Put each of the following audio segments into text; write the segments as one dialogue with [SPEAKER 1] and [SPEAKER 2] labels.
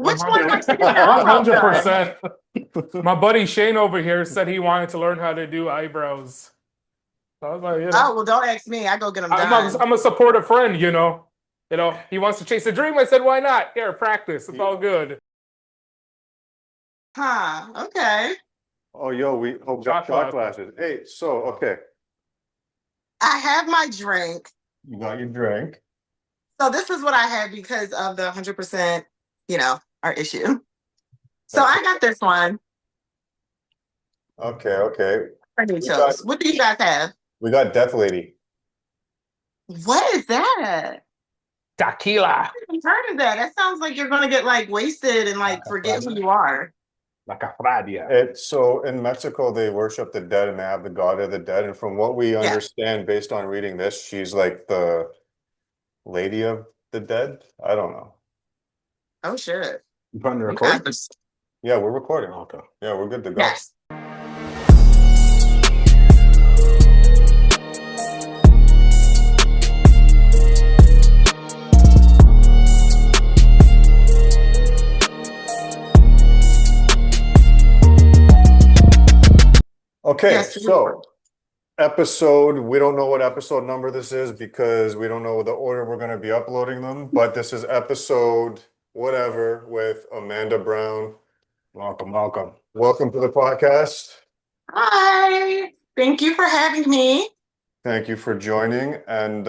[SPEAKER 1] Which one am I taking the eyebrow done?
[SPEAKER 2] 100%. My buddy Shane over here said he wanted to learn how to do eyebrows. So I was like,
[SPEAKER 1] Oh, well, don't ask me. I go get them done.
[SPEAKER 2] I'm a supportive friend, you know. He wants to chase a dream. I said, why not? Here, practice. It's all good.
[SPEAKER 1] Huh. Okay.
[SPEAKER 3] Oh, yo, we got
[SPEAKER 2] Shot
[SPEAKER 3] shot
[SPEAKER 2] glasses.
[SPEAKER 3] glasses. Hey, so okay,
[SPEAKER 1] I have my drink.
[SPEAKER 3] you got your drink.
[SPEAKER 1] So this is what I had because of the 100%, our issue. So
[SPEAKER 3] That's
[SPEAKER 1] I got this one.
[SPEAKER 3] okay. Okay,
[SPEAKER 1] Honey
[SPEAKER 3] we got
[SPEAKER 1] toast. What do you guys have?
[SPEAKER 3] we got Death Lady.
[SPEAKER 1] What is that?
[SPEAKER 2] Tequila.
[SPEAKER 1] I've heard of that. That sounds like you're gonna get like wasted and like forget who you are.
[SPEAKER 2] La cafradia.
[SPEAKER 3] So in Mexico they worship the dead and they have the god of the dead. And from what we
[SPEAKER 1] Yeah.
[SPEAKER 3] understand, based on reading this, she's like the lady of the dead. I don't know.
[SPEAKER 1] Oh shit.
[SPEAKER 2] You putting the
[SPEAKER 1] You
[SPEAKER 2] record?
[SPEAKER 1] guys-
[SPEAKER 3] Yeah, we're recording.
[SPEAKER 2] Okay.
[SPEAKER 3] Yeah, we're good to go.
[SPEAKER 1] Yes.
[SPEAKER 3] Okay,
[SPEAKER 1] Yes,
[SPEAKER 3] so episode, we don't know what episode number this is because we don't know the order we're going to be uploading them, but this is episode whatever with Amanda Brown.
[SPEAKER 2] Welcome, welcome.
[SPEAKER 3] Welcome to the podcast.
[SPEAKER 1] Hi. Thank you for having me.
[SPEAKER 3] Thank you for joining. And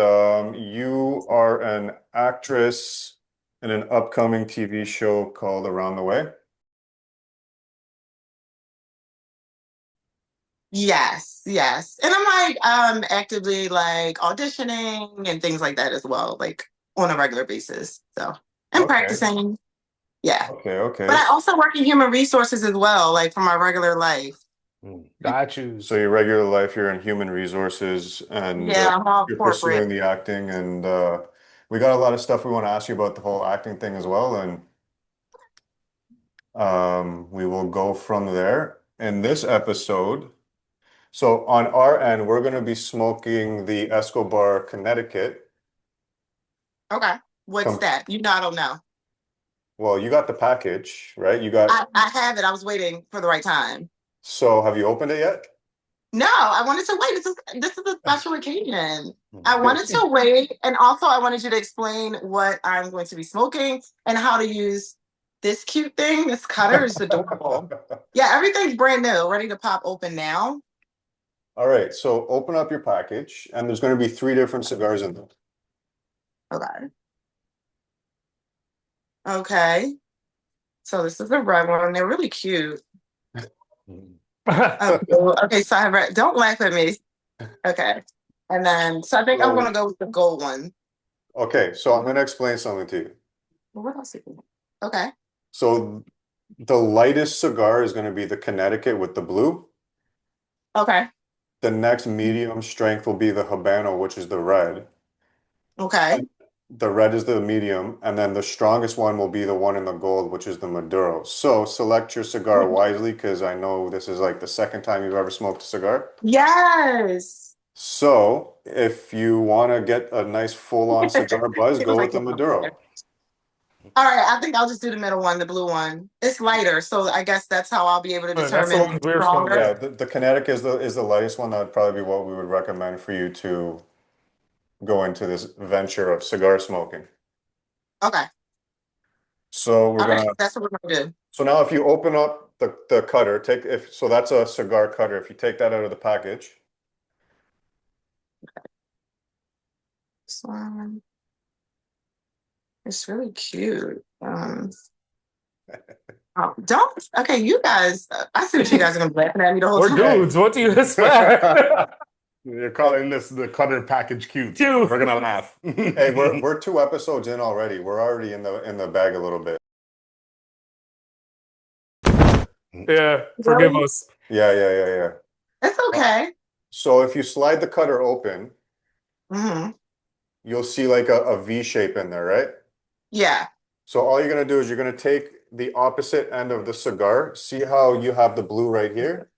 [SPEAKER 3] you are an actress in an upcoming TV show called Around the Way.
[SPEAKER 1] Yes, yes. And I'm like actively like auditioning and things like that as well, like on a regular basis. So I'm
[SPEAKER 3] Okay.
[SPEAKER 1] practicing. Yeah.
[SPEAKER 3] Okay.
[SPEAKER 1] But I also work in human resources as well, like for my regular life.
[SPEAKER 2] Got you.
[SPEAKER 3] So your regular life, you're in human resources and
[SPEAKER 1] Yeah, I'm all
[SPEAKER 3] you're
[SPEAKER 1] corporate.
[SPEAKER 3] pursuing the acting and we got a lot of stuff we want to ask you about the whole acting thing as well and we will go from there. In this episode, so on our end, we're going to be smoking the Escobar Connecticut.
[SPEAKER 1] Okay. What's
[SPEAKER 3] Com
[SPEAKER 1] that? I don't know.
[SPEAKER 3] Well, you got the package, right? You got,
[SPEAKER 1] I have it. I was waiting for the right time.
[SPEAKER 3] so have you opened it yet?
[SPEAKER 1] No, I wanted to wait. This is a special occasion. I wanted to wait, and also I wanted you to explain what I'm going to be smoking and how to use this cute thing. This cutter is adorable. Yeah, everything's brand new, ready to pop open now.
[SPEAKER 3] All right, so open up your package and there's going to be 3 different cigars in there.
[SPEAKER 1] Okay. Okay. So this is the red one. They're really cute. Okay, so I have red. Don't laugh at me. Okay. And then, so I think I'm going to go with the gold one.
[SPEAKER 3] Okay, so I'm going to explain something to you.
[SPEAKER 1] Well, what else? Okay.
[SPEAKER 3] So the lightest cigar is going to be the Connecticut with the blue.
[SPEAKER 1] Okay.
[SPEAKER 3] The next medium strength will be the Habano, which is the red.
[SPEAKER 1] Okay.
[SPEAKER 3] And the red is the medium, and then the strongest one will be the one in the gold, which is the Maduro. So select your cigar wisely, because I know this is like the second time you've ever smoked a cigar.
[SPEAKER 1] Yes.
[SPEAKER 3] So if you want to get a nice full-on cigar buzz, go with the Maduro.
[SPEAKER 1] All right, I think I'll just do the middle one, the blue one. It's lighter, so I guess that's how I'll be able to
[SPEAKER 2] That's the
[SPEAKER 1] determine
[SPEAKER 2] one we're
[SPEAKER 1] stronger.
[SPEAKER 3] Yeah, the Connecticut is the lightest one. That would probably be what we would recommend for you to go into this venture of cigar smoking.
[SPEAKER 1] Okay.
[SPEAKER 3] So we're
[SPEAKER 1] All right,
[SPEAKER 3] gonna.
[SPEAKER 1] that's what we're gonna do.
[SPEAKER 3] So now, if you open up the cutter, so that's a cigar cutter. If you take that out of the package,
[SPEAKER 1] This one. It's really cute. Oh, don't. Okay, you guys. I see what you guys are gonna be laughing at me the whole
[SPEAKER 2] We're
[SPEAKER 1] time.
[SPEAKER 2] dudes. What do you expect?
[SPEAKER 4] You're calling this the cutter package cute.
[SPEAKER 2] Dude.
[SPEAKER 4] We're gonna laugh.
[SPEAKER 3] hey, we're 2 episodes in already. We're already in the bag a little bit.
[SPEAKER 2] Yeah, forgive us.
[SPEAKER 3] Yeah.
[SPEAKER 1] It's okay.
[SPEAKER 3] So if you slide the cutter open,
[SPEAKER 1] Mm-hmm.
[SPEAKER 3] you'll see like a V shape in there, right?
[SPEAKER 1] Yeah.
[SPEAKER 3] So all you're gonna do is you're gonna take the opposite end of the cigar. See how you have the blue right here?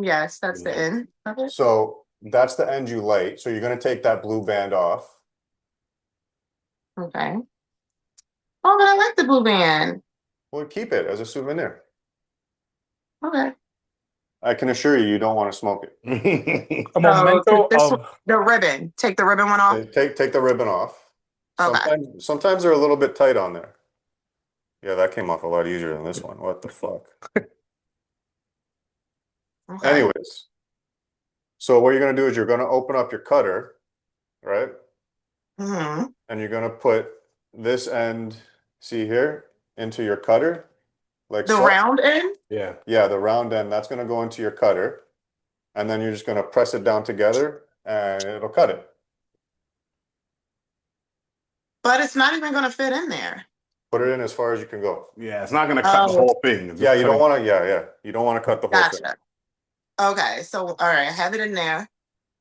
[SPEAKER 1] Yes, that's the end of it.
[SPEAKER 3] So that's the end you light. So you're gonna take that blue band off.
[SPEAKER 1] Okay. Oh, but I like the blue band.
[SPEAKER 3] Well, keep it as a souvenir.
[SPEAKER 1] Okay.
[SPEAKER 3] I can assure you, you don't want to smoke it.
[SPEAKER 2] A
[SPEAKER 1] So
[SPEAKER 2] memento
[SPEAKER 1] this
[SPEAKER 2] of.
[SPEAKER 1] the ribbon. Take the ribbon one off.
[SPEAKER 3] Take the ribbon off.
[SPEAKER 1] Okay.
[SPEAKER 3] Sometimes they're a little bit tight on there. Yeah, that came off a lot easier than this one. What the fuck?
[SPEAKER 1] Okay.
[SPEAKER 3] Anyways, so what you're gonna do is you're gonna open up your cutter, right?
[SPEAKER 1] Mm-hmm.
[SPEAKER 3] And you're gonna put this end, see here, into your cutter, like
[SPEAKER 1] The
[SPEAKER 3] so.
[SPEAKER 1] round end?
[SPEAKER 4] Yeah.
[SPEAKER 3] Yeah, the round end, that's gonna go into your cutter. And then you're just gonna press it down together and it'll cut it.
[SPEAKER 1] But it's not even gonna fit in there.
[SPEAKER 3] Put it in as far as you can go.
[SPEAKER 4] Yeah, it's not gonna cut the whole thing. It's
[SPEAKER 3] Yeah,
[SPEAKER 4] just
[SPEAKER 3] you don't
[SPEAKER 4] cutting-
[SPEAKER 3] wanna, yeah. You don't wanna cut the whole thing.
[SPEAKER 1] Gotcha. Okay, so all right, I have it in there.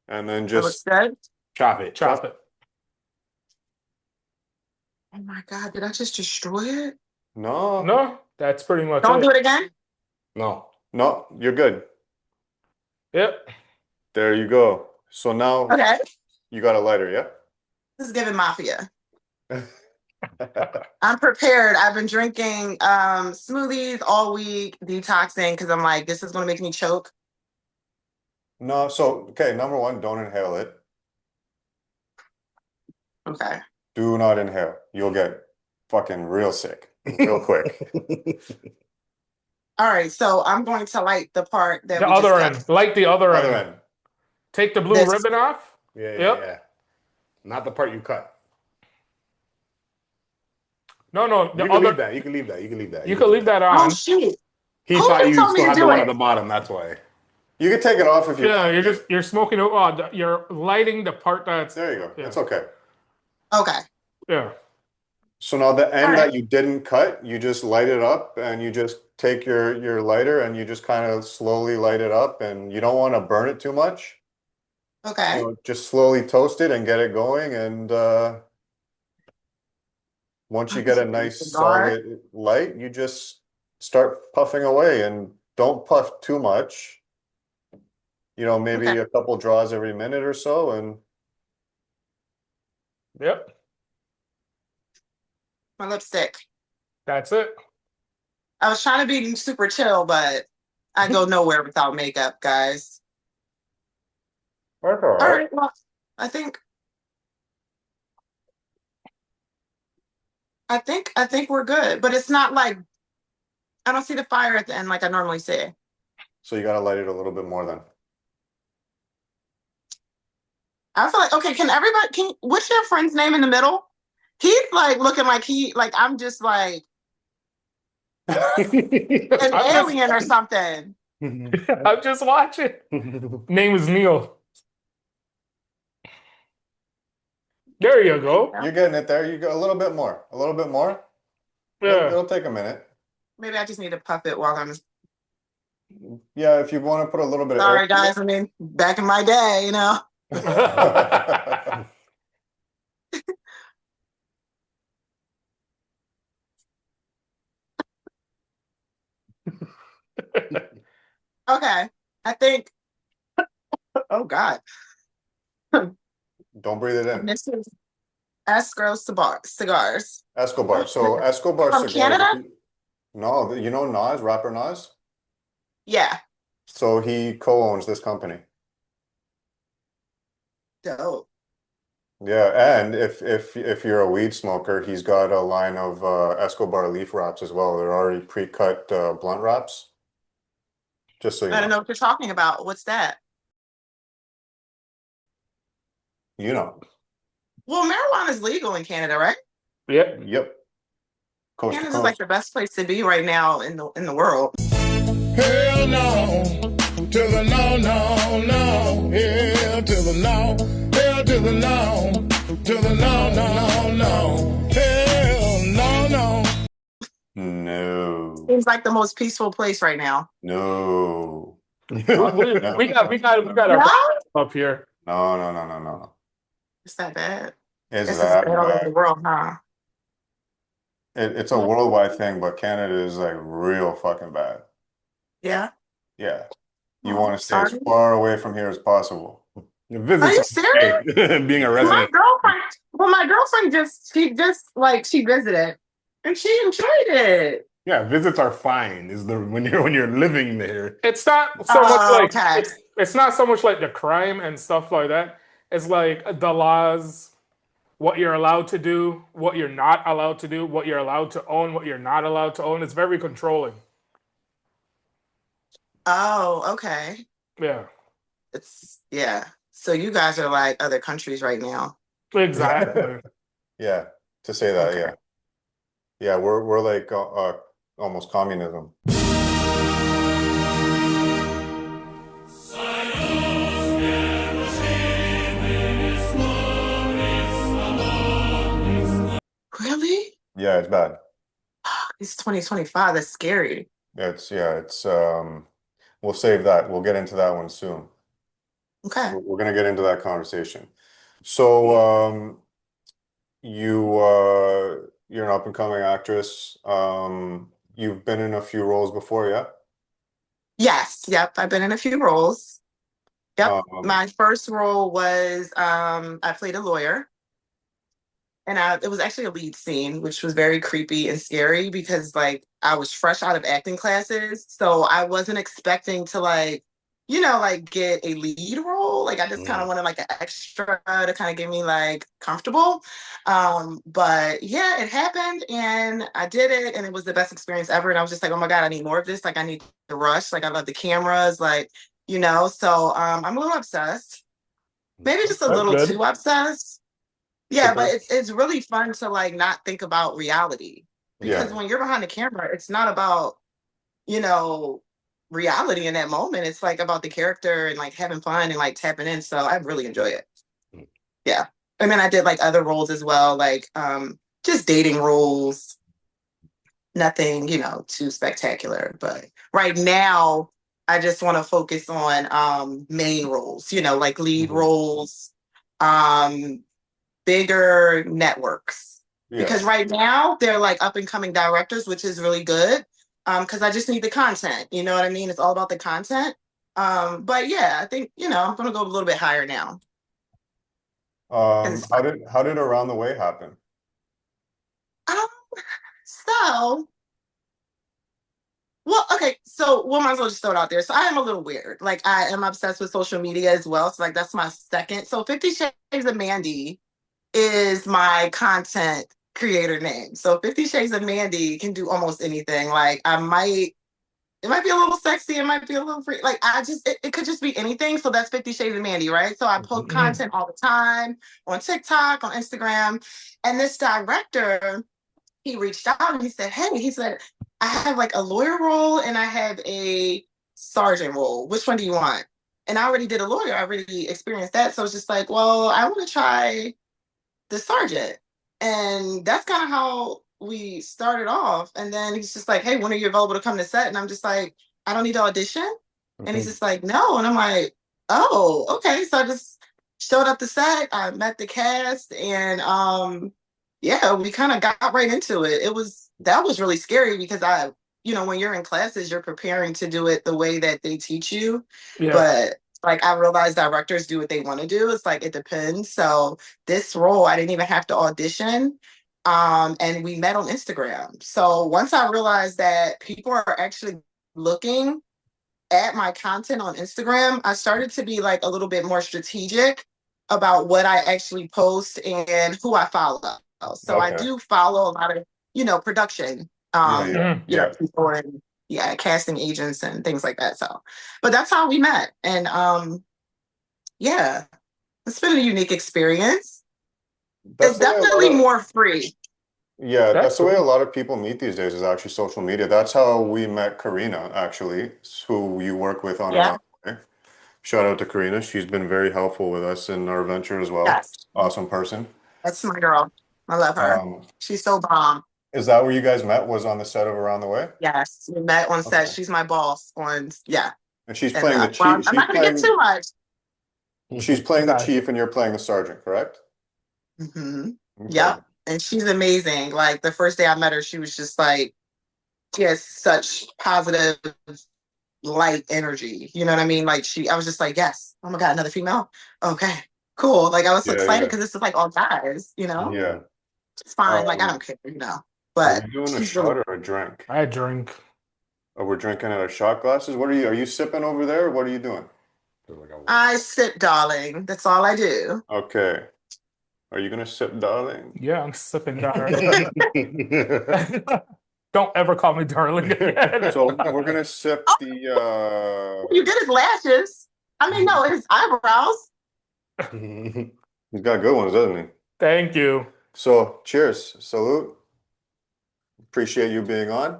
[SPEAKER 3] And then
[SPEAKER 1] That looks
[SPEAKER 3] just
[SPEAKER 1] good.
[SPEAKER 4] chop it.
[SPEAKER 2] Chop it.
[SPEAKER 1] Oh my God, did I just destroy it?
[SPEAKER 2] No, that's pretty much
[SPEAKER 1] Don't
[SPEAKER 2] it.
[SPEAKER 1] do it again?
[SPEAKER 4] No.
[SPEAKER 3] No, you're good.
[SPEAKER 2] Yep.
[SPEAKER 3] There you go. So now
[SPEAKER 1] Okay.
[SPEAKER 3] you got a lighter, yeah?
[SPEAKER 1] This is giving mafia. I'm prepared. I've been drinking smoothies all week, detoxing, because I'm like, this is gonna make me choke.
[SPEAKER 3] No, so okay, number one, don't inhale it.
[SPEAKER 1] Okay.
[SPEAKER 3] Do not inhale. You'll get fucking real sick real quick.
[SPEAKER 1] All right, so I'm going to light the part that
[SPEAKER 2] The
[SPEAKER 1] we just
[SPEAKER 2] other
[SPEAKER 1] cut.
[SPEAKER 2] end. Light the other
[SPEAKER 3] Other
[SPEAKER 2] end.
[SPEAKER 3] end.
[SPEAKER 2] Take the blue
[SPEAKER 1] This.
[SPEAKER 2] ribbon off.
[SPEAKER 4] Yeah,
[SPEAKER 2] Yep.
[SPEAKER 4] yeah. Not the part you cut.
[SPEAKER 2] No, the
[SPEAKER 4] You can
[SPEAKER 2] other.
[SPEAKER 4] leave that. You can leave that. You can leave that.
[SPEAKER 2] You can leave that on.
[SPEAKER 1] Oh shoot.
[SPEAKER 4] He
[SPEAKER 1] Who
[SPEAKER 4] thought
[SPEAKER 1] told
[SPEAKER 4] you
[SPEAKER 1] me
[SPEAKER 4] still
[SPEAKER 1] to
[SPEAKER 4] had
[SPEAKER 1] do
[SPEAKER 4] the one
[SPEAKER 1] it?
[SPEAKER 4] at the bottom. That's why.
[SPEAKER 3] You can take it off if you
[SPEAKER 2] Yeah, you're smoking. You're lighting the part that's.
[SPEAKER 3] There you go.
[SPEAKER 2] Yeah.
[SPEAKER 3] It's okay.
[SPEAKER 1] Okay.
[SPEAKER 2] Yeah.
[SPEAKER 3] So now the end
[SPEAKER 1] All
[SPEAKER 3] that
[SPEAKER 1] right.
[SPEAKER 3] you didn't cut, you just light it up and you just take your lighter and you just kind of slowly light it up and you don't want to burn it too much.
[SPEAKER 1] Okay.
[SPEAKER 3] You know, just slowly toast it and get it going and once you get a nice
[SPEAKER 1] Cigar.
[SPEAKER 3] solid light, you just start puffing away and don't puff too much. You know, maybe
[SPEAKER 1] Okay.
[SPEAKER 3] a couple draws every minute or so and
[SPEAKER 2] Yep.
[SPEAKER 1] My lipstick.
[SPEAKER 2] That's it.
[SPEAKER 1] I was trying to be super chill, but I go nowhere without makeup, guys.
[SPEAKER 3] that's all
[SPEAKER 1] All
[SPEAKER 3] right.
[SPEAKER 1] right. Well, I think we're good, but it's not like I don't see the fire at the end like I normally see.
[SPEAKER 3] So you gotta light it a little bit more then.
[SPEAKER 1] I feel like okay. What's your friend's name in the middle? He's like looking like I'm just like an alien or something.
[SPEAKER 2] I'm just watching. Name is Neil. There you go.
[SPEAKER 3] You're getting it there. You go a little bit more. A little bit more.
[SPEAKER 2] Yeah.
[SPEAKER 3] It'll take a minute.
[SPEAKER 1] Maybe I just need to puff it while I'm.
[SPEAKER 3] Yeah, if you want to put a little bit of
[SPEAKER 1] Sorry,
[SPEAKER 3] air.
[SPEAKER 1] guys. I mean, back in my day, you know. Okay, I think. Oh God,
[SPEAKER 3] Don't breathe it in.
[SPEAKER 1] this is Escrow cigars.
[SPEAKER 3] Escobar. So Escobar
[SPEAKER 1] From
[SPEAKER 3] cigars.
[SPEAKER 1] Canada?
[SPEAKER 3] No, you know Nas, rapper Nas?
[SPEAKER 1] Yeah,
[SPEAKER 3] So he co-owns this company.
[SPEAKER 1] dope.
[SPEAKER 3] Yeah, and if you're a weed smoker, he's got a line of Escobar leaf wraps as well. They're already pre-cut blunt wraps. Just so you
[SPEAKER 1] I don't
[SPEAKER 3] know.
[SPEAKER 1] know what you're talking about. What's that?
[SPEAKER 3] You know.
[SPEAKER 1] Well, marijuana is legal in Canada, right?
[SPEAKER 2] Yep.
[SPEAKER 3] Yep. Coast to
[SPEAKER 1] Canada's like
[SPEAKER 3] coast.
[SPEAKER 1] the best place to be right now in the world.
[SPEAKER 5] Hell no, to the no, no, no. Hell to the no, hell to the no, to the no, no, no. Hell no, no.
[SPEAKER 3] No.
[SPEAKER 1] Seems like the most peaceful place right now.
[SPEAKER 3] No.
[SPEAKER 2] We got our
[SPEAKER 1] No,
[SPEAKER 2] up here.
[SPEAKER 3] No.
[SPEAKER 1] it's that bad.
[SPEAKER 3] It's
[SPEAKER 1] This is
[SPEAKER 3] that
[SPEAKER 1] bad all over
[SPEAKER 3] bad.
[SPEAKER 1] the world, huh?
[SPEAKER 3] It's a worldwide thing, but Canada is like real fucking bad.
[SPEAKER 1] Yeah.
[SPEAKER 3] Yeah. You
[SPEAKER 1] Oh,
[SPEAKER 3] want to stay as
[SPEAKER 1] sorry.
[SPEAKER 3] far away from here as possible.
[SPEAKER 4] Visit
[SPEAKER 1] Are you
[SPEAKER 4] some-
[SPEAKER 1] serious?
[SPEAKER 4] Being a
[SPEAKER 1] My
[SPEAKER 4] resident.
[SPEAKER 1] girlfriend. Well, my girlfriend she visited, And she enjoyed it.
[SPEAKER 4] Yeah, visits are fine. Is the when you're living there.
[SPEAKER 2] It's not so much
[SPEAKER 1] Oh,
[SPEAKER 2] like
[SPEAKER 1] okay.
[SPEAKER 2] it's not so much like the crime and stuff like that. It's like the laws, what you're allowed to do, what you're not allowed to do, what you're allowed to own, what you're not allowed to own. It's very controlling.
[SPEAKER 1] Oh, okay.
[SPEAKER 2] Yeah,
[SPEAKER 1] Yeah. So you guys are like other countries right now.
[SPEAKER 2] exactly.
[SPEAKER 3] Yeah, to say that,
[SPEAKER 1] Okay.
[SPEAKER 3] yeah. Yeah, we're like almost communism.
[SPEAKER 1] Really?
[SPEAKER 3] Yeah, it's bad.
[SPEAKER 1] It's 2025. That's scary.
[SPEAKER 3] It's we'll save that. We'll get into that one soon.
[SPEAKER 1] Okay.
[SPEAKER 3] We're gonna get into that conversation. So you're an up and coming actress. You've been in a few roles before, yeah?
[SPEAKER 1] Yes. Yep. I've been in a few roles. Yep.
[SPEAKER 3] Um,
[SPEAKER 1] My first role was I played a lawyer. And it was actually a lead scene, which was very creepy and scary because like I was fresh out of acting classes. So I wasn't expecting to like, like get a lead role. Like I just kind of wanted like an extra to kind of get me like comfortable. But yeah, it happened and I did it and it was the best experience ever. And I was just like, oh my God, I need more of this. Like I need to rush. Like I love the cameras, like, so I'm a little obsessed. Maybe just a
[SPEAKER 2] That's
[SPEAKER 1] little
[SPEAKER 2] good.
[SPEAKER 1] too obsessed. Yeah, but
[SPEAKER 3] Okay.
[SPEAKER 1] it's really fun to like not think about reality because
[SPEAKER 3] Yeah.
[SPEAKER 1] when you're behind the camera, it's not about, you know, reality in that moment. It's like about the character and like having fun and like tapping in. So I really enjoy it. Yeah. And then I did like other roles as well, like just dating roles. Nothing, too spectacular. But right now I just want to focus on main roles, like lead roles. Bigger networks because
[SPEAKER 3] Yeah.
[SPEAKER 1] right now they're like up and coming directors, which is really good because I just need the content. You know what I mean? It's all about the content. But yeah, I think I'm gonna go a little bit higher now.
[SPEAKER 3] How did Around the Way happen?
[SPEAKER 1] Um, so well, okay, so we might as well just throw it out there. So I am a little weird. Like I am obsessed with social media as well. So like that's my second. So 50 Shades of Mandy is my content creator name. So 50 Shades of Mandy can do almost anything. Like it might be a little sexy, it might be a little free. Like it could just be anything. So that's 50 Shades of Mandy, right? So I post content all the time on TikTok, on Instagram. And this director, he reached out and he said, hey, I have like a lawyer role and I have a sergeant role. Which one do you want? And I already did a lawyer. I already experienced that. So it's just like, well, I want to try the sergeant. And that's kind of how we started off. And then he's just like, hey, when are you available to come to set? And I'm just like, I don't need to audition. And he's just like, no. And I'm like, oh, okay. So I just showed up to set. I met the cast and yeah, we kind of got right into it. That was really scary because when you're in classes, you're preparing to do it the way that they teach you.
[SPEAKER 2] Yeah.
[SPEAKER 1] But like I realize directors do what they want to do. It's like it depends. So this role, I didn't even have to audition. And we met on Instagram. So once I realized that people are actually looking at my content on Instagram, I started to be like a little bit more strategic about what I actually post and who I follow. So I do follow a lot of, production, people and casting agents and things like that. So, but that's how we met. And yeah, it's been a unique experience. It's definitely more free.
[SPEAKER 3] Yeah, that's the way a
[SPEAKER 2] cool.
[SPEAKER 3] lot of people meet these days is actually social media. That's how we met Karina, actually, who you work with on Around the Way. Shout out to Karina. She's been very helpful with us in our venture as well.
[SPEAKER 1] Yes.
[SPEAKER 3] Awesome person.
[SPEAKER 1] That's my girl. I love her. She's so bomb.
[SPEAKER 3] Is that where you guys met? Was on the set of Around the Way?
[SPEAKER 1] Yes, we met on set.
[SPEAKER 3] Okay.
[SPEAKER 1] She's my boss on, yeah.
[SPEAKER 3] And she's playing the chief.
[SPEAKER 1] Well, I'm not going to get too much.
[SPEAKER 3] She's playing the chief and you're playing the sergeant, correct?
[SPEAKER 1] Mm-hmm.
[SPEAKER 3] Okay.
[SPEAKER 1] Yep. And she's amazing. Like the first day I met her, she was just like, she has such positive, light energy. You know what I mean? Like I was just like, yes. Oh my God, another female. Okay, cool. Like I was so excited because this is like all guys,
[SPEAKER 3] Yeah.
[SPEAKER 1] It's fine. Like I don't care, but
[SPEAKER 3] you doing a
[SPEAKER 1] she's
[SPEAKER 3] shot
[SPEAKER 1] really.
[SPEAKER 3] or a drink?
[SPEAKER 2] I drink.
[SPEAKER 3] Oh, we're drinking out of shot glasses. What are you? Are you sipping over there? What are you doing?
[SPEAKER 1] I sip, darling. That's all I do.
[SPEAKER 3] Okay. Are you gonna sip, darling?
[SPEAKER 2] Yeah, I'm sipping darling. Don't ever call me darling again.
[SPEAKER 3] So we're gonna sip
[SPEAKER 1] Oh,
[SPEAKER 3] the.
[SPEAKER 1] you did his lashes. I mean, no, his eyebrows.
[SPEAKER 3] He's got good ones, doesn't he?
[SPEAKER 2] Thank you.
[SPEAKER 3] So cheers, salute. Appreciate you being on.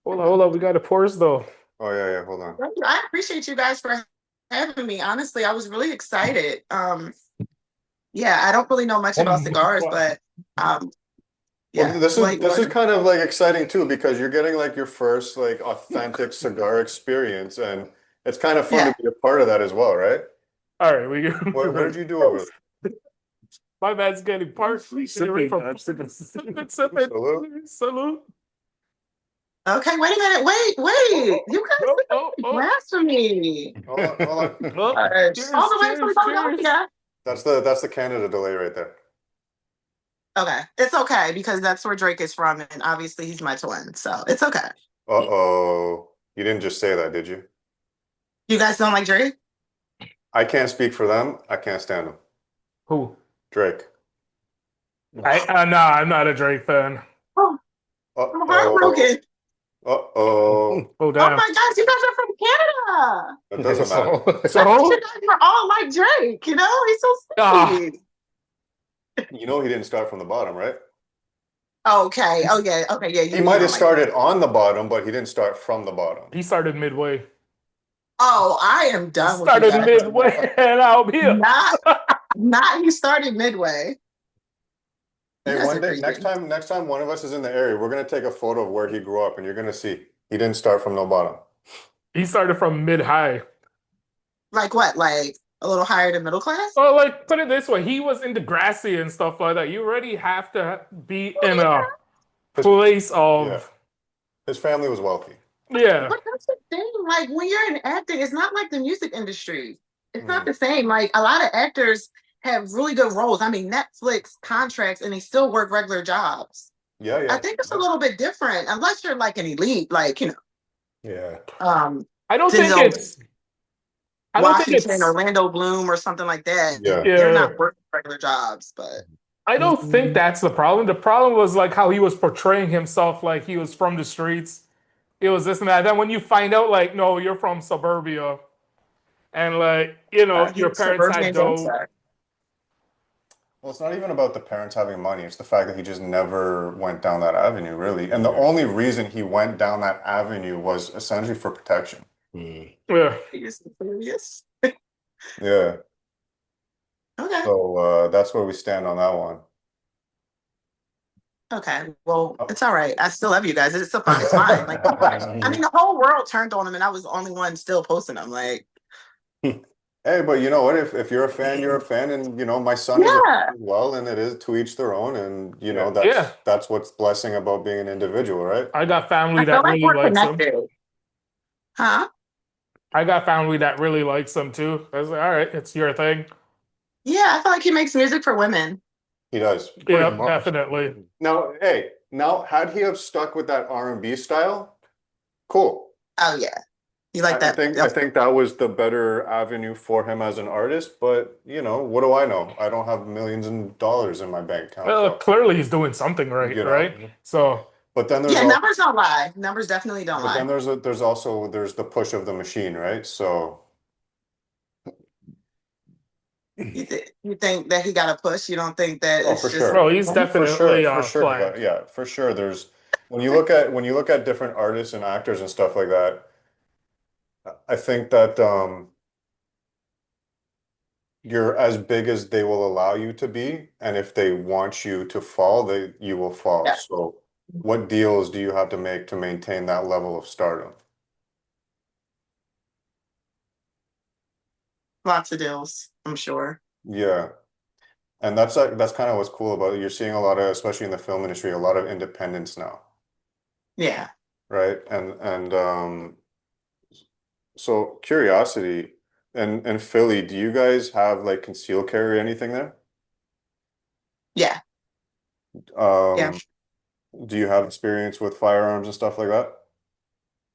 [SPEAKER 2] Hold on. We got to pause though.
[SPEAKER 3] Oh yeah. Hold on.
[SPEAKER 1] Thank you. I appreciate you guys for having me. Honestly, I was really excited. Yeah, I don't really know much about cigars, but yeah.
[SPEAKER 3] Well, this
[SPEAKER 1] What-
[SPEAKER 3] is kind of like exciting too because you're getting like your first like authentic cigar experience, and it's kind of fun
[SPEAKER 1] Yeah.
[SPEAKER 3] to be a part of that as well, right?
[SPEAKER 2] All right,
[SPEAKER 3] What did you do over there?
[SPEAKER 2] My man's getting partially sipping. Sipping. Salute.
[SPEAKER 1] Okay, wait a minute. Wait. You guys
[SPEAKER 2] Oh.
[SPEAKER 1] blasphemy.
[SPEAKER 3] Hold on.
[SPEAKER 2] Oh,
[SPEAKER 1] All right.
[SPEAKER 2] cheers,
[SPEAKER 1] All the way from
[SPEAKER 2] cheers.
[SPEAKER 1] Philadelphia.
[SPEAKER 3] That's the Canada delay right there.
[SPEAKER 1] Okay. It's okay because that's where Drake is from, and obviously he's my twin, so it's okay.
[SPEAKER 3] Uh-oh. You didn't just say that, did you?
[SPEAKER 1] You guys don't like Drake?
[SPEAKER 3] I can't speak for them. I can't stand them.
[SPEAKER 2] Who?
[SPEAKER 3] Drake.
[SPEAKER 2] No, I'm not a Drake fan.
[SPEAKER 1] Oh, I'm heartbroken.
[SPEAKER 3] Uh-oh.
[SPEAKER 2] Oh
[SPEAKER 1] Oh
[SPEAKER 2] damn.
[SPEAKER 1] my gosh, you guys are from Canada.
[SPEAKER 3] It doesn't matter.
[SPEAKER 1] I thought you guys were all like Drake, you know? He's so
[SPEAKER 2] Ah.
[SPEAKER 1] sweet.
[SPEAKER 3] You know he didn't start from the bottom, right?
[SPEAKER 1] Okay. Oh yeah. Okay. Yeah.
[SPEAKER 3] He might have started on the bottom, but he didn't start from the bottom.
[SPEAKER 2] He started midway.
[SPEAKER 1] Oh, I am done with
[SPEAKER 2] Started
[SPEAKER 1] you guys.
[SPEAKER 2] midway, and I'll be here.
[SPEAKER 1] Not he started midway. You
[SPEAKER 3] Hey,
[SPEAKER 1] guys
[SPEAKER 3] one
[SPEAKER 1] are
[SPEAKER 3] day,
[SPEAKER 1] crazy.
[SPEAKER 3] next time one of us is in the area, we're gonna take a photo of where he grew up, and you're gonna see he didn't start from no bottom.
[SPEAKER 2] He started from mid-high.
[SPEAKER 1] Like what? Like a little higher than middle class?
[SPEAKER 2] Oh, like put it this way, he was in Degrassi and stuff like that. You already have to be in a place of
[SPEAKER 3] Yeah. His family was wealthy.
[SPEAKER 2] yeah.
[SPEAKER 1] But that's the thing. Like when you're in acting, it's not like the music industry. It's not
[SPEAKER 3] Mm.
[SPEAKER 1] the same. Like a lot of actors have really good roles. I mean, Netflix contracts, and they still work regular jobs.
[SPEAKER 3] Yeah.
[SPEAKER 1] I think it's a little bit different, unless you're like an elite, like
[SPEAKER 3] Yeah.
[SPEAKER 2] I don't think
[SPEAKER 1] Denzel
[SPEAKER 2] it's I don't think
[SPEAKER 1] Washington,
[SPEAKER 2] it's
[SPEAKER 1] Orlando Bloom, or something like that.
[SPEAKER 3] Yeah.
[SPEAKER 1] They're not working regular jobs, but
[SPEAKER 2] I don't think that's the problem. The problem was like how he was portraying himself, like he was from the streets. It was this and that. Then when you find out, like, no, you're from suburbia, and like, you know, your
[SPEAKER 1] he's
[SPEAKER 2] parents had
[SPEAKER 1] suburban
[SPEAKER 2] dough.
[SPEAKER 1] gangster.
[SPEAKER 3] Well, it's not even about the parents having money. It's the fact that he just never went down that avenue, really. And the only reason he went down that avenue was essentially for protection.
[SPEAKER 2] Yeah.
[SPEAKER 1] He's serious.
[SPEAKER 3] Yeah.
[SPEAKER 1] Okay.
[SPEAKER 3] So that's where we stand on that one.
[SPEAKER 1] Okay. Well, it's all right. I still love you guys. It's fine. It's fine. Like, I mean, the whole world turned on him, and I was the only one still posting them. Like,
[SPEAKER 3] Hey, but you know what? If you're a fan, you're a fan, and you know my son is a fan as well, and it is to each their own, and you know that's what's blessing about being an individual, right?
[SPEAKER 2] I got family
[SPEAKER 1] I
[SPEAKER 2] that
[SPEAKER 1] feel like
[SPEAKER 2] really
[SPEAKER 1] we're
[SPEAKER 2] likes him.
[SPEAKER 1] connected. Huh?
[SPEAKER 2] I got family that really likes him too. I was like, all right, it's your thing.
[SPEAKER 1] Yeah, I feel like he makes music for women.
[SPEAKER 3] He does.
[SPEAKER 2] Yeah, definitely.
[SPEAKER 3] Now, had he have stuck with that R&B style, cool.
[SPEAKER 1] Oh yeah, you like that?
[SPEAKER 3] I think that was the better avenue for him as an artist. But you know, what do I know? I don't have millions of dollars in my bank account.
[SPEAKER 2] Well,
[SPEAKER 3] So,
[SPEAKER 2] clearly he's doing something right,
[SPEAKER 3] you know.
[SPEAKER 2] right? So
[SPEAKER 3] But then there's
[SPEAKER 1] numbers don't lie. Numbers definitely don't lie.
[SPEAKER 3] then there's also the push of the machine, right? So
[SPEAKER 1] You think that he got a push? You don't think that it's
[SPEAKER 3] for
[SPEAKER 1] just?
[SPEAKER 3] sure.
[SPEAKER 2] bro, he's definitely
[SPEAKER 3] for sure.
[SPEAKER 2] flagged.
[SPEAKER 3] But yeah, for sure. There's when you look at different artists and actors and stuff like that, I think that you're as big as they will allow you to be, and if they want you to fall, you will fall.
[SPEAKER 1] Yeah.
[SPEAKER 3] So what deals do you have to make to maintain that level of stardom?
[SPEAKER 1] Lots of deals, I'm sure.
[SPEAKER 3] Yeah. And that's kind of what's cool about it. You're seeing a lot of, especially in the film industry, a lot of independence now,
[SPEAKER 1] Yeah.
[SPEAKER 3] right? And so curiosity, in Philly, do you guys have like concealed carry or anything there?
[SPEAKER 1] Yeah.
[SPEAKER 3] Um,
[SPEAKER 1] Yeah.
[SPEAKER 3] Do you have experience with firearms and stuff like that?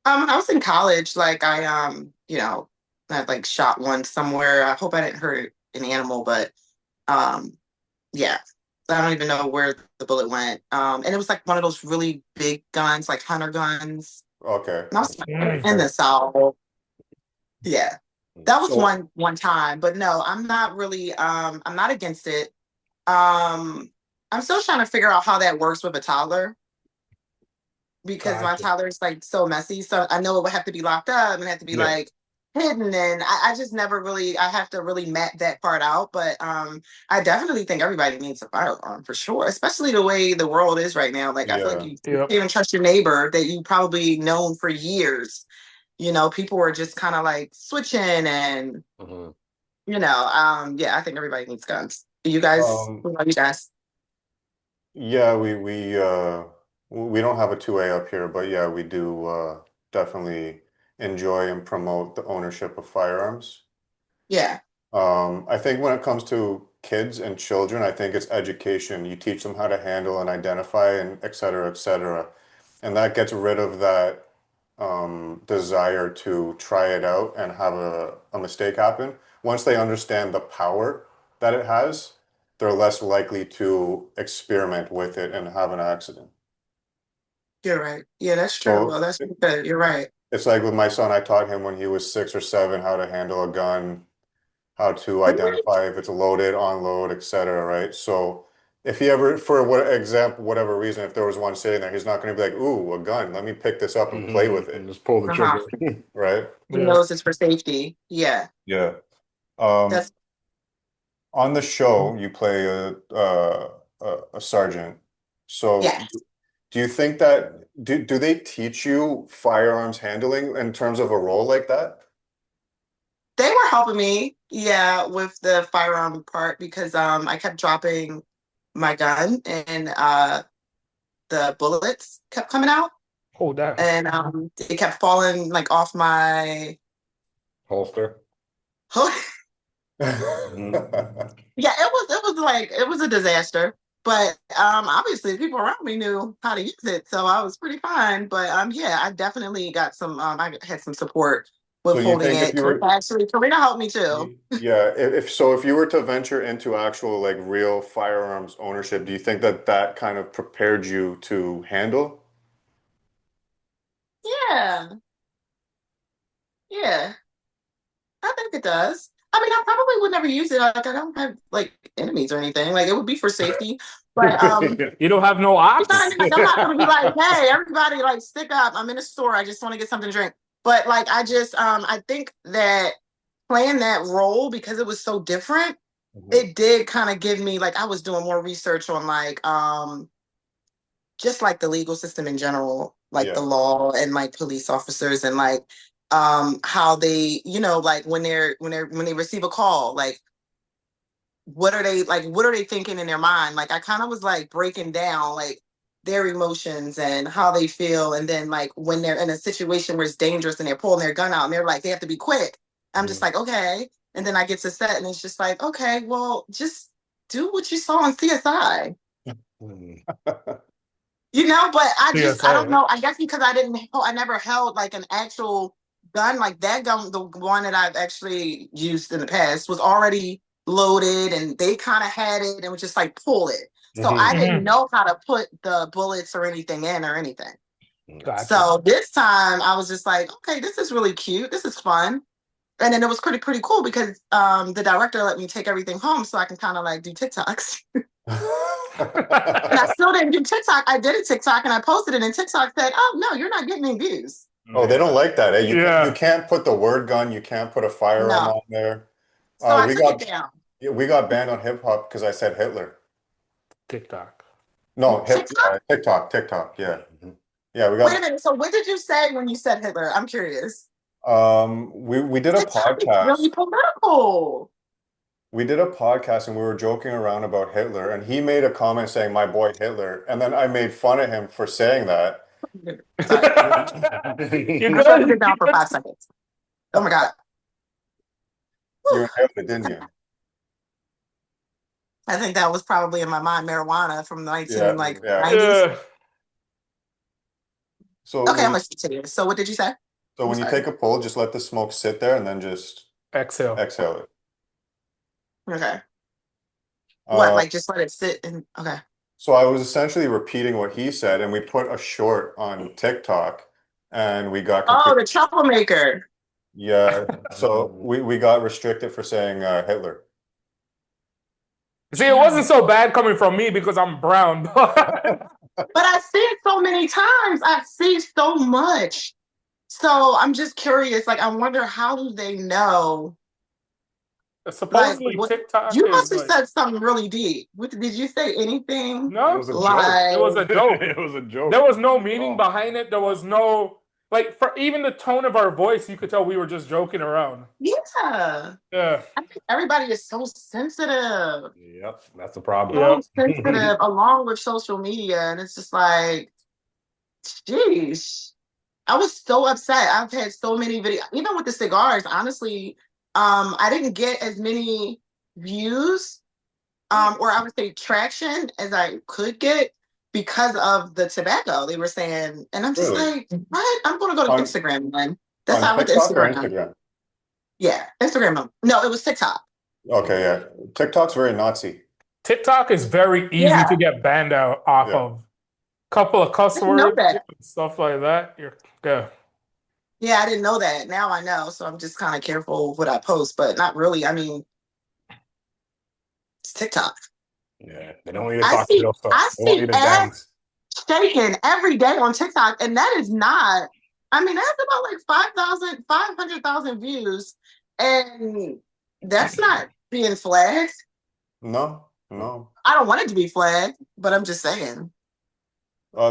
[SPEAKER 1] When I was in college, like I like shot one somewhere. I hope I didn't hurt an animal, but um, yeah, I don't even know where the bullet went. And it was like one of those really big guns, like hunter guns.
[SPEAKER 3] Okay.
[SPEAKER 1] And I was
[SPEAKER 2] Mm.
[SPEAKER 1] in the South. Yeah, that was
[SPEAKER 3] So,
[SPEAKER 1] one time, but no, I'm not really. I'm not against it. Um, I'm still trying to figure out how that works with a toddler because my
[SPEAKER 2] Gotcha.
[SPEAKER 1] toddler is like so messy. So I know it would have to be locked up and have to be
[SPEAKER 3] yeah.
[SPEAKER 1] like hidden. And I just never really, I have to really map that part out. But I definitely think everybody needs a firearm for sure, especially the way the world is right now. Like I feel like
[SPEAKER 3] Yeah.
[SPEAKER 1] you can't
[SPEAKER 2] Yep.
[SPEAKER 1] even trust your neighbor that you probably known for years. You know, people were just kind of like switching and,
[SPEAKER 3] Mhm.
[SPEAKER 1] yeah, I think everybody needs guns. You guys,
[SPEAKER 3] Um,
[SPEAKER 1] what about you guys?
[SPEAKER 3] yeah, we don't have a 2A up here, but yeah, we do definitely enjoy and promote the ownership of firearms.
[SPEAKER 1] Yeah,
[SPEAKER 3] I think when it comes to kids and children, I think it's education. You teach them how to handle and identify and et cetera, et cetera. And that gets rid of that desire to try it out and have a mistake happen. Once they understand the power that it has, they're less likely to experiment with it and have an accident.
[SPEAKER 1] you're right. Yeah, that's true. Well,
[SPEAKER 3] So
[SPEAKER 1] that's good. You're right.
[SPEAKER 3] it's like with my son, I taught him when he was 6 or 7 how to handle a gun, how to identify if it's loaded, unload, etc. Right? So if he ever, for what example, whatever reason, if there was one sitting there, he's not going to be like, "Ooh, a gun. Let me pick this up and play with
[SPEAKER 4] And
[SPEAKER 3] it."
[SPEAKER 4] just pull the
[SPEAKER 1] Uh-huh.
[SPEAKER 4] trigger.
[SPEAKER 3] Right?
[SPEAKER 1] He
[SPEAKER 2] Yeah.
[SPEAKER 1] knows it's for safety. Yeah,
[SPEAKER 3] Yeah. Um,
[SPEAKER 1] that's
[SPEAKER 3] on the show, you play a sergeant. So
[SPEAKER 1] yes.
[SPEAKER 3] do you think that do they teach you firearms handling in terms of a role like that?
[SPEAKER 1] They were helping me, yeah, with the firearm part because I kept dropping my gun and the bullets kept coming out
[SPEAKER 2] Oh, damn.
[SPEAKER 1] and it kept falling like off my
[SPEAKER 4] Holster.
[SPEAKER 1] Yeah, it was a disaster. But obviously the people around me knew how to use it, so I was pretty fine. But yeah, I definitely got some I had some support
[SPEAKER 3] So
[SPEAKER 1] with
[SPEAKER 3] you
[SPEAKER 1] holding
[SPEAKER 3] think if
[SPEAKER 1] it.
[SPEAKER 3] you were
[SPEAKER 1] Actually, Karina helped me too.
[SPEAKER 3] yeah, if you were to venture into actual like real firearms ownership, do you think that that kind of prepared you to handle?
[SPEAKER 1] Yeah, yeah, I think it does. I mean, I probably would never use it. Like, I don't have like enemies or anything. Like, it would be for safety. But
[SPEAKER 2] You don't have no
[SPEAKER 1] I'm
[SPEAKER 2] ops?
[SPEAKER 1] not, like, I'm not gonna be like, hey, everybody, like, stick up. I'm in a store. I just want to get something to drink. But like, I think that playing that role because it was so different, it did kind of give me like I was doing more research on like just like the legal system in general, like the
[SPEAKER 3] Yeah.
[SPEAKER 1] law and like police officers and like how they, like when they receive a call, like what are they thinking in their mind? Like I kind of was like breaking down like their emotions and how they feel and then like when they're in a situation where it's dangerous and they're pulling their gun out and they're like they have to be quick. I'm just like, okay. And then I get to set and it's just like, okay, well, just do what you saw on CSI. But I don't
[SPEAKER 2] CSI.
[SPEAKER 1] know. I guess because I never held like an actual gun like that gun. The one that I've actually used in the past was already loaded, and they kind of had it and would just like pull it. So I didn't
[SPEAKER 2] Mhm.
[SPEAKER 1] know how to put the bullets or anything in or anything.
[SPEAKER 2] Gotcha.
[SPEAKER 1] So this time I was just like, okay, this is really cute. This is fun. And then it was pretty cool because the director let me take everything home so I can kind of like do TikToks. And I still didn't do TikTok. I did a TikTok and I posted it, and TikTok said, "Oh no, you're not getting any views."
[SPEAKER 3] Oh, they don't like that, eh? You
[SPEAKER 2] Yeah.
[SPEAKER 3] can't put the word gun, you can't put a firearm
[SPEAKER 1] No,
[SPEAKER 3] on there.
[SPEAKER 1] so I
[SPEAKER 3] We
[SPEAKER 1] took it
[SPEAKER 3] got
[SPEAKER 1] down.
[SPEAKER 3] we got banned on hip hop because I said Hitler.
[SPEAKER 2] TikTok.
[SPEAKER 3] No,
[SPEAKER 1] TikTok.
[SPEAKER 3] TikTok, yeah. Yeah, we
[SPEAKER 1] Wait a
[SPEAKER 3] got
[SPEAKER 1] minute. So what did you say when you said Hitler? I'm curious.
[SPEAKER 3] we did a
[SPEAKER 1] TikTok is really
[SPEAKER 3] podcast.
[SPEAKER 1] political.
[SPEAKER 3] We did a podcast and we were joking around about Hitler, and he made a comment saying my boy Hitler, and then I made fun of him for saying that.
[SPEAKER 1] Sorry,
[SPEAKER 2] You
[SPEAKER 1] I shut
[SPEAKER 2] good?
[SPEAKER 1] it down for 5 seconds. Oh my god.
[SPEAKER 3] You
[SPEAKER 1] Whew.
[SPEAKER 3] inhaled it, didn't you?
[SPEAKER 1] I think that was probably in my mind marijuana from the 19
[SPEAKER 3] Yeah,
[SPEAKER 1] like
[SPEAKER 3] yeah.
[SPEAKER 1] 90s.
[SPEAKER 2] Yeah.
[SPEAKER 3] So
[SPEAKER 1] Okay, I'm
[SPEAKER 3] when
[SPEAKER 1] gonna continue. So what did you say?
[SPEAKER 3] so
[SPEAKER 1] I'm
[SPEAKER 3] when you
[SPEAKER 1] sorry.
[SPEAKER 3] take a pull, just let the smoke sit there and then just
[SPEAKER 2] Exhale.
[SPEAKER 3] exhale it.
[SPEAKER 1] Okay. What?
[SPEAKER 3] Uh,
[SPEAKER 1] Like just let it sit and okay.
[SPEAKER 3] so I was essentially repeating what he said, and we put a short on TikTok, and we got
[SPEAKER 1] Oh,
[SPEAKER 3] complete.
[SPEAKER 1] the troublemaker.
[SPEAKER 3] Yeah, so we got restricted for saying Hitler.
[SPEAKER 2] See, it wasn't so bad coming from me because I'm brown.
[SPEAKER 1] But I see it so many times. I see so much. So I'm just curious. Like, I wonder how do they know? Like,
[SPEAKER 2] Supposedly
[SPEAKER 1] what?
[SPEAKER 2] TikTok
[SPEAKER 1] You
[SPEAKER 2] is
[SPEAKER 1] must have
[SPEAKER 2] like,
[SPEAKER 1] said something really deep. What, did you say anything?
[SPEAKER 4] It
[SPEAKER 2] no,
[SPEAKER 4] was a joke.
[SPEAKER 2] it was
[SPEAKER 1] Like,
[SPEAKER 2] a joke.
[SPEAKER 4] It was a joke.
[SPEAKER 2] There was no meaning behind it. There was no, like, for even the tone of our voice, you could tell we were just joking around.
[SPEAKER 1] yeah.
[SPEAKER 2] Yeah.
[SPEAKER 1] I think everybody is so sensitive.
[SPEAKER 4] Yep, that's the problem.
[SPEAKER 2] Yeah.
[SPEAKER 1] So sensitive along with social media. And it's just like, geez. I was so upset. I've had so many videos, even with the cigars, honestly, I didn't get as many views, or I would say traction as I could get because of the tobacco. They were saying, and I'm just
[SPEAKER 3] Really?
[SPEAKER 1] like, what? I'm gonna go to
[SPEAKER 3] On
[SPEAKER 1] Instagram then. That's
[SPEAKER 3] on
[SPEAKER 1] how I went to
[SPEAKER 3] TikTok or
[SPEAKER 1] Instagram.
[SPEAKER 3] Instagram?
[SPEAKER 1] Yeah, Instagram. No, it was TikTok.
[SPEAKER 3] Okay, yeah. TikTok's very Nazi.
[SPEAKER 2] TikTok is very easy
[SPEAKER 1] Yeah,
[SPEAKER 2] to get banned out off
[SPEAKER 3] Yeah.
[SPEAKER 2] of. Couple of
[SPEAKER 1] I
[SPEAKER 2] cuss
[SPEAKER 1] didn't know
[SPEAKER 2] words,
[SPEAKER 1] that.
[SPEAKER 2] stuff like that. You're yeah.
[SPEAKER 1] Yeah, I didn't know that. Now I know, so I'm just kind of careful what I post, but not really. I mean, it's TikTok.
[SPEAKER 4] Yeah, they don't want you to
[SPEAKER 1] I
[SPEAKER 4] talk
[SPEAKER 1] see,
[SPEAKER 4] real stuff.
[SPEAKER 1] I
[SPEAKER 4] They want
[SPEAKER 1] see
[SPEAKER 4] you to
[SPEAKER 1] ads
[SPEAKER 4] dance.
[SPEAKER 1] shaking every day on TikTok, and that is not. I mean, that's about like 5,000, 500,000 views, and that's not being flagged.
[SPEAKER 3] No, no.
[SPEAKER 1] I don't want it to be flagged, but I'm just saying.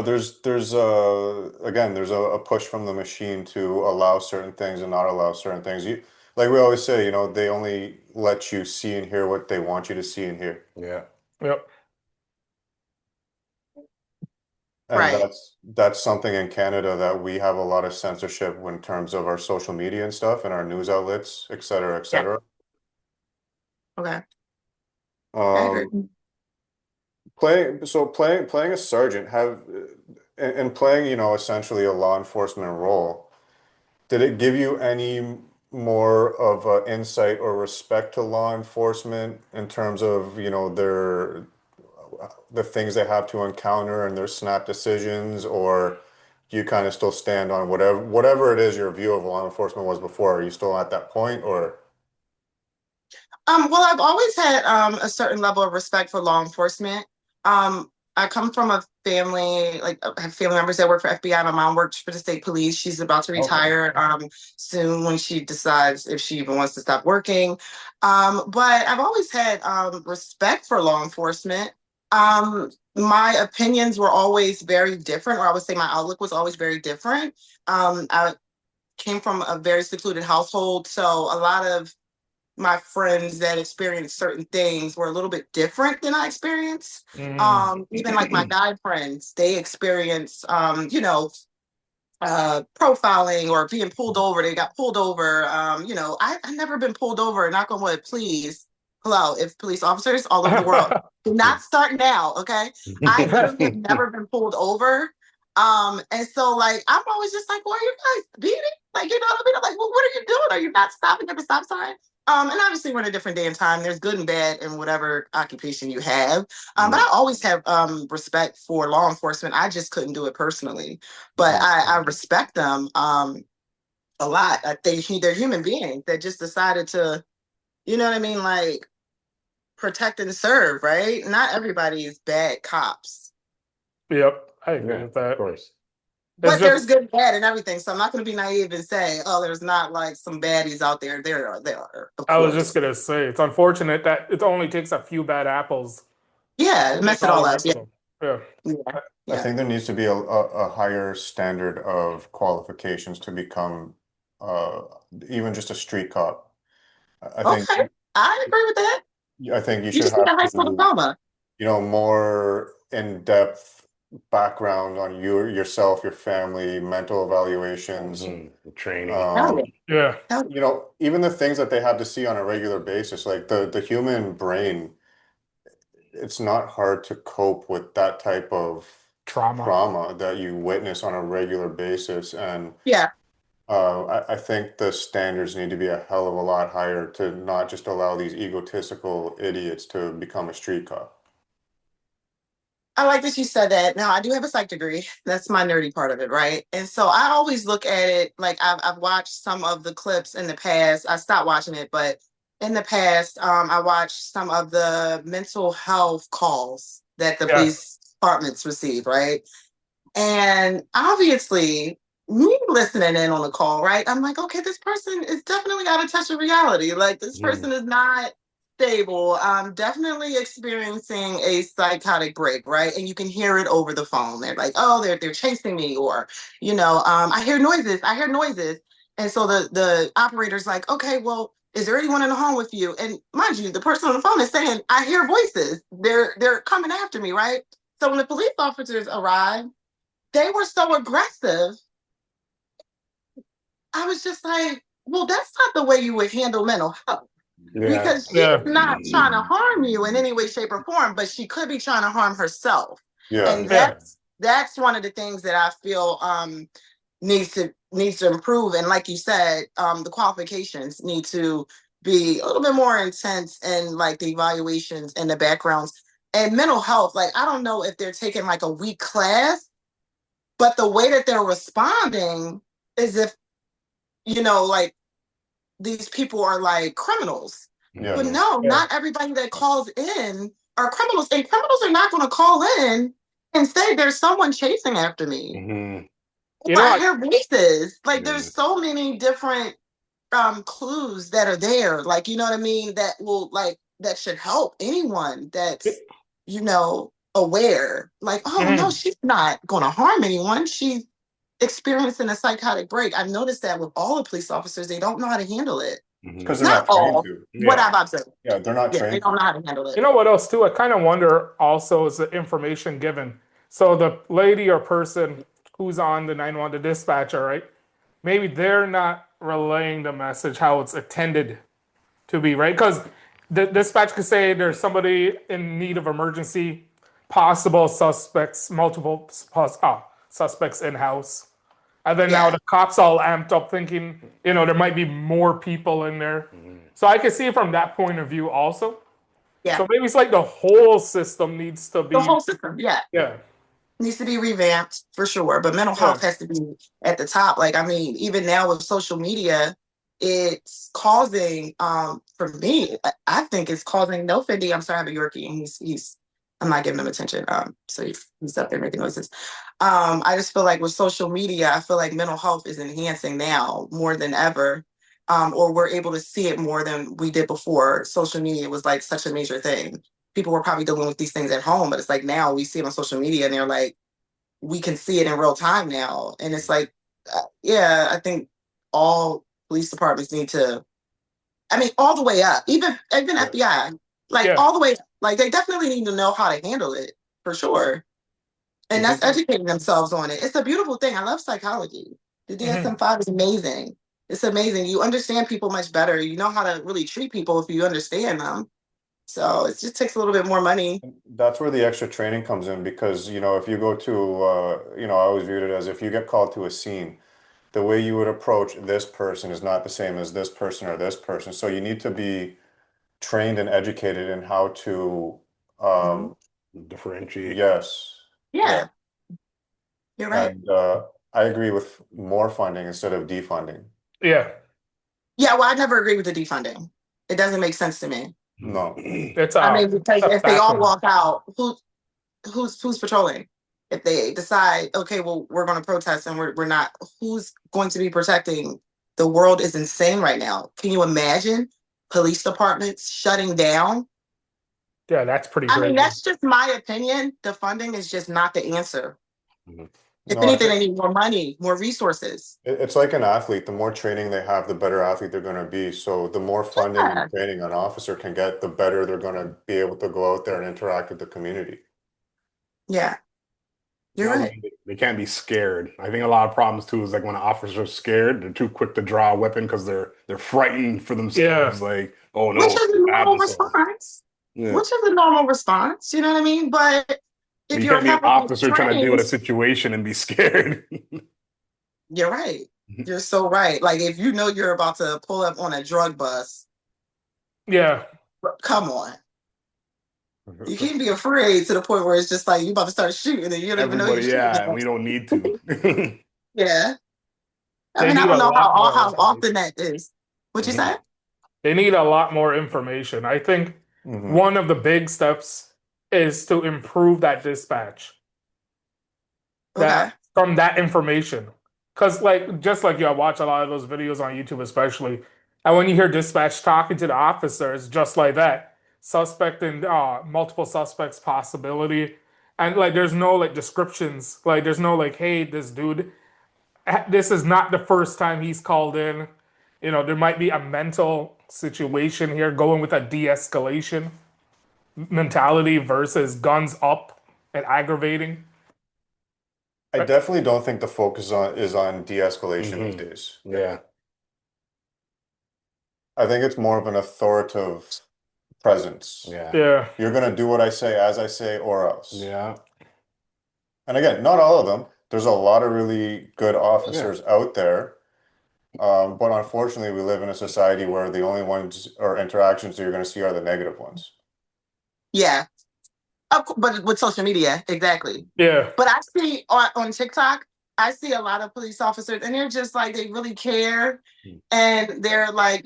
[SPEAKER 3] There's again, there's a push from the machine to allow certain things and not allow certain things. You like we always say, they only let you see and hear what they want you to see and hear.
[SPEAKER 4] Yeah.
[SPEAKER 2] Yep.
[SPEAKER 3] And
[SPEAKER 1] Right.
[SPEAKER 3] that's something in Canada that we have a lot of censorship in terms of our social media and stuff and our news outlets, et cetera, et
[SPEAKER 1] Yeah.
[SPEAKER 3] cetera.
[SPEAKER 1] Okay. I agree.
[SPEAKER 3] Um, playing a sergeant and playing, essentially a law enforcement role, did it give you any more of a insight or respect to law enforcement in terms of, the things they have to encounter and their snap decisions, or do you kind of still stand on whatever it is your view of law enforcement was before? Are you still at that point, or?
[SPEAKER 1] Well, I've always had a certain level of respect for law enforcement. I come from a family, like I have family members that work for FBI. My mom worked for the state police. She's about to
[SPEAKER 4] Okay.
[SPEAKER 1] retire soon when she decides if she even wants to stop working. But I've always had respect for law enforcement. My opinions were always very different, or I would say my outlook was always very different. I came from a very secluded household, so a lot of my friends that experienced certain things were a little bit different than I experienced. Even like my guy friends, they experience, profiling or being pulled over. They got pulled over. I've never been pulled over. Knock on wood, please. Hello, if police officers all over the world, do not start now, okay? I literally have never been pulled over. And so like I'm always just like, why are you guys beating? Like, you know what I mean? I'm like, well, what are you doing? Are you not stopping at the stop sign? And obviously we're in a different day and time. There's good and bad in whatever occupation you have. But I always have respect for law enforcement. I just couldn't do it personally. But I respect them a lot. I think they're human beings that just decided to, you know what I mean, like protect and serve, right? Not everybody is bad cops.
[SPEAKER 2] Yep. I agree
[SPEAKER 4] Yeah,
[SPEAKER 2] with that.
[SPEAKER 4] of course.
[SPEAKER 1] But
[SPEAKER 2] It's
[SPEAKER 1] there's
[SPEAKER 2] just
[SPEAKER 1] good and bad and everything. So I'm not going to be naive and say, oh, there's not like some baddies out there. There are, of
[SPEAKER 2] I was
[SPEAKER 1] course.
[SPEAKER 2] just gonna say it's unfortunate that it only takes a few bad apples
[SPEAKER 1] Yeah,
[SPEAKER 2] to
[SPEAKER 1] mess
[SPEAKER 2] make
[SPEAKER 1] it
[SPEAKER 2] all
[SPEAKER 1] all
[SPEAKER 2] the
[SPEAKER 1] up.
[SPEAKER 2] rest
[SPEAKER 1] Yeah.
[SPEAKER 2] of them. Yeah.
[SPEAKER 1] Yeah.
[SPEAKER 3] I
[SPEAKER 1] Yeah.
[SPEAKER 3] think there needs to be a higher standard of qualifications to become uh, even just a street cop. I think
[SPEAKER 1] Okay. I agree with that.
[SPEAKER 3] I think you
[SPEAKER 1] You
[SPEAKER 3] should
[SPEAKER 1] just need
[SPEAKER 3] have
[SPEAKER 1] a high school
[SPEAKER 3] to,
[SPEAKER 1] diploma.
[SPEAKER 3] more in-depth background on yourself, your family, mental evaluations.
[SPEAKER 4] The training.
[SPEAKER 1] Hell
[SPEAKER 3] Um,
[SPEAKER 2] Yeah.
[SPEAKER 1] yeah.
[SPEAKER 3] even the things that they have to see on a regular basis, like the human brain, it's not hard to cope with that type of trauma that you witness on a regular basis. And
[SPEAKER 1] Yeah.
[SPEAKER 3] I think the standards need to be a hell of a lot higher to not just allow these egotistical idiots to become a street cop.
[SPEAKER 1] I like that you said that. Now, I do have a psych degree. That's my nerdy part of it, right? And so I always look at it like I've watched some of the clips in the past. I stopped watching it, but in the past, I watched some of the mental health calls that the police departments receive, right? And obviously, me listening in on the call, right? I'm like, okay, this person is definitely out of touch of reality. Like, this person is not stable. I'm definitely experiencing a psychotic break, right? And you can hear it over the phone. They're like, oh, they're chasing me, or I hear noises. And so the operator's like, okay, well, is there anyone in the home with you? And mind you, the person on the phone is saying, I hear voices. They're coming after me, right? So when the police officers arrived, they were so aggressive. I was just like, well, that's not the way you would handle mental health. Because she's not trying to harm you in any way, shape, or form, but she could be trying to harm herself. And that's one of the things that I feel needs to improve. And like you said, the qualifications need to be a little bit more intense, and like the evaluations and the backgrounds. And mental health, like, I don't know if they're taking like a week class, but the way that they're responding is if, like, these people are like criminals. But no, not everybody that calls in are criminals. And criminals are not going to call in and say there's someone chasing after me. I hear voices. Like, there's so many different clues that are there. Like, you know what I mean? That will, like, that should help anyone that's, aware. Like, oh, no, she's not going to harm anyone. She's experiencing a psychotic break. I've noticed that with all the police officers, they don't know how to handle it.
[SPEAKER 3] Because they're not trained to.
[SPEAKER 1] What I've observed.
[SPEAKER 3] Yeah, they're not trained.
[SPEAKER 1] They don't know how to handle it.
[SPEAKER 2] You know what else too? I kind of wonder also is the information given. So the lady or person who's on the 911, the dispatcher, right? Maybe they're not relaying the message how it's intended to be, right? Because the dispatch could say there's somebody in need of emergency, possible suspects, multiple suspects in-house. And then now the cops all amped up thinking, there might be more people in there. So I can see it from that point of view also. Yeah. So maybe it's like the whole system needs to be...
[SPEAKER 1] The whole system,
[SPEAKER 2] Yeah.
[SPEAKER 1] Needs to be revamped for sure. But mental health has to be at the top. Like, I mean, even now with social media, it's causing, for me, I think it's causing, no offending, I'm sorry, I have a Yorkie, and he's I'm not giving him attention. So he's up there making noises. I just feel like with social media, I feel like mental health is enhancing now more than ever, or we're able to see it more than we did before. Social media was like such a major thing. People were probably dealing with these things at home, but it's like now we see it on social media, and they're like, we can see it in real time now. And it's like, I think all police departments need to, I mean, all the way up, even FBI, like all the way up. Like, they definitely need to know how to handle it, for sure. And that's educating themselves on it. It's a beautiful thing. I love psychology. The DSM-5 is amazing. It's amazing. You understand people much better. You know how to really treat people if you understand them. So it just takes a little bit more money.
[SPEAKER 3] That's where the extra training comes in, because, if you go to, I always viewed it as if you get called to a scene, the way you would approach this person is not the same as this person or this person. So you need to be trained and educated in how to
[SPEAKER 4] differentiate.
[SPEAKER 3] Yes.
[SPEAKER 1] Yeah. You're right.
[SPEAKER 3] And I agree with more funding instead of defunding.
[SPEAKER 2] Yeah.
[SPEAKER 1] Yeah, well, I never agree with the defunding. It doesn't make sense to me.
[SPEAKER 3] No.
[SPEAKER 2] It's
[SPEAKER 1] I mean, because if they all walk out, who's patrolling? If they decide, okay, well, we're going to protest and we're not, who's going to be protecting? The world is insane right now. Can you imagine police departments shutting down?
[SPEAKER 2] Yeah, that's pretty
[SPEAKER 1] I mean, that's just my opinion. The funding is just not the answer. If anything, they need more money, more resources.
[SPEAKER 3] It's like an athlete. The more training they have, the better athlete they're going to be. So the more funding and training an officer can get, the better they're going to be able to go out there and interact with the community.
[SPEAKER 1] Yeah. You're right.
[SPEAKER 4] They can't be scared. I think a lot of problems too is like when an officer's are scared, they're too quick to draw a weapon because they're frightened for themselves. Like, oh no.
[SPEAKER 1] Which is a normal response. Which is a normal response. You know what I mean? But if
[SPEAKER 4] You
[SPEAKER 1] you're
[SPEAKER 4] can't be an
[SPEAKER 1] properly
[SPEAKER 4] officer trying to deal with a
[SPEAKER 1] trained,
[SPEAKER 4] situation and be scared.
[SPEAKER 1] you're right. You're so right. Like if you know you're about to pull up on a drug bus,
[SPEAKER 2] Yeah.
[SPEAKER 1] come on. You can't be afraid to the point where it's just like you about to start shooting and you don't even know you're
[SPEAKER 4] Everybody,
[SPEAKER 1] shooting.
[SPEAKER 4] yeah, and we don't need to.
[SPEAKER 1] Yeah. I
[SPEAKER 2] They
[SPEAKER 1] mean, I
[SPEAKER 2] need
[SPEAKER 1] don't
[SPEAKER 2] a
[SPEAKER 1] know
[SPEAKER 2] lot more
[SPEAKER 1] how often
[SPEAKER 2] information.
[SPEAKER 1] that is. What you say?
[SPEAKER 2] They need a lot more information. I think one of the big steps is to improve that dispatch.
[SPEAKER 1] Okay.
[SPEAKER 2] From that information. Because like just like you, I watch a lot of those videos on YouTube especially. And when you hear dispatch talking to the officers just like that, suspecting multiple suspects possibility. And like there's no like descriptions. Like there's no like, hey, this dude, this is not the first time he's called in. You know, there might be a mental situation here going with a de-escalation mentality versus guns up and aggravating.
[SPEAKER 3] I definitely don't think the focus is on de-escalation these days.
[SPEAKER 4] Yeah.
[SPEAKER 3] I think it's more of an authoritative presence.
[SPEAKER 4] Yeah.
[SPEAKER 2] Yeah.
[SPEAKER 3] You're gonna do what I say as I say or else.
[SPEAKER 4] Yeah.
[SPEAKER 3] And again, not all of them. There's a lot of really good officers out there. But unfortunately, we live in a society where the only ones or interactions that you're going to see are the negative ones.
[SPEAKER 1] Yeah. But with social media, exactly.
[SPEAKER 2] Yeah.
[SPEAKER 1] But I see on TikTok, I see a lot of police officers and they're just like, they really care. And they're like,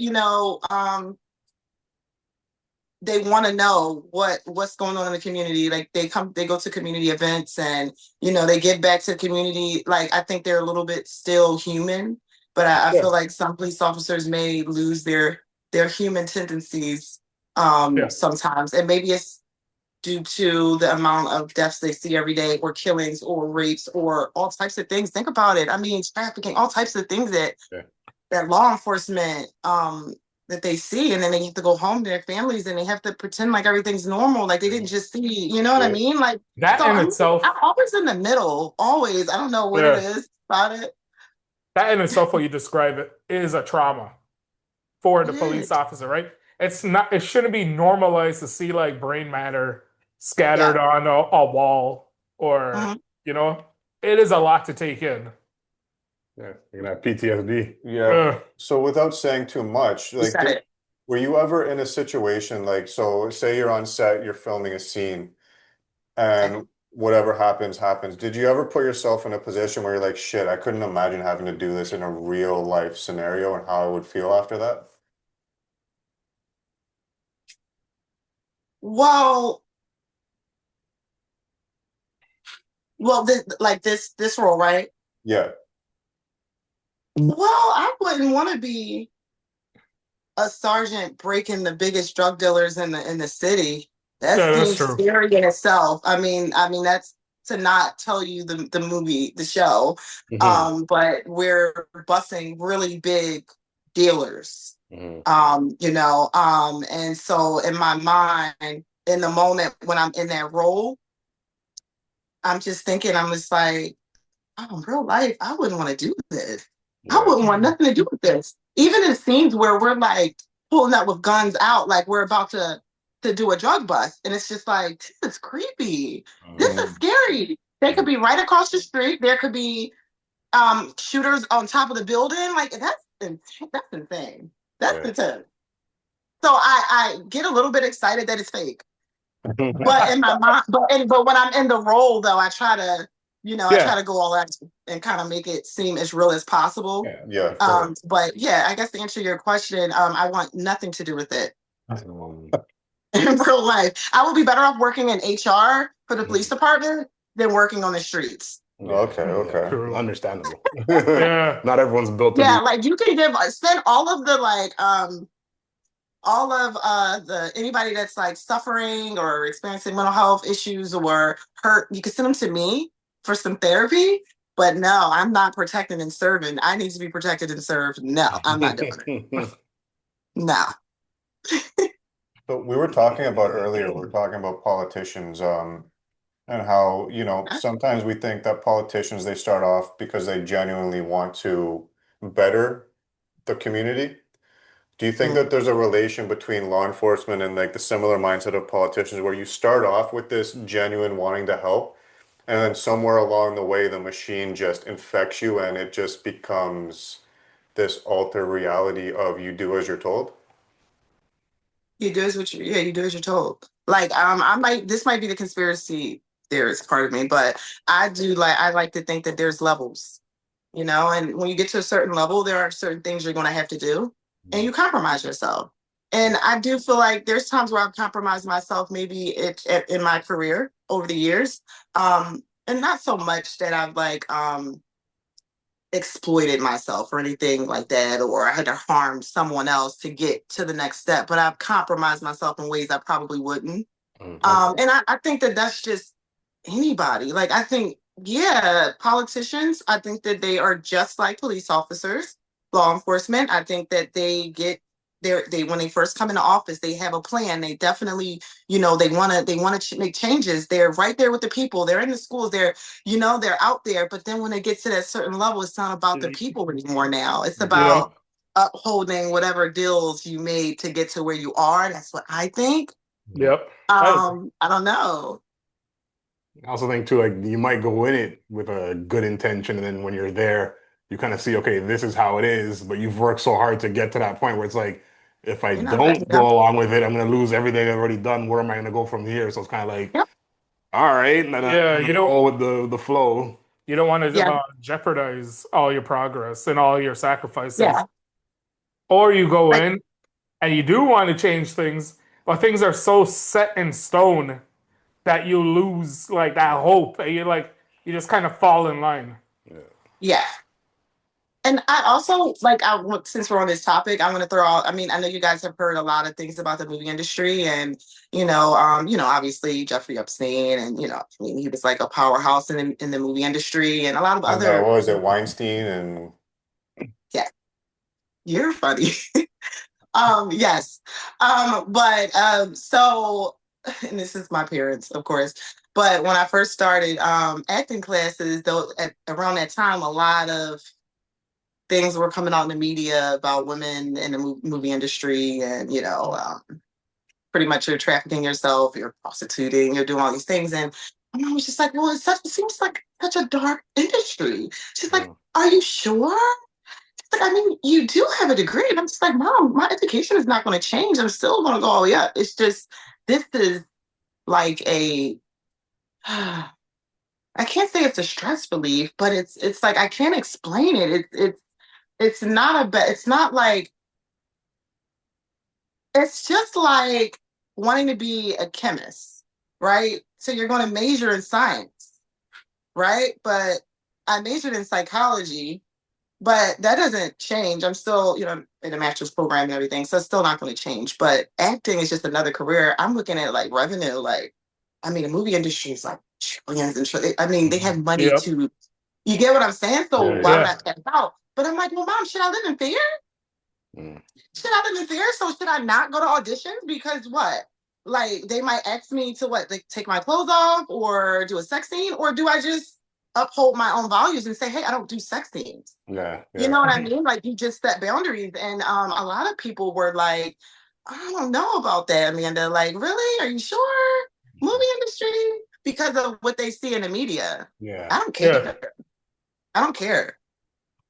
[SPEAKER 1] they want to know what's going on in the community. Like they go to community events and, they give back to the community. Like, I think they're a little bit still human, but I feel like some police officers may lose their human tendencies sometimes. And maybe it's due to the amount of deaths they see every day, or killings, or rapes, or all types of things. Think about it. I mean, trafficking, all types of things that law enforcement that they see, and then they have to go home to their families and they have to pretend like everything's normal, like they didn't just see, you know what I mean? Like
[SPEAKER 2] that
[SPEAKER 1] so
[SPEAKER 2] in itself,
[SPEAKER 1] I'm always in the middle, always. I don't know what it is about it.
[SPEAKER 2] That in itself, what you describe it is a trauma for the police officer, right? It shouldn't be normalized to see like brain matter scattered on a wall, or it is a lot to take in.
[SPEAKER 4] Yeah, you're gonna have PTSD.
[SPEAKER 3] Yeah. So without saying too much, like, were you ever in a situation like, so say you're on set, you're filming a scene, and whatever happens, happens. Did you ever put yourself in a position where you're like, shit, I couldn't imagine having to do this in a real life scenario and how I would feel after that?
[SPEAKER 1] Well, this role, right?
[SPEAKER 3] Yeah.
[SPEAKER 1] Well, I wouldn't want to be a sergeant breaking the biggest drug dealers in the city. That seems scary in itself. I mean that's to not tell you the movie, the show. But we're busing really big dealers. And so in my mind, in the moment when I'm in that role, I'm just thinking, I'm just like, oh, in real life, I wouldn't want to do this. I wouldn't want nothing to do with this. Even in scenes where we're like pulling up with guns out, like we're about to do a drug bust, and it's just like, this is creepy. This is scary. They could be right across the street. There could be shooters on top of the building. Like that's insane. That's intense. So I get a little bit excited that it's fake. But in my mind, but when I'm in the role, though, I try to, I try to go all out and kind of make it seem as real as possible.
[SPEAKER 3] Yeah.
[SPEAKER 1] But yeah, I guess to answer your question, I want nothing to do with it. In real life, I will be better off working in HR for the police department than working on the streets.
[SPEAKER 3] Okay.
[SPEAKER 4] Understandable. Not everyone's built to be.
[SPEAKER 1] Like you can send all of the the anybody that's like suffering or experiencing mental health issues or hurt, you can send them to me for some therapy. But no, I'm not protecting and serving. I need to be protected and served. No, I'm not doing it. No.
[SPEAKER 3] But we were talking about earlier, we were talking about politicians, and how, sometimes we think that politicians, they start off because they genuinely want to better the community. Do you think that there's a relation between law enforcement and like the similar mindset of politicians where you start off with this genuine wanting to help, and then somewhere along the way the machine just infects you and it just becomes this alter reality of you do as you're told?
[SPEAKER 1] You do as what you do as you're told. Like, this might be the conspiracy theorist part of me, but I like to think that there's levels, and when you get to a certain level, there are certain things you're going to have to do, and you compromise yourself. And I do feel like there's times where I've compromised myself, maybe in my career over the years, and not so much that I've like exploited myself or anything like that, or I had to harm someone else to get to the next step, but I've compromised myself in ways I probably wouldn't. And I think that that's just anybody. Like, I think, yeah, politicians, I think that they are just like police officers, law enforcement. I think that they when they first come into office, they have a plan. They definitely, they want to make changes. They're right there with the people. They're in the schools. They're out there. But then when they get to that certain level, it's not about the people anymore now. It's about upholding whatever deals you made to get to where you are. That's what I think.
[SPEAKER 2] Yep.
[SPEAKER 1] I don't know.
[SPEAKER 4] I also think too, like you might go in it with a good intention, and then when you're there, you kind of see, okay, this is how it is. But you've worked so hard to get to that point where it's like, if I don't go along with it, I'm going to lose everything I've already done. Where am I going to go from here? So it's kind of like, all right, and then
[SPEAKER 2] you don't
[SPEAKER 4] go with the flow.
[SPEAKER 2] You don't want to jeopardize all your progress and all your sacrifices.
[SPEAKER 1] Yeah.
[SPEAKER 2] Or you go in and you do want to change things, but things are so set in stone that you lose like that hope. And you just kind of fall in line.
[SPEAKER 1] Yeah. And I also since we're on this topic, I want to throw out. I mean, I know you guys have heard a lot of things about the movie industry, and obviously Jeffrey Epstein, and he was like a powerhouse in the movie industry, and a lot of other.
[SPEAKER 3] What was it, Weinstein and?
[SPEAKER 1] Yeah, you're funny. Yes, so, and this is my parents, of course. But when I first started acting classes, around that time, a lot of things were coming out in the media about women in the movie industry, and pretty much you're trafficking yourself, you're prostituting, you're doing all these things. And my mom was just like, well, it seems like such a dark industry. She's like, are you sure? She's like, I mean, you do have a degree. And I'm just like, Mom, my education is not going to change. I'm still going to go, yeah. It's just, this is like I can't say it's a stress relief, but it's like, I can't explain it. It's not it's just like wanting to be a chemist, right? So you're going to major in science, right? But I majored in psychology, but that doesn't change. I'm still, in a master's program and everything, so it's still not going to change. But acting is just another career. I'm looking at like revenue, the movie industry is like trillions and trillions. I mean, they have money to, you get what I'm saying? So why not check out? But I'm like, well, Mom, should I live in fear? Should I live in fear? So should I not go to auditions? Because what? Like, they might ask me to take my clothes off or do a sex scene? Or do I just uphold my own values and say, hey, I don't do sex scenes?
[SPEAKER 4] Yeah.
[SPEAKER 1] You know what I mean? Like, you just set boundaries. And a lot of people were like, I don't know about that, Amanda. Like, really? Are you sure? Movie industry? Because of what they see in the media.
[SPEAKER 4] Yeah.
[SPEAKER 1] I don't care. Yeah. I don't care.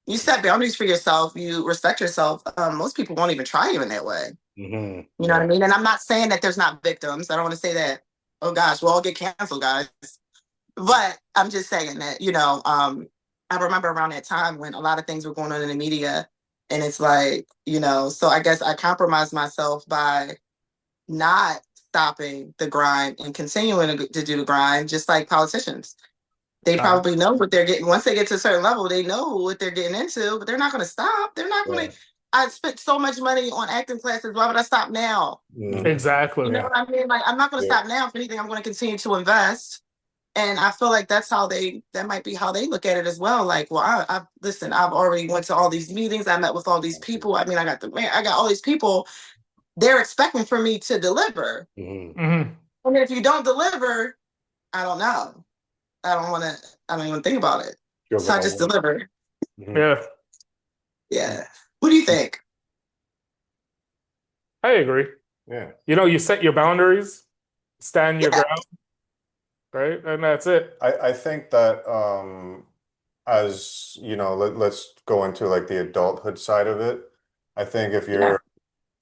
[SPEAKER 1] You set boundaries for yourself. You respect yourself. Most people won't even try you in that way.
[SPEAKER 4] Mm-hmm.
[SPEAKER 1] You know what I mean? And I'm not saying that there's not victims. I don't want to say that. Oh gosh, we'll all get canceled, guys. But I'm just saying that, I remember around that time when a lot of things were going on in the media, and it's like, so I guess I compromised myself by not stopping the grind and continuing to do the grind, just like politicians. They probably know what they're getting. Once they get to a certain level, they know what they're getting into, but they're not going to stop. They're not going to. I spent so much money on acting classes. Why would I stop now?
[SPEAKER 2] Exactly.
[SPEAKER 1] You know what I mean? Like, I'm not going to stop now. If anything, I'm going to continue to invest. And I feel like that might be how they look at it as well. Like, well, listen, I've already went to all these meetings. I met with all these people. I mean, I got all these people. They're expecting for me to deliver. And if you don't deliver, I don't know. I don't even think about it. So I just deliver.
[SPEAKER 2] Yeah.
[SPEAKER 1] Yeah. What do you think?
[SPEAKER 2] I agree.
[SPEAKER 4] Yeah.
[SPEAKER 2] You know, you set your boundaries, stand your
[SPEAKER 1] Yeah.
[SPEAKER 2] ground, right? And that's it.
[SPEAKER 3] I think that as you know, let's go into like the adulthood side of it. I think if
[SPEAKER 1] Yeah.
[SPEAKER 3] you're,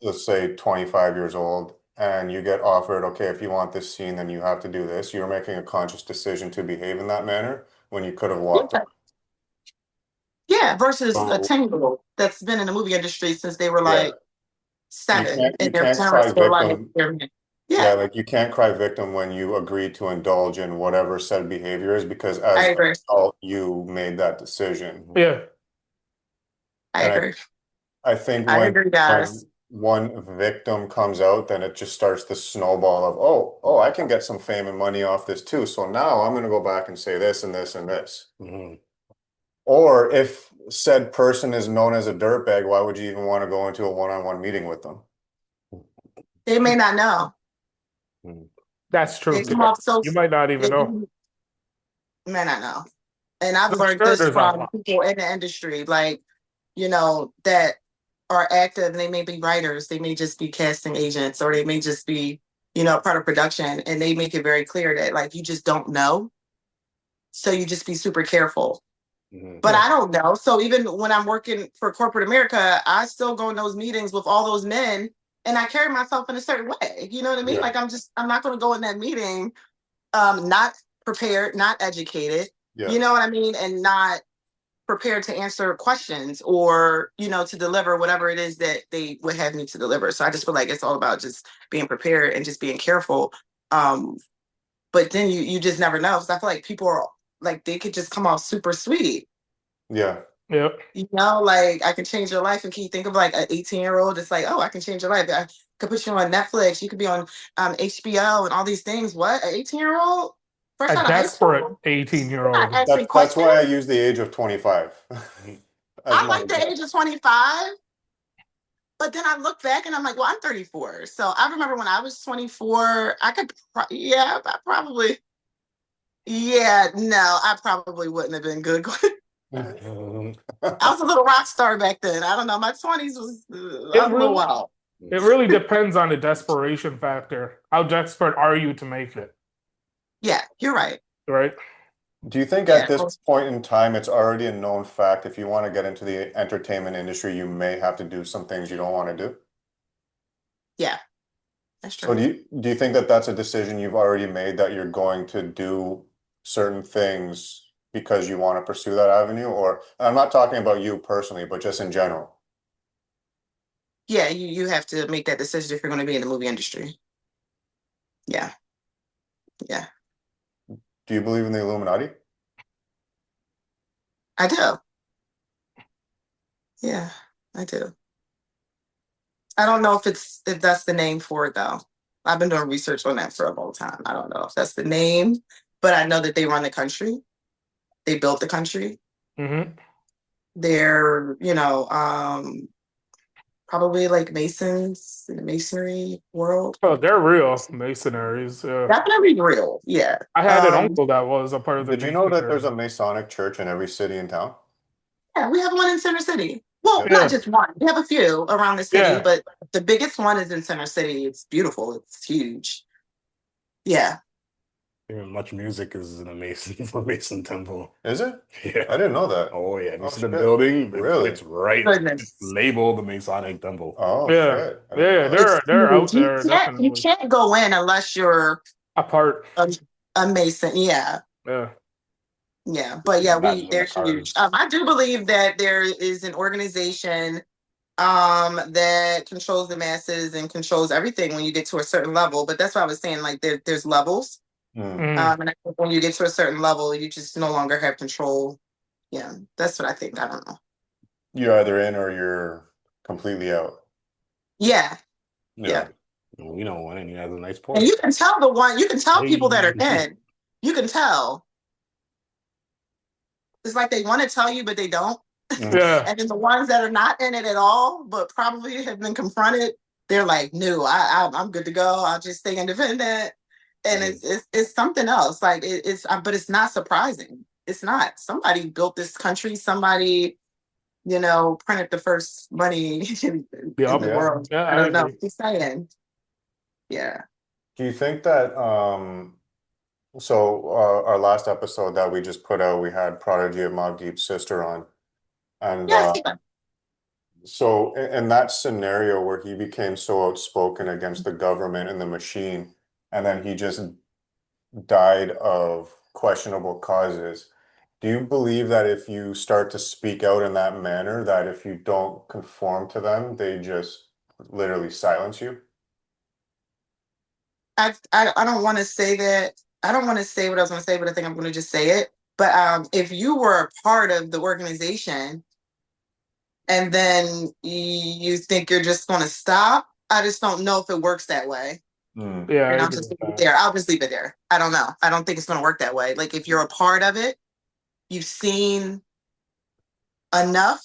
[SPEAKER 3] let's say, 25 years old and you get offered, okay, if you want this scene, then you have to do this, you're making a conscious decision to behave in that manner when you could have walked
[SPEAKER 1] Yeah.
[SPEAKER 3] away.
[SPEAKER 1] Yeah, versus a
[SPEAKER 3] So
[SPEAKER 1] 10-year-old that's been in the movie industry since they were
[SPEAKER 3] yeah,
[SPEAKER 1] like 7
[SPEAKER 3] you
[SPEAKER 1] and their
[SPEAKER 3] can't cry
[SPEAKER 1] parents were like,
[SPEAKER 3] victim.
[SPEAKER 1] yeah,
[SPEAKER 3] Yeah, like you can't cry victim when you agree to indulge in whatever said behavior is because
[SPEAKER 1] I
[SPEAKER 3] as an
[SPEAKER 1] agree.
[SPEAKER 3] adult, you made that decision.
[SPEAKER 2] Yeah.
[SPEAKER 1] I
[SPEAKER 3] And
[SPEAKER 1] agree.
[SPEAKER 3] I think
[SPEAKER 1] I agree,
[SPEAKER 3] when
[SPEAKER 1] guys.
[SPEAKER 3] one victim comes out, then it just starts the snowball of, oh, I can get some fame and money off this too. So now I'm going to go back and say this and this and this.
[SPEAKER 4] Mm-hmm.
[SPEAKER 3] Or if said person is known as a dirtbag, why would you even want to go into a one-on-one meeting with them?
[SPEAKER 1] They may not know.
[SPEAKER 2] That's true.
[SPEAKER 1] They come off so.
[SPEAKER 2] You might not even know.
[SPEAKER 1] May not know. And I've
[SPEAKER 2] I'm
[SPEAKER 1] learned
[SPEAKER 2] sure
[SPEAKER 1] this
[SPEAKER 2] there's a
[SPEAKER 1] from
[SPEAKER 2] lot.
[SPEAKER 1] people in the industry, like, that are active and they may be writers, they may just be casting agents, or they may just be, part of production. And they make it very clear that, like, you just don't know. So you just be super careful. But I don't know. So even when I'm working for corporate America, I still go in those meetings with all those men and I carry myself in a certain way. You know what I mean?
[SPEAKER 4] Yeah.
[SPEAKER 1] Like I'm not going to go in that meeting not prepared, not educated,
[SPEAKER 3] Yeah.
[SPEAKER 1] you know what I mean? And not prepared to answer questions or, to deliver whatever it is that they would have me to deliver. So I just feel like it's all about just being prepared and just being careful. But then you just never know. Because I feel like people are like, they could just come off super sweet.
[SPEAKER 3] Yeah.
[SPEAKER 2] Yep.
[SPEAKER 1] Like I can change your life. And can you think of like an 18-year-old? It's like, oh, I can change your life. I could put you on Netflix. You could be on HBO and all these things. What? An 18-year-old? Fresh
[SPEAKER 2] A
[SPEAKER 1] out of high
[SPEAKER 2] desperate
[SPEAKER 1] school?
[SPEAKER 2] 18-year-old.
[SPEAKER 3] That's why I use the age of 25.
[SPEAKER 1] I like the age of 25. But then I look back and I'm like, well, I'm 34. So I remember when I was 24, I probably wouldn't have been good. I was a little rock star back then. I don't know. My 20s was a little wild.
[SPEAKER 2] It really depends on the desperation factor. How desperate are you to make it?
[SPEAKER 1] Yeah, you're right.
[SPEAKER 2] Right?
[SPEAKER 3] Do you think at this point in time, it's already a known fact if you want to get into the entertainment industry, you may have to do some things you don't want to do?
[SPEAKER 1] Yeah, that's true.
[SPEAKER 3] So do you think that that's a decision you've already made that you're going to do certain things because you want to pursue that avenue? Or I'm not talking about you personally, but just in general.
[SPEAKER 1] Yeah, you have to make that decision if you're going to be in the movie industry. Yeah. Yeah.
[SPEAKER 3] Do you believe in the Illuminati?
[SPEAKER 1] I do. Yeah, I do. I don't know if that's the name for it though. I've been doing research on that for a long time. I don't know if that's the name, but I know that they run the country. They built the country.
[SPEAKER 2] Mm-hmm.
[SPEAKER 1] They're, probably like Masons in the masonry world.
[SPEAKER 2] Oh, they're real Masonaries.
[SPEAKER 1] Definitely real. Yeah.
[SPEAKER 2] I had an uncle that was a part of the
[SPEAKER 3] Did you know that there's a Masonic church in every city in town?
[SPEAKER 1] Yeah, we have one in Center City. Well, not just one. We have a few around the city, but the biggest one is in Center City. It's beautiful. It's huge. Yeah.
[SPEAKER 4] Even Much Music is an Mason temple.
[SPEAKER 3] Is it?
[SPEAKER 4] Yeah.
[SPEAKER 3] I didn't know that.
[SPEAKER 4] Oh, yeah. You see the building?
[SPEAKER 3] Really?
[SPEAKER 4] It's right. It's labeled the Masonic temple.
[SPEAKER 3] Oh,
[SPEAKER 2] yeah.
[SPEAKER 3] shit.
[SPEAKER 2] Yeah, they're out there. Definitely.
[SPEAKER 1] You can't go in unless you're
[SPEAKER 2] a part.
[SPEAKER 1] A Mason. Yeah.
[SPEAKER 2] Yeah.
[SPEAKER 1] Yeah. But yeah, they're huge. I do believe that there is an organization that controls the masses and controls everything when you get to a certain level. But that's why I was saying, like, there's levels. And I think when you get to a certain level, you just no longer have control. Yeah, that's what I think. I don't know.
[SPEAKER 3] You're either in or you're completely out.
[SPEAKER 1] Yeah.
[SPEAKER 4] Well, you know, one, and he has a nice Porsche.
[SPEAKER 1] And you can tell people that are in. You can tell. It's like they want to tell you, but they don't.
[SPEAKER 2] Yeah.
[SPEAKER 1] And then the ones that are not in it at all, but probably have been confronted, they're like, no, I'm good to go. I'll just stay independent. And it's something else. Like but it's not surprising. It's not. Somebody built this country. Somebody, printed the first money in the
[SPEAKER 2] Yep.
[SPEAKER 1] world.
[SPEAKER 2] Yeah,
[SPEAKER 1] I
[SPEAKER 2] I
[SPEAKER 1] don't know.
[SPEAKER 2] agree.
[SPEAKER 1] He's saying, yeah.
[SPEAKER 3] Do you think that so our last episode that we just put out, we had Prodigy of Mobb Deep's sister on, and
[SPEAKER 1] Yes.
[SPEAKER 3] so in that scenario where he became so outspoken against the government and the machine, and then he just died of questionable causes, do you believe that if you start to speak out in that manner, that if you don't conform to them, they just literally silence you?
[SPEAKER 1] I don't want to say that. I don't want to say what I was going to say, but I think I'm going to just say it. But if you were a part of the organization and then you think you're just going to stop, I just don't know if it works that way.
[SPEAKER 2] Yeah,
[SPEAKER 1] And I'll just leave it there. I'll just leave it there. I don't know. I don't think it's going to work that way. Like if you're a part of it, you've seen enough.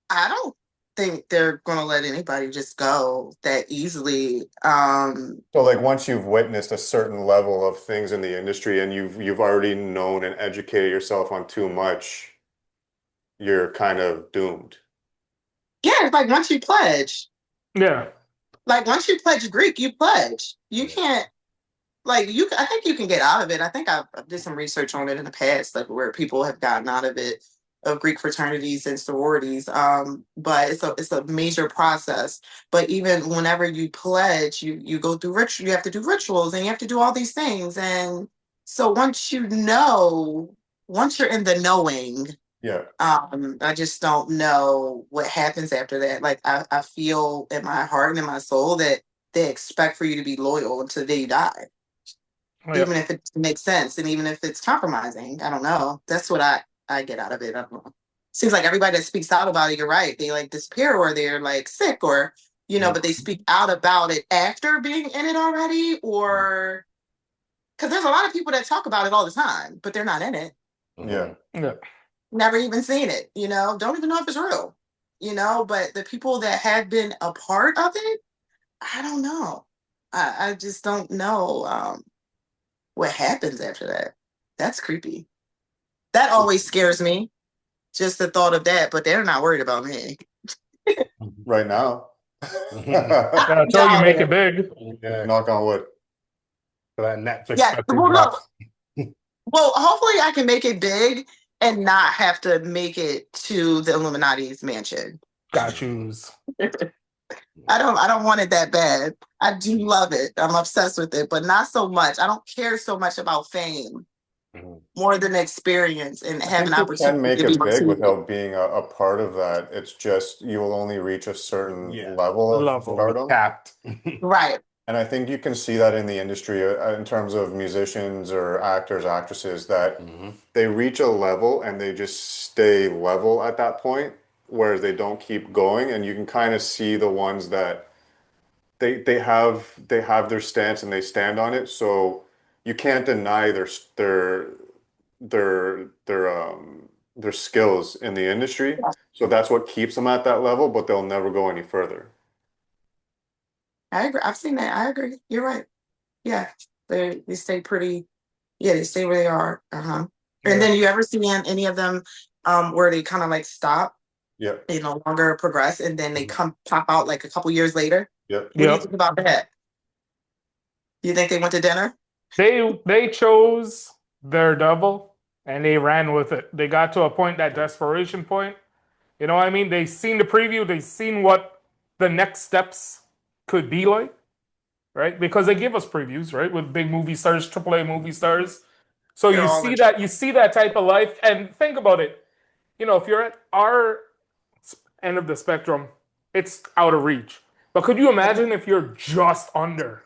[SPEAKER 1] I don't think they're going to let anybody just go that easily.
[SPEAKER 3] So like once you've witnessed a certain level of things in the industry and you've already known and educated yourself on too much, you're kind of doomed.
[SPEAKER 1] Yeah, it's like once you pledge.
[SPEAKER 2] Yeah.
[SPEAKER 1] Like once you pledge Greek, you pledge. You can't I think you can get out of it. I think I did some research on it in the past, like where people have gotten out of it, of Greek fraternities and sororities. But it's a major process. But even whenever you pledge, you go through ritual. You have to do rituals and you have to do all these things. And so once you're in the knowing,
[SPEAKER 3] Yeah.
[SPEAKER 1] I just don't know what happens after that. Like I feel in my heart and in my soul that they expect for you to be loyal until the day you die. Even if it makes sense and even if it's compromising. I don't know. That's what I get out of it. I don't know. Seems like everybody that speaks out about it, you're right. They like disappear or they're like sick or, but they speak out about it after being in it already or because there's a lot of people that talk about it all the time, but they're not in it.
[SPEAKER 3] Yeah.
[SPEAKER 2] Yeah.
[SPEAKER 1] Never even seen it, don't even know if it's real, but the people that have been a part of it, I don't know. I just don't know what happens after that. That's creepy. That always scares me, just the thought of that, but they're not worried about me.
[SPEAKER 3] Right now.
[SPEAKER 2] Until you make it big.
[SPEAKER 4] Yeah,
[SPEAKER 3] Knock on wood.
[SPEAKER 4] for that Netflix
[SPEAKER 1] Yeah,
[SPEAKER 4] special
[SPEAKER 1] well,
[SPEAKER 4] drop.
[SPEAKER 1] well, hopefully I can make it big and not have to make it to the Illuminati's mansion.
[SPEAKER 2] Got yous.
[SPEAKER 1] I don't want it that bad. I do love it. I'm obsessed with it, but not so much. I don't care so much about fame more than experience and have an
[SPEAKER 3] You
[SPEAKER 1] opportunity
[SPEAKER 3] can make
[SPEAKER 1] to be
[SPEAKER 3] it big
[SPEAKER 1] received.
[SPEAKER 3] without being a part of that. It's just you will only reach a certain level of stardom.
[SPEAKER 4] Capped.
[SPEAKER 1] Right.
[SPEAKER 3] And I think you can see that in the industry in terms of musicians or actors, actresses, that they reach a level and they just stay level at that point, whereas they don't keep going. And you can kind of see the ones that they have their stance and they stand on it. So you can't deny their skills in the industry. So that's what keeps them at that level, but they'll never go any further.
[SPEAKER 1] I agree. I've seen that. I agree. You're right. Yeah. They stay pretty, they stay where they are. Uh-huh. And then you ever see any of them where they kind of like stop?
[SPEAKER 3] Yeah.
[SPEAKER 1] They no longer progress and then they pop out like a couple years later.
[SPEAKER 3] Yep.
[SPEAKER 1] What do you think about that? You think they went to dinner?
[SPEAKER 2] They chose their devil and they ran with it. They got to a point, that desperation point. You know what I mean? They seen the preview, they seen what the next steps could be like, right? Because they give us previews, right? With big movie stars, AAA movie stars. So you see that type of life, and think about it. If you're at our end of the spectrum, it's out of reach. But could you imagine if you're just under,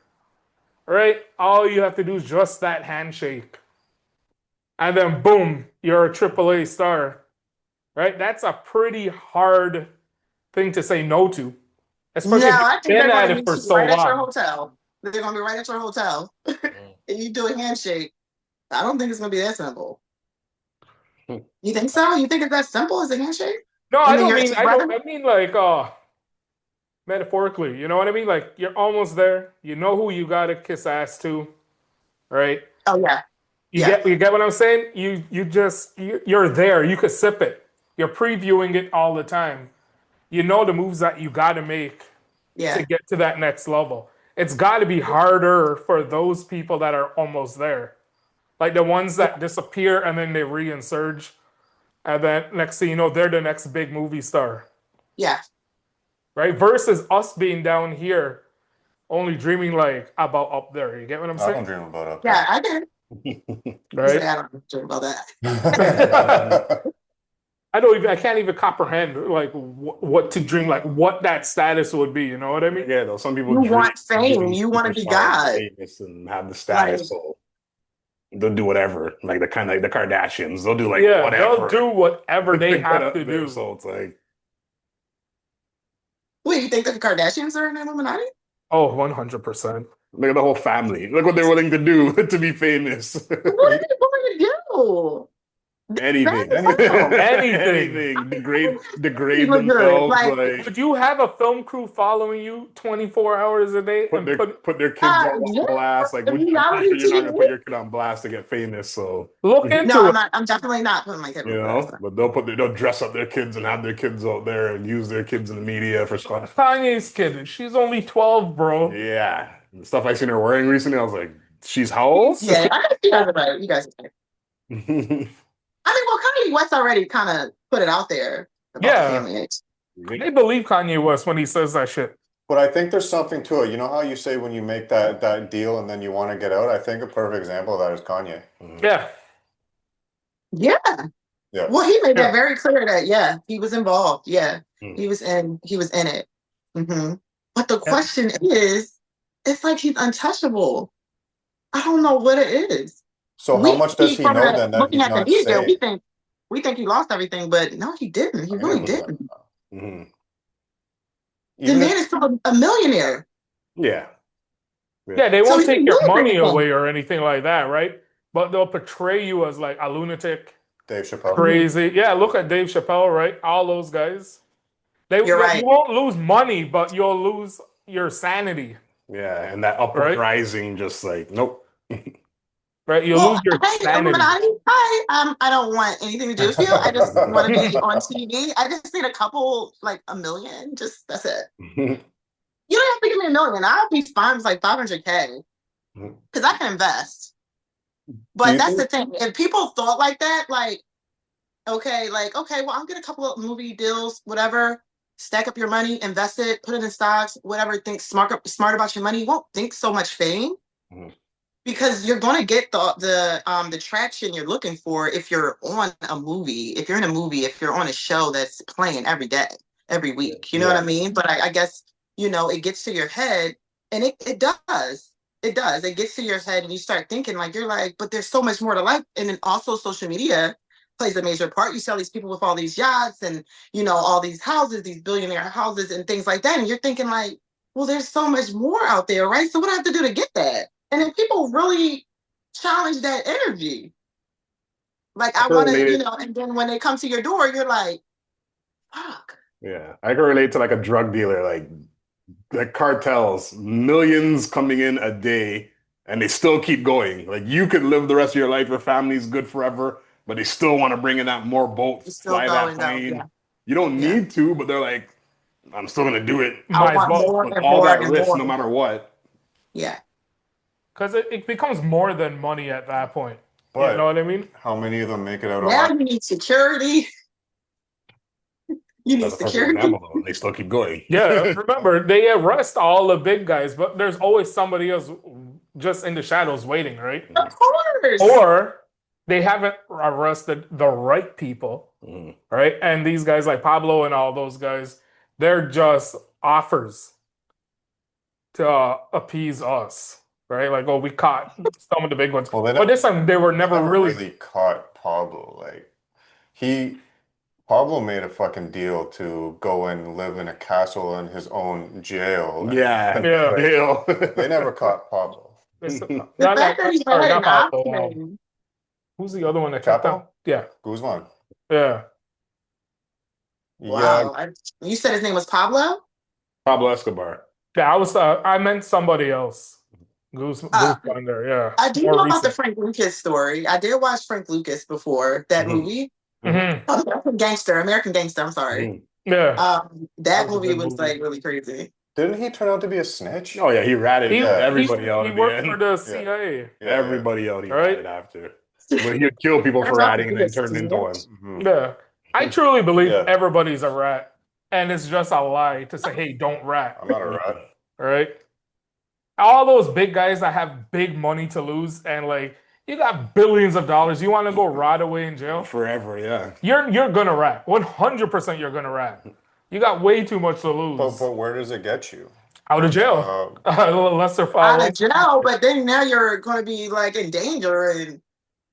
[SPEAKER 2] right? All you have to do is just that handshake. And then boom, you're a AAA star, right? That's a pretty hard thing to say no to. Especially if
[SPEAKER 1] I
[SPEAKER 2] you've
[SPEAKER 1] think
[SPEAKER 2] been
[SPEAKER 1] they're
[SPEAKER 2] at
[SPEAKER 1] going to
[SPEAKER 2] it for
[SPEAKER 1] meet you
[SPEAKER 2] so
[SPEAKER 1] right at your
[SPEAKER 2] long.
[SPEAKER 1] hotel. They're going to be right at your hotel. And you do a handshake. I don't think it's going to be that simple. You think so? You think it's that simple as a handshake?
[SPEAKER 2] No,
[SPEAKER 1] I
[SPEAKER 2] mean like metaphorically, you know what I mean? Like you're almost there. You know who you gotta kiss ass to, right?
[SPEAKER 1] Oh yeah.
[SPEAKER 2] You get what I'm saying? You're there. You could sip it. You're previewing it all the time. You know the moves that you got to make to get to that next level. It's got to be harder for those people that are almost there. Like the ones that disappear and then they re-insurge. And then next thing you know, they're the next big movie star.
[SPEAKER 1] Yeah.
[SPEAKER 2] Right? Versus us being down here, only dreaming like about up there. You get what I'm saying?
[SPEAKER 3] I don't dream about up there.
[SPEAKER 1] Yeah, I did.
[SPEAKER 2] Right?
[SPEAKER 1] I don't dream about that.
[SPEAKER 2] I can't even comprehend like what to dream, like what that status would be. You know what I mean?
[SPEAKER 4] Yeah, though some people
[SPEAKER 1] You want fame. You want to be God.
[SPEAKER 4] famous and have the status. So they'll do whatever. Like the Kardashians, they'll do like whatever.
[SPEAKER 2] They'll do whatever they have to do.
[SPEAKER 4] So it's like,
[SPEAKER 1] wait, you think the Kardashians are an Illuminati?
[SPEAKER 2] Oh, 100%.
[SPEAKER 4] Look at the whole family. Look what they're willing to do to be famous.
[SPEAKER 1] What are they willing to do?
[SPEAKER 4] Anything.
[SPEAKER 2] Anything.
[SPEAKER 4] Degrade themselves.
[SPEAKER 2] Like, would you have a film crew following you 24 hours a day?
[SPEAKER 4] Put their kids on blast. Like, you're not going to put your kid on blast to get famous. So
[SPEAKER 2] look into it.
[SPEAKER 1] No, I'm definitely not putting my kid on blast.
[SPEAKER 4] But they'll dress up their kids and have their kids out there and use their kids in the media for stuff.
[SPEAKER 2] Kanye's kid. She's only 12, bro.
[SPEAKER 4] Yeah. The stuff I seen her wearing recently, I was like, she's how old?
[SPEAKER 1] Yeah, you guys are right. You guys are right. I mean, well, Kanye West already kind of put it out there about the family age.
[SPEAKER 2] They believe Kanye West when he says that shit.
[SPEAKER 3] But I think there's something to it. You know how you say when you make that deal and then you want to get out? I think a perfect example of that is Kanye.
[SPEAKER 2] Yeah.
[SPEAKER 3] Yeah.
[SPEAKER 1] Well, he made that very clear that he was involved. Yeah. He was in it. Mm-hmm. But the question is, it's like he's untouchable. I don't know what it is.
[SPEAKER 3] So how much does he know then that he's not safe?
[SPEAKER 1] We think he lost everything, but no, he didn't. He really didn't.
[SPEAKER 3] Mm-hmm.
[SPEAKER 1] The man is still a millionaire.
[SPEAKER 4] Yeah.
[SPEAKER 2] Yeah, they won't take your money away or anything like that, right? But they'll portray you as like a lunatic.
[SPEAKER 3] Dave Chappelle.
[SPEAKER 2] Crazy. Yeah, look at Dave Chappelle, right? All those guys.
[SPEAKER 1] You're right.
[SPEAKER 2] You won't lose money, but you'll lose your sanity.
[SPEAKER 4] Yeah, and that upward rising, just like, nope.
[SPEAKER 2] Right, you lose your sanity.
[SPEAKER 1] I don't want anything to do with you. I just want to be on TV. I just need a couple, like $1 million. Just that's it. You don't have to give me $1 million. I'll be fine with like $500K because I can invest. But that's the thing. If people thought like that, okay, well, I'll get a couple of movie deals, whatever. Stack up your money, invest it, put it in stocks, whatever. Think smart about your money. You won't think so much fame. Because you're going to get the traction you're looking for if you're on a movie, if you're in a movie, if you're on a show that's playing every day, every week. You know what I mean? But I guess, it gets to your head, and it does. It does. It gets to your head, and you start thinking, you're like, but there's so much more to life. And then also social media plays a major part. You see all these people with all these yachts and, all these houses, these billionaire houses and things like that. And you're thinking well, there's so much more out there, right? So what do I have to do to get that? And then people really challenge that energy. I want to, and then when they come to your door, you're like, fuck.
[SPEAKER 4] Yeah. I can relate to a drug dealer, like cartels, millions coming in a day, and they still keep going. You could live the rest of your life, your family's good forever, but they still want to bring in that more boats, fly that plane. Yeah. You don't need to, but they're like, I'm still going to do it.
[SPEAKER 2] Might as well.
[SPEAKER 4] With all that risk, no matter what.
[SPEAKER 1] Yeah.
[SPEAKER 2] Because it becomes more than money at that point.
[SPEAKER 3] But
[SPEAKER 2] you know what I mean?
[SPEAKER 3] How many of them make it out?
[SPEAKER 1] Now you need security. You need security.
[SPEAKER 4] They still keep going.
[SPEAKER 2] Yeah, remember, they arrest all the big guys, but there's always somebody else just in the shadows waiting, right?
[SPEAKER 1] Of course.
[SPEAKER 2] Or they haven't arrested the right people, right? And these guys like Pablo and all those guys, they're just offers to appease us. Right, we caught some of the big ones, but this time they were never really
[SPEAKER 3] caught Pablo. Pablo made a fucking deal to go and live in a castle in his own jail.
[SPEAKER 4] Jail.
[SPEAKER 3] They never caught Pablo.
[SPEAKER 2] Who's the other one that kept out? Yeah,
[SPEAKER 3] Guzman.
[SPEAKER 2] Yeah.
[SPEAKER 1] Wow, you said his name was Pablo.
[SPEAKER 4] Pablo Escobar.
[SPEAKER 2] Yeah, I meant somebody else. Goose Thunder, yeah.
[SPEAKER 1] I do know about the Frank Lucas story. I did watch Frank Lucas before that movie.
[SPEAKER 2] Mm-hmm.
[SPEAKER 1] Oh, American Gangster. I'm sorry.
[SPEAKER 2] Yeah.
[SPEAKER 1] That movie was like really crazy.
[SPEAKER 3] Didn't he turn out to be a snitch?
[SPEAKER 4] Oh yeah, he ratted everybody out
[SPEAKER 2] He
[SPEAKER 4] at the
[SPEAKER 2] worked for
[SPEAKER 4] end.
[SPEAKER 2] the CIA.
[SPEAKER 4] Everybody out he
[SPEAKER 2] Right?
[SPEAKER 4] ratted after. But he'd kill people for ratting and then turned into one.
[SPEAKER 2] Yeah. I truly believe
[SPEAKER 3] Yeah.
[SPEAKER 2] everybody's a rat. And it's just a lie to say, hey, don't rat.
[SPEAKER 3] I'm not a rat.
[SPEAKER 2] Right? All those big guys that have big money to lose and like you got billions of dollars, you want to go rot away in jail?
[SPEAKER 4] Forever, yeah.
[SPEAKER 2] You're gonna rat. 100% you're gonna rat. You got way too much to lose.
[SPEAKER 3] But where does it get you?
[SPEAKER 2] Out of jail. Lesser
[SPEAKER 1] Out
[SPEAKER 2] foul.
[SPEAKER 1] of jail, but then now you're going to be like in danger, and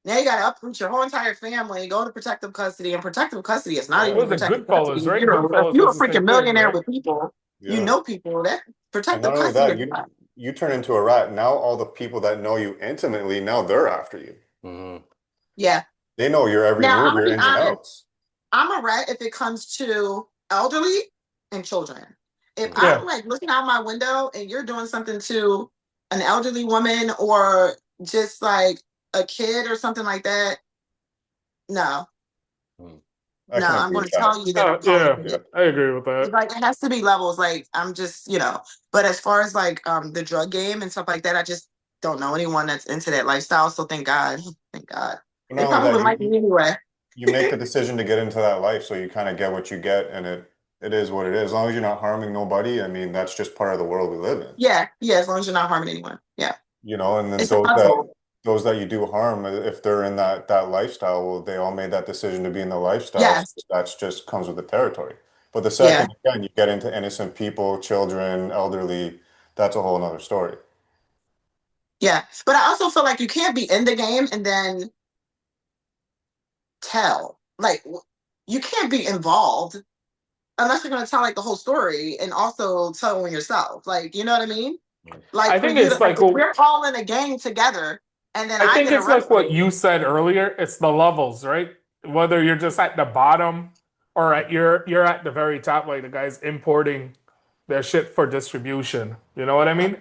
[SPEAKER 1] now you got to uproot your whole entire family, go to protective custody, and protective custody is not even protective custody.
[SPEAKER 2] Right?
[SPEAKER 1] You're a freaking millionaire
[SPEAKER 2] right?
[SPEAKER 1] with people.
[SPEAKER 3] Yeah.
[SPEAKER 1] You know people that
[SPEAKER 3] And
[SPEAKER 1] protective
[SPEAKER 3] not only
[SPEAKER 1] custody.
[SPEAKER 3] that, you turn into a rat. Now all the people that know you intimately, now they're after you.
[SPEAKER 1] Yeah.
[SPEAKER 3] They know your every move, your ins and outs.
[SPEAKER 1] I'm a rat if it comes to elderly and children. If I'm like looking out my window and you're doing something to an elderly woman or just like a kid or something like that, no. I'm going to tell you that.
[SPEAKER 2] I agree with that.
[SPEAKER 1] Like, it has to be levels. Like, I'm just, but as far as like the drug game and stuff like that, I just don't know anyone that's into that lifestyle. So thank God. Thank God. They probably wouldn't like me anyway.
[SPEAKER 3] You make the decision to get into that life, so you kind of get what you get, and it is what it is. As long as you're not harming nobody, I mean, that's just part of the world we live in.
[SPEAKER 1] Yeah, as long as you're not harming anyone. Yeah.
[SPEAKER 3] And then those that you do harm, if they're in that lifestyle, well, they all made that decision to be in the lifestyle.
[SPEAKER 1] Yes.
[SPEAKER 3] So that's just comes with the territory. But the second, again, you get into innocent people, children, elderly, that's a whole nother story.
[SPEAKER 1] Yeah. But I also feel like you can't be in the game and then tell. Like, you can't be involved unless you're going to tell like the whole story and also tell on yourself. Like, you know what I mean? Like,
[SPEAKER 2] I think it's like
[SPEAKER 1] we're all in a gang together, and then
[SPEAKER 2] I think it's like what you said earlier. It's the levels, right? Whether you're just at the bottom or you're at the very top, like the guys importing their shit for distribution. You know what I mean?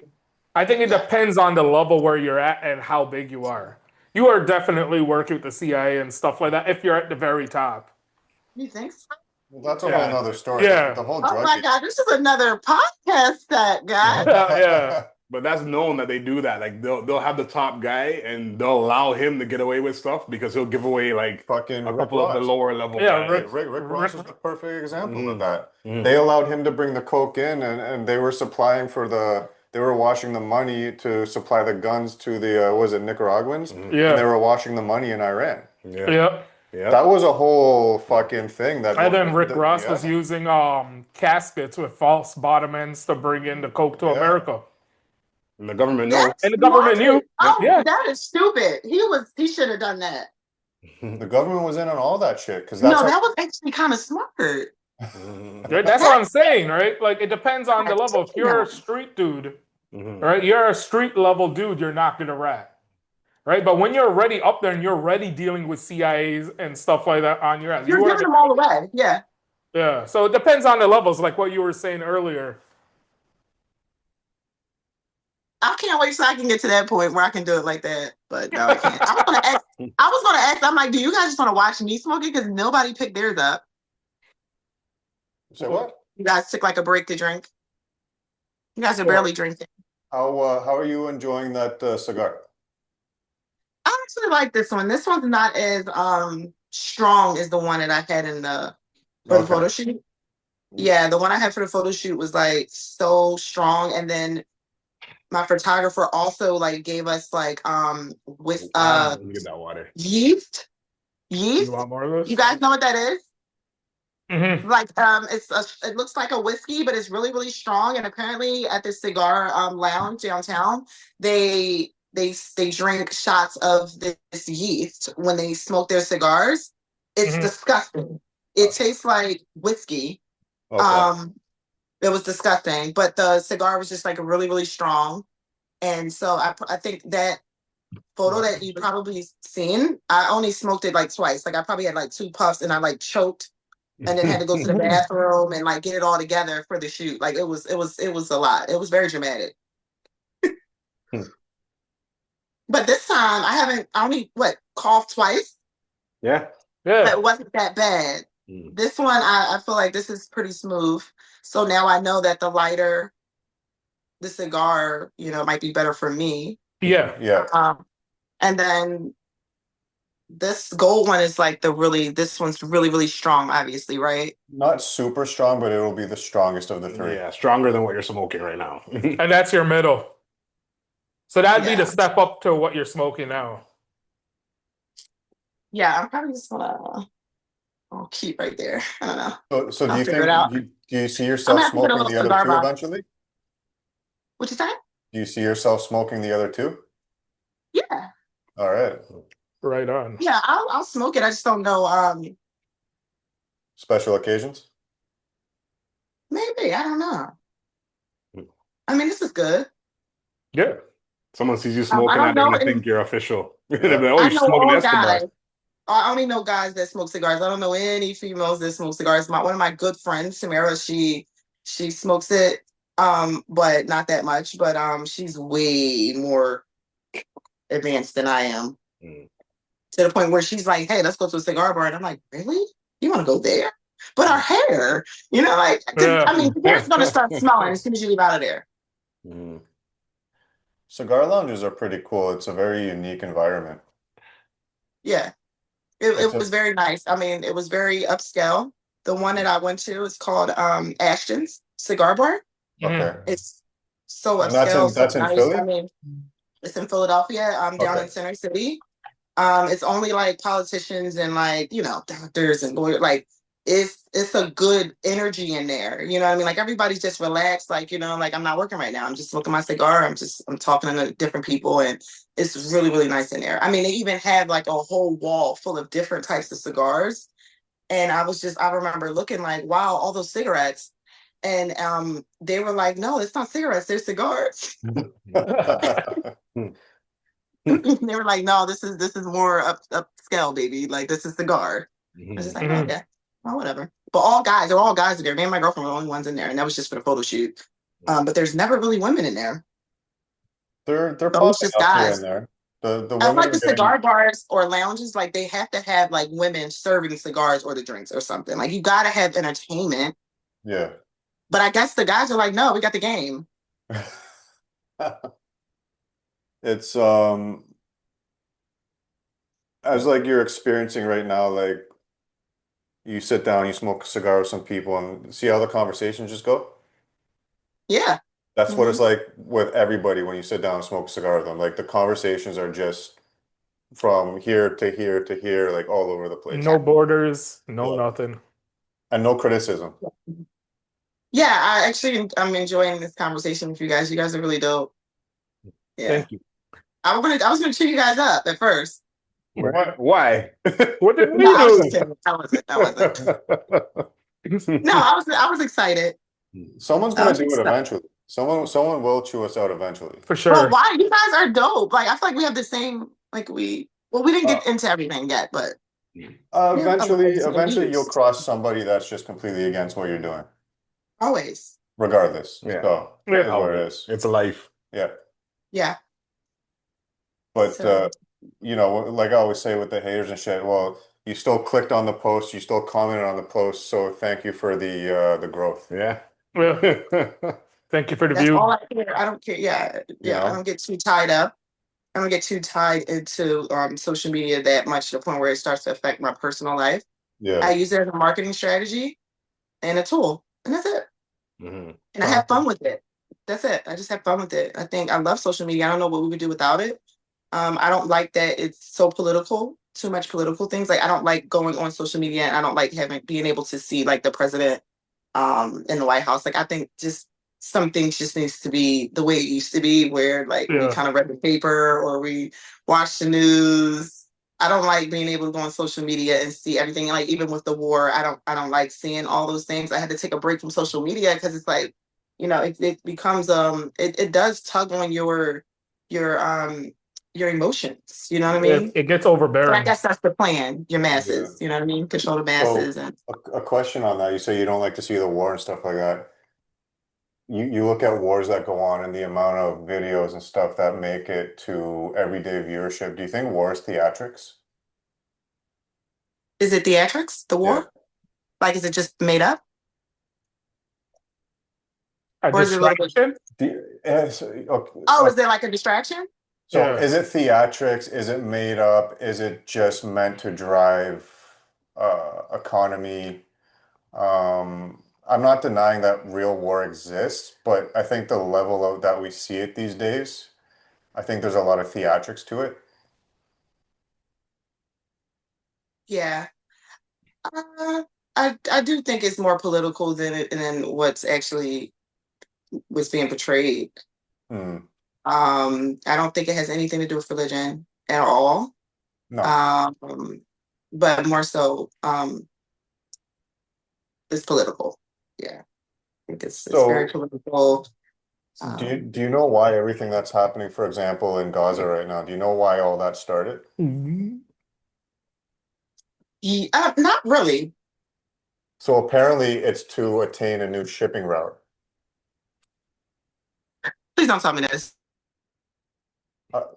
[SPEAKER 2] I think it depends on the level where you're at and how big you are. You are definitely working with the CIA and stuff like that if you're at the very top.
[SPEAKER 1] You think so?
[SPEAKER 3] Well, that's a whole nother story.
[SPEAKER 2] Yeah.
[SPEAKER 3] The whole drug
[SPEAKER 1] my God, this is another podcast, that guy.
[SPEAKER 2] Yeah.
[SPEAKER 4] But that's known that they do that. Like they'll have the top guy and they'll allow him to get away with stuff because he'll give away like
[SPEAKER 3] fucking
[SPEAKER 4] a couple of the lower level
[SPEAKER 3] guys. Rick Ross is the perfect example of that. They allowed him to bring the coke in, and they were supplying they were washing the money to supply the guns to the was it Nicaraguans?
[SPEAKER 2] Yeah.
[SPEAKER 3] And they were washing the money in Iran.
[SPEAKER 4] Yeah.
[SPEAKER 3] That was a whole fucking thing.
[SPEAKER 2] And then Rick Ross was using caskets with false bottom ends to bring in the coke to America.
[SPEAKER 4] And the government knows.
[SPEAKER 2] And the government knew.
[SPEAKER 1] Oh, that is stupid. He should have done that.
[SPEAKER 3] The government was in on all that shit because
[SPEAKER 1] that was actually kind of smart.
[SPEAKER 2] That's what I'm saying, right? Like it depends on the level. If you're a street dude, right? You're a street level dude. You're not gonna rat. Right, but when you're already up there and you're already dealing with CIAs and stuff like that on your ass,
[SPEAKER 1] you're giving them all away. Yeah.
[SPEAKER 2] Yeah. So it depends on the levels, like what you were saying earlier.
[SPEAKER 1] I can't wait so I can get to that point where I can do it like that. But no, I can't. I was gonna ask. I'm like, do you guys just want to watch me smoking? Because nobody picked theirs up.
[SPEAKER 3] So what?
[SPEAKER 1] You guys took like a break to drink. You guys are barely drinking.
[SPEAKER 3] How are you enjoying that cigar?
[SPEAKER 1] I actually like this one. This one's not as strong as the one that I had in the photo shoot. Yeah, the one I had for the photo shoot was like so strong, and then my photographer also like gave us like with
[SPEAKER 4] get that water.
[SPEAKER 1] Yeast.
[SPEAKER 2] You want more of this?
[SPEAKER 1] You guys know what that is?
[SPEAKER 2] Mm-hmm.
[SPEAKER 1] Like it looks like a whiskey, but it's really really strong. And apparently at the cigar lounge downtown, they drink shots of this yeast when they smoke their cigars. It's disgusting. It tastes like whiskey. It was disgusting, but the cigar was just like really really strong. And so I think that photo that you probably seen, I only smoked it like twice. Like I probably had like 2 puffs and I like choked and then had to go to the bathroom and like get it all together for the shoot. Like it was a lot. It was very dramatic. But this time I only coughed twice.
[SPEAKER 4] Yeah.
[SPEAKER 2] Yeah.
[SPEAKER 1] it wasn't that bad. This one, I feel like this is pretty smooth. So now I know that the lighter the cigar, might be better for me.
[SPEAKER 2] Yeah.
[SPEAKER 3] Yeah.
[SPEAKER 1] And then this gold one is like this one's really, really strong, obviously, right?
[SPEAKER 3] Not super strong, but it'll be the strongest of the three.
[SPEAKER 4] Yeah, stronger than what you're smoking right now.
[SPEAKER 2] And that's your middle. So that'd be
[SPEAKER 1] Yeah.
[SPEAKER 2] the step up to what you're smoking now.
[SPEAKER 1] Yeah, I'm probably just I'll keep right there. I don't know.
[SPEAKER 3] So do
[SPEAKER 1] I'll
[SPEAKER 3] you
[SPEAKER 1] figure it
[SPEAKER 3] think
[SPEAKER 1] out.
[SPEAKER 3] do you see
[SPEAKER 1] I'm
[SPEAKER 3] yourself
[SPEAKER 1] gonna have to get a
[SPEAKER 3] smoking
[SPEAKER 1] little
[SPEAKER 3] the other
[SPEAKER 1] cigar
[SPEAKER 3] two
[SPEAKER 1] box.
[SPEAKER 3] eventually?
[SPEAKER 1] What you say?
[SPEAKER 3] Do you see yourself smoking the other two?
[SPEAKER 1] Yeah.
[SPEAKER 3] All right.
[SPEAKER 2] Right on.
[SPEAKER 1] Yeah, I'll smoke it. I just don't know.
[SPEAKER 3] Special occasions?
[SPEAKER 1] Maybe. I don't know. I mean, this is good.
[SPEAKER 2] Yeah.
[SPEAKER 4] Someone sees you
[SPEAKER 1] I
[SPEAKER 4] smoking,
[SPEAKER 1] don't
[SPEAKER 4] they're
[SPEAKER 1] know
[SPEAKER 4] gonna
[SPEAKER 1] any-
[SPEAKER 4] think you're official.
[SPEAKER 3] Yeah.
[SPEAKER 4] They'll be like, oh,
[SPEAKER 1] I
[SPEAKER 4] you're
[SPEAKER 1] know
[SPEAKER 4] smoking
[SPEAKER 1] all
[SPEAKER 4] Escobar.
[SPEAKER 1] guys. I only know guys that smoke cigars. I don't know any females that smoke cigars. One of my good friends, Samara, she smokes it, but not that much. But she's way more advanced than I am. To the point where she's like, "Hey, let's go to a cigar bar," and I'm like, "Really? You want to go there?" But our hair, like,
[SPEAKER 2] Yeah.
[SPEAKER 1] I mean, the hair's gonna start smelling as soon as you leave out of there.
[SPEAKER 3] Cigar lounges are pretty cool. It's a very unique environment.
[SPEAKER 1] Yeah, it was very nice. I mean, it was very upscale. The one that I went to is called Ashton's Cigar Bar.
[SPEAKER 3] Okay.
[SPEAKER 1] It's so
[SPEAKER 3] And
[SPEAKER 1] upscale,
[SPEAKER 3] that's
[SPEAKER 1] so
[SPEAKER 3] in
[SPEAKER 1] nice.
[SPEAKER 3] Philly?
[SPEAKER 1] I mean, it's in Philadelphia, down
[SPEAKER 3] Okay.
[SPEAKER 1] in Center City. It's only like politicians and like, doctors and lawyers. Like it's a good energy in there. You know what I mean? Like everybody's just relaxed, like, like I'm not working right now. I'm just smoking my cigar. I'm talking to different people, and it's really, really nice in there. I mean, they even had like a whole wall full of different types of cigars. And I remember looking like, wow, all those cigarettes. And they were like, no, it's not cigarettes, they're cigars. They were like, no, this is more upscale, baby. Like this is cigar. I was just like, oh, yeah, well, whatever. But they're all guys in there. Me and my girlfriend were the only ones in there, and that was just for the photo shoot. But there's never really women in there.
[SPEAKER 3] They're
[SPEAKER 1] So
[SPEAKER 3] popping
[SPEAKER 1] it's just
[SPEAKER 3] up here
[SPEAKER 1] guys.
[SPEAKER 3] and there. The
[SPEAKER 1] I
[SPEAKER 3] women
[SPEAKER 1] like
[SPEAKER 3] are
[SPEAKER 1] the
[SPEAKER 3] getting,
[SPEAKER 1] cigar bars or lounges, like they have to have like women serving cigars or the drinks or something. Like you gotta have entertainment.
[SPEAKER 3] yeah.
[SPEAKER 1] But I guess the guys are like, no, we got the game.
[SPEAKER 3] It's as like you're experiencing right now, like you sit down, you smoke a cigar with some people and see how the conversations just go.
[SPEAKER 1] Yeah.
[SPEAKER 3] That's what it's like with everybody when you sit down and smoke a cigar with them. Like the conversations are just from here to here to here, like all over the place.
[SPEAKER 2] No borders, no
[SPEAKER 3] Yeah.
[SPEAKER 2] nothing.
[SPEAKER 3] And no criticism.
[SPEAKER 1] Yeah, I'm enjoying this conversation with you guys. You guys are really dope. Yeah.
[SPEAKER 2] Thank you.
[SPEAKER 1] I was gonna cheer you guys up at first.
[SPEAKER 4] Why?
[SPEAKER 2] What did we
[SPEAKER 1] No, I was
[SPEAKER 2] do?
[SPEAKER 1] just kidding. I wasn't. No, I was excited.
[SPEAKER 3] Someone's gonna
[SPEAKER 1] was
[SPEAKER 3] do it
[SPEAKER 1] excited.
[SPEAKER 3] eventually. Someone will chew us out eventually.
[SPEAKER 2] For
[SPEAKER 1] Well,
[SPEAKER 2] sure.
[SPEAKER 1] why? You guys are dope. Like I feel like we have the same. Like we didn't get into everything yet, but
[SPEAKER 3] Eventually you'll cross somebody that's just completely against what you're doing.
[SPEAKER 1] Always.
[SPEAKER 3] Regardless.
[SPEAKER 4] Yeah.
[SPEAKER 3] So it is what it is.
[SPEAKER 4] It's a life.
[SPEAKER 3] Yeah.
[SPEAKER 1] Yeah.
[SPEAKER 3] But
[SPEAKER 1] So-
[SPEAKER 3] like I always say with the haters and shit, well, you still clicked on the post, you still commented on the post, so thank you for the growth.
[SPEAKER 4] Yeah.
[SPEAKER 2] Well, thank you for the
[SPEAKER 1] That's
[SPEAKER 2] view.
[SPEAKER 1] all I care. I don't care. Yeah. Yeah. I don't get too tied up. I don't get too tied into social media that much to the point where it starts to affect my personal life.
[SPEAKER 3] Yeah.
[SPEAKER 1] I use it as a marketing strategy and a tool, and that's it.
[SPEAKER 4] Mm-hmm.
[SPEAKER 1] And I have fun with it. That's it. I just have fun with it. I love social media. I don't know what we would do without it. I don't like that it's so political, too much political things. Like I don't like going on social media, and I don't like being able to see like the president in the White House. Like I think just some things just needs to be the way it used to be, where like we kind of read the paper or we watch the news. I don't like being able to go on social media and see everything. Like even with the war, I don't like seeing all those things. I had to take a break from social media because it's like, it becomes it does tug on your emotions. You know what I mean?
[SPEAKER 2] It gets overbearing.
[SPEAKER 1] So I guess that's the plan. Your masses. You know what I mean? Control the masses.
[SPEAKER 3] So, a question on that. You say you don't like to see the war and stuff like that. You look at wars that go on and the amount of videos and stuff that make it to everyday viewership. Do you think war is theatrics?
[SPEAKER 1] Is it theatrics? The war?
[SPEAKER 3] Yeah.
[SPEAKER 1] Like, is it just made up?
[SPEAKER 2] A
[SPEAKER 1] Or is it a little bit?
[SPEAKER 2] distraction?
[SPEAKER 1] Oh, is there like a distraction?
[SPEAKER 3] So
[SPEAKER 2] Yeah.
[SPEAKER 3] is it theatrics? Is it made up? Is it just meant to drive economy? I'm not denying that real war exists, but I think the level of that we see it these days, I think there's a lot of theatrics to it.
[SPEAKER 1] Yeah. I do think it's more political than what's actually was being portrayed.
[SPEAKER 3] Hmm.
[SPEAKER 1] I don't think it has anything to do with religion at all.
[SPEAKER 3] No.
[SPEAKER 1] But more so, it's political. Yeah, I think it's very
[SPEAKER 3] So
[SPEAKER 1] political.
[SPEAKER 3] do you know why everything that's happening, for example, in Gaza right now, do you know why all that started?
[SPEAKER 1] Not really.
[SPEAKER 3] So apparently it's to attain a new shipping route.
[SPEAKER 1] Please don't tell me this.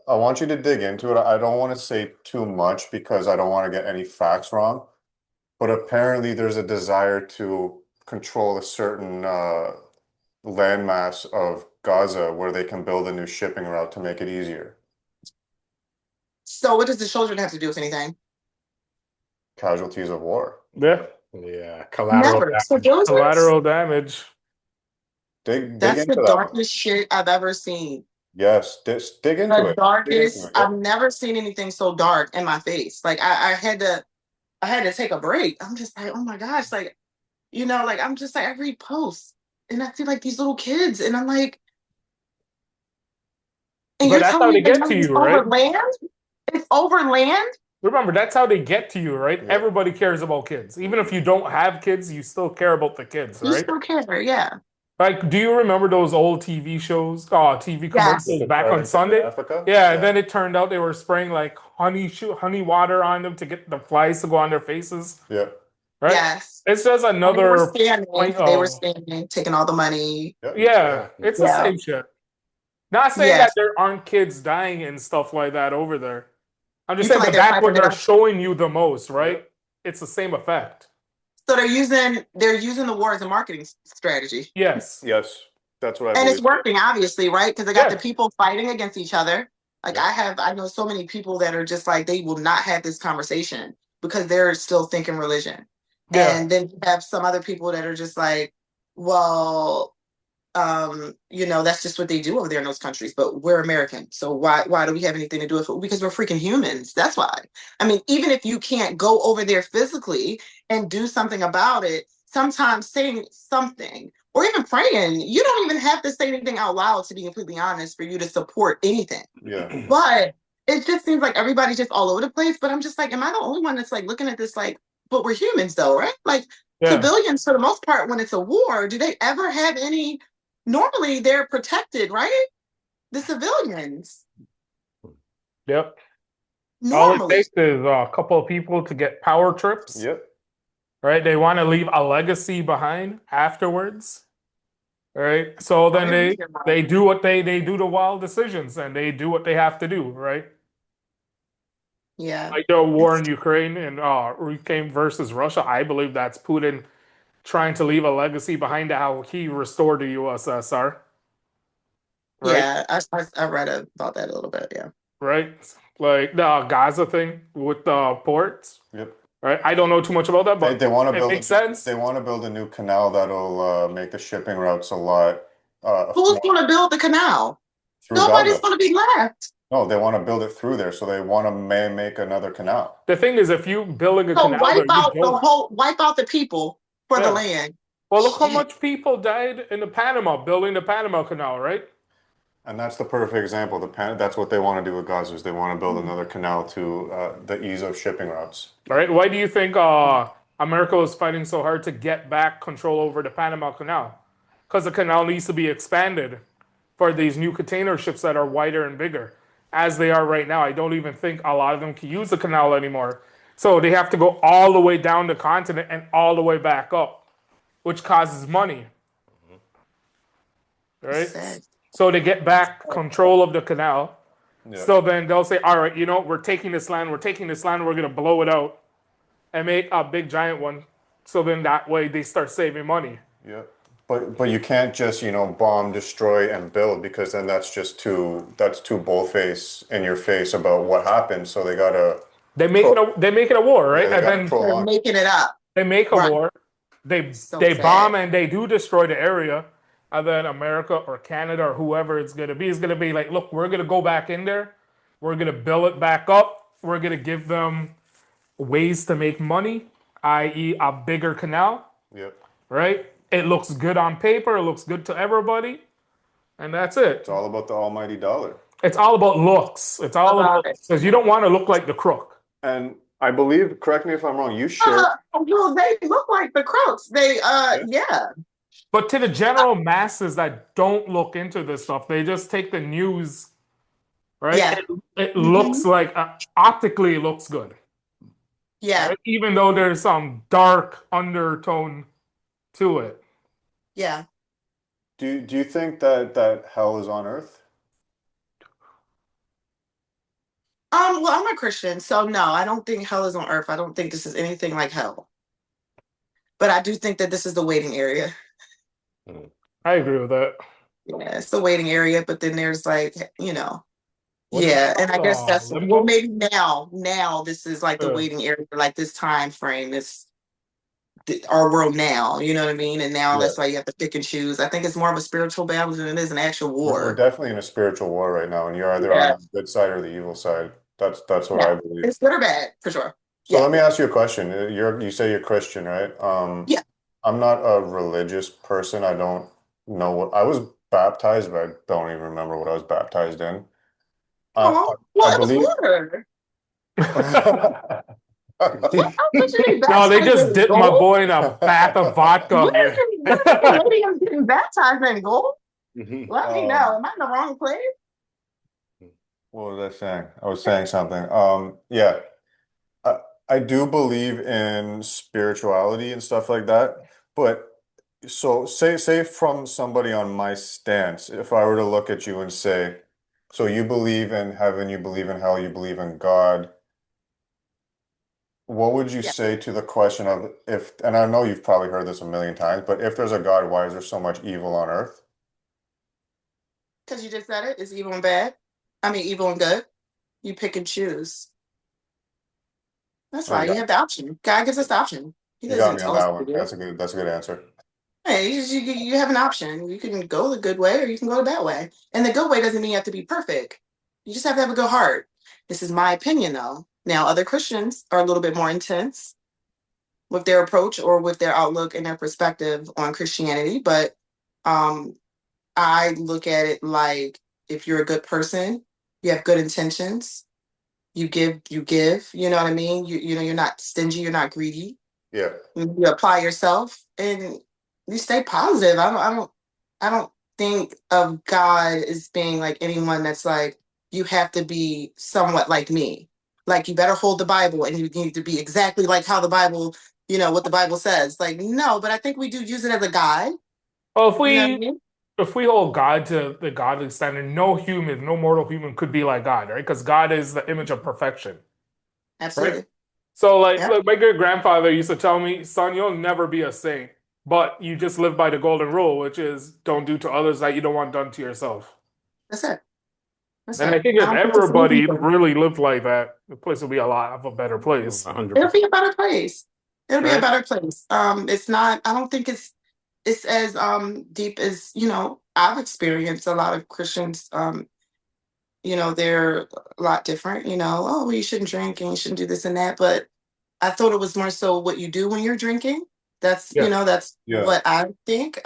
[SPEAKER 3] I want you to dig into it. I don't want to say too much because I don't want to get any facts wrong. But apparently there's a desire to control a certain landmass of Gaza where they can build a new shipping route to make it easier.
[SPEAKER 1] So what does the children have to do with anything?
[SPEAKER 3] Casualties of war.
[SPEAKER 2] Yeah.
[SPEAKER 4] Yeah, collateral
[SPEAKER 1] Never. So
[SPEAKER 4] damage.
[SPEAKER 2] Collateral damage.
[SPEAKER 3] Dig
[SPEAKER 1] that's
[SPEAKER 3] into
[SPEAKER 1] the
[SPEAKER 3] that one.
[SPEAKER 1] darkest shit I've ever seen.
[SPEAKER 3] Yes, dig into
[SPEAKER 1] The
[SPEAKER 3] it.
[SPEAKER 1] darkest.
[SPEAKER 3] Yeah.
[SPEAKER 1] I've never seen anything so dark in my face. Like I had to take a break. I'm just like, oh my gosh, like, like I'm just like I read posts and I see like these little kids and I'm like, and
[SPEAKER 2] But
[SPEAKER 1] you're
[SPEAKER 2] that's
[SPEAKER 1] telling
[SPEAKER 2] how
[SPEAKER 1] me
[SPEAKER 2] they
[SPEAKER 1] that
[SPEAKER 2] get to
[SPEAKER 1] it's
[SPEAKER 2] you,
[SPEAKER 1] over
[SPEAKER 2] right?
[SPEAKER 1] land? It's over land?
[SPEAKER 2] Remember, that's how they get to you, right?
[SPEAKER 3] Yeah.
[SPEAKER 2] Everybody cares about kids. Even if you don't have kids, you still care about the kids,
[SPEAKER 1] You
[SPEAKER 2] right?
[SPEAKER 1] still care, yeah.
[SPEAKER 2] Like, do you remember those old TV shows, TV
[SPEAKER 1] Yes.
[SPEAKER 2] commercials back on Sunday?
[SPEAKER 3] Africa?
[SPEAKER 2] Yeah, and then it turned out they were spraying like honey water on them to get the flies to go on their faces,
[SPEAKER 3] Yeah.
[SPEAKER 2] right?
[SPEAKER 1] Yes.
[SPEAKER 2] It's just
[SPEAKER 1] And they were
[SPEAKER 2] another
[SPEAKER 1] standing,
[SPEAKER 2] point
[SPEAKER 1] they were
[SPEAKER 2] of,
[SPEAKER 1] standing, taking all the money.
[SPEAKER 2] yeah, it's the
[SPEAKER 1] Yeah.
[SPEAKER 2] same shit. Not saying
[SPEAKER 1] Yeah.
[SPEAKER 2] that there aren't kids dying and stuff like that over there. I'm just
[SPEAKER 1] You feel
[SPEAKER 2] saying
[SPEAKER 1] like
[SPEAKER 2] that
[SPEAKER 1] they're
[SPEAKER 2] that's what
[SPEAKER 1] hyping it
[SPEAKER 2] they're
[SPEAKER 1] up.
[SPEAKER 2] showing you the most, right? It's the same effect.
[SPEAKER 1] So they're using the war as a marketing strategy.
[SPEAKER 2] Yes.
[SPEAKER 3] Yes, that's what I
[SPEAKER 1] And
[SPEAKER 3] believe.
[SPEAKER 1] it's working, obviously, right? Because they got the
[SPEAKER 2] Yes.
[SPEAKER 1] people fighting against each other. Like
[SPEAKER 3] Yeah.
[SPEAKER 1] I know so many people that are just like they will not have this conversation because they're still thinking religion.
[SPEAKER 2] Yeah.
[SPEAKER 1] And then you have some other people that are just like, well, that's just what they do over there in those countries. But we're American, so why do we have anything to do with it? Because we're freaking humans. That's why. I mean, even if you can't go over there physically and do something about it, sometimes saying something or even praying, you don't even have to say anything out loud, to be completely honest, for you to support anything.
[SPEAKER 3] Yeah.
[SPEAKER 1] But it just seems like everybody's just all over the place. But I'm just like, am I the only one that's like looking at this like, but we're humans though, right? Like civilians, for the most part, when it's a war, do they ever have any? Normally they're protected, right? The civilians.
[SPEAKER 2] Yep.
[SPEAKER 1] Normally.
[SPEAKER 2] All it takes is a couple of people to get power trips.
[SPEAKER 3] Yep.
[SPEAKER 2] Right? They want to leave a legacy behind afterwards. Right? So then they do what they do the wild decisions and they do what they have to do, right?
[SPEAKER 1] Yeah.
[SPEAKER 2] Like the war in Ukraine and Ukraine versus Russia, I believe that's Putin trying to leave a legacy behind how he restored the USSR. Right?
[SPEAKER 1] Yeah, I read about that a little bit, yeah.
[SPEAKER 2] Right? Like the Gaza thing with the ports.
[SPEAKER 3] Yep.
[SPEAKER 2] Right? I don't know too much about that, but
[SPEAKER 3] they want to build.
[SPEAKER 2] Makes sense.
[SPEAKER 3] They want to build a new canal that'll make the shipping routes a lot.
[SPEAKER 1] Who's going to build the canal?
[SPEAKER 3] Through
[SPEAKER 1] Nobody's
[SPEAKER 3] Gaza.
[SPEAKER 1] going to be left.
[SPEAKER 3] No, they want to build it through there, so they want to make another canal.
[SPEAKER 2] The thing is, if you building a canal,
[SPEAKER 1] wipe out the people for the land.
[SPEAKER 2] Well, look how much people died in building the Panama Canal, right?
[SPEAKER 3] And that's the perfect example. That's what they want to do with Gaza. Is they want to build another canal to the ease of shipping routes.
[SPEAKER 2] All right. Why do you think America is fighting so hard to get back control over the Panama Canal? Because the canal needs to be expanded for these new container ships that are wider and bigger. As they are right now, I don't even think a lot of them can use the canal anymore. So they have to go all the way down the continent and all the way back up, which causes money. Right? So they get back control of the canal. Yeah. So then they'll say, all right, we're taking this land, we're going to blow it out. and make a big giant one. So then that way they start saving money.
[SPEAKER 3] Yeah. But you can't just, bomb, destroy, and build, because then that's too bullface in your face about what happened. So they gotta
[SPEAKER 2] They make it a war, right?
[SPEAKER 3] they
[SPEAKER 2] And
[SPEAKER 3] gotta
[SPEAKER 2] then
[SPEAKER 1] They're
[SPEAKER 3] prolong.
[SPEAKER 1] making it up.
[SPEAKER 2] they make a
[SPEAKER 1] Right.
[SPEAKER 2] war. They
[SPEAKER 1] So
[SPEAKER 2] they
[SPEAKER 1] sad.
[SPEAKER 2] bomb and they do destroy the area. And then America or Canada or whoever it's gonna be is gonna be like, look, we're gonna go back in there. We're gonna build it back up. We're gonna give them ways to make money, i.e., a bigger canal.
[SPEAKER 3] Yep.
[SPEAKER 2] Right? It looks good on paper. It looks good to everybody, and that's it.
[SPEAKER 3] It's all about the almighty dollar.
[SPEAKER 2] It's all about looks. It's all about because you don't want to look like the crook.
[SPEAKER 3] And I believe, correct me if I'm wrong, you share.
[SPEAKER 1] Well, they look like the crooks. They, yeah.
[SPEAKER 2] But to the general masses that don't look into this stuff, they just take the news, right?
[SPEAKER 1] Yeah.
[SPEAKER 2] It looks like optically it looks good.
[SPEAKER 1] Yeah.
[SPEAKER 2] Right? Even though there's some dark undertone to it.
[SPEAKER 1] Yeah.
[SPEAKER 3] Do you think that hell is on earth?
[SPEAKER 1] Well, I'm a Christian, so no, I don't think hell is on earth. I don't think this is anything like hell. But I do think that this is the waiting area.
[SPEAKER 2] I agree with that.
[SPEAKER 1] Yeah, it's the waiting area, but then there's like,
[SPEAKER 2] What
[SPEAKER 1] yeah, and I guess that's
[SPEAKER 2] limbo?
[SPEAKER 1] well, maybe now this is like the waiting area, like this time frame, our world now, you know what I mean? And now that's why you have to pick and choose. I think it's more of a spiritual battle than it is an actual war.
[SPEAKER 3] We're definitely in a spiritual war right now, and you're either on the good side or the evil side. That's what I believe.
[SPEAKER 1] It's good or bad, for sure.
[SPEAKER 3] So let me ask you a question. You say you're Christian, right?
[SPEAKER 1] Yeah.
[SPEAKER 3] I'm not a religious person. I don't know what I was baptized, but I don't even remember what I was baptized in.
[SPEAKER 1] Well, it was water.
[SPEAKER 2] No, they just dipped my boy in a bath of vodka.
[SPEAKER 1] I'm getting baptized in gold. Let me know. Am I in the wrong place?
[SPEAKER 3] What was I saying? I was saying something. Yeah. I do believe in spirituality and stuff like that. But so say from somebody on my stance, if I were to look at you and say, so you believe in heaven, you believe in hell, you believe in God. What would you say to the question of if, and I know you've probably heard this a million times, but if there's a God, why is there so much evil on earth?
[SPEAKER 1] Because you just said it. It's evil and bad. I mean, evil and good. You pick and choose. That's why you have the option. God gives us the option. He
[SPEAKER 3] You got
[SPEAKER 1] doesn't
[SPEAKER 3] me
[SPEAKER 1] tell
[SPEAKER 3] on
[SPEAKER 1] us
[SPEAKER 3] that
[SPEAKER 1] to
[SPEAKER 3] one.
[SPEAKER 1] do it.
[SPEAKER 3] That's a good answer.
[SPEAKER 1] Hey, you have an option. You can go the good way or you can go the bad way. And the good way doesn't mean you have to be perfect. You just have to have a good heart. This is my opinion, though. Now, other Christians are a little bit more intense with their approach or with their outlook and their perspective on Christianity. But I look at it like if you're a good person, you have good intentions, you give, you know what I mean? You're not stingy, you're not greedy.
[SPEAKER 3] Yeah.
[SPEAKER 1] You apply yourself and you stay positive. I don't think of God as being like anyone that's like, you have to be somewhat like me. Like you better hold the Bible and you need to be exactly like how the Bible, what the Bible says. Like, no, but I think we do use it as a guide.
[SPEAKER 2] Well, if we hold God to the godly standard, no mortal human could be like God, right? Because God is the image of perfection.
[SPEAKER 1] Absolutely.
[SPEAKER 2] Right? So like my great grandfather used to tell me, son, you'll never be a saint, but you just live by the golden rule, which is don't do to others that you don't want done to yourself.
[SPEAKER 1] That's it.
[SPEAKER 2] And I think if everybody really lived like that, the place would be a lot of a better place.
[SPEAKER 4] 100%.
[SPEAKER 1] It'll be a better place. It'll be a better place. It's not. I don't think it's as deep as I've experienced a lot of Christians. They're a lot different. Oh, well, you shouldn't drink and you shouldn't do this and that. But I thought it was more so what you do when you're drinking. That's what I think.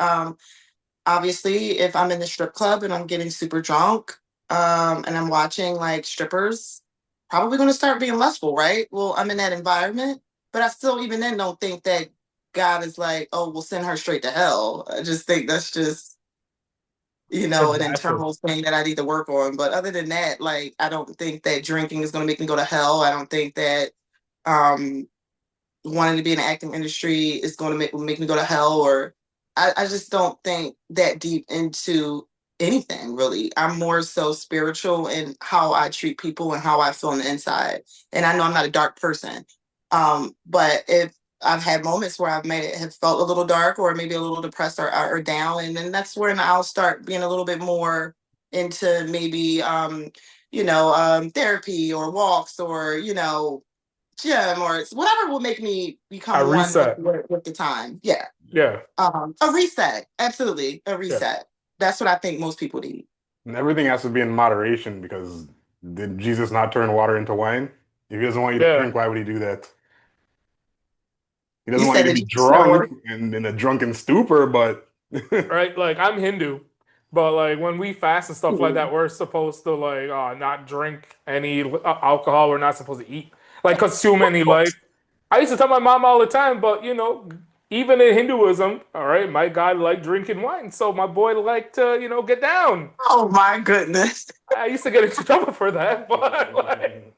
[SPEAKER 1] Obviously, if I'm in the strip club and I'm getting super drunk, and I'm watching like strippers, probably going to start being lustful, right? Well, I'm in that environment, but I still even then don't think that God is like, oh, we'll send her straight to hell. I just think that's just, an internal thing that I need to work on. But other than that, like, I don't think that drinking is going to make me go to hell. I don't think that wanting to be in the acting industry is going to make me go to hell. Or I just don't think that deep into anything, really. I'm more so spiritual in how I treat people and how I feel on the inside. And I know I'm not a dark person. But if I've had moments where I've have felt a little dark or maybe a little depressed or down, and then that's when I'll start being a little bit more into maybe therapy or walks or gym or whatever will make me
[SPEAKER 2] A
[SPEAKER 1] become one
[SPEAKER 2] reset.
[SPEAKER 1] with the time. Yeah.
[SPEAKER 2] Yeah.
[SPEAKER 1] A reset. Absolutely. A reset.
[SPEAKER 2] Yeah.
[SPEAKER 1] That's what I think most people need.
[SPEAKER 4] And everything has to be in moderation because did Jesus not turn water into wine? If he doesn't want you to drink, why would he do that? He doesn't want you to be drunk and in a drunken stupor, but
[SPEAKER 2] right, like I'm Hindu, but like when we fast and stuff like that, we're supposed to like not drink any alcohol. We're not supposed to eat, like consume any like. I used to tell my mom all the time, but even in Hinduism, all right, my God liked drinking wine, so my boy liked to get down.
[SPEAKER 1] Oh my goodness!
[SPEAKER 2] I used to get into trouble for that, but like.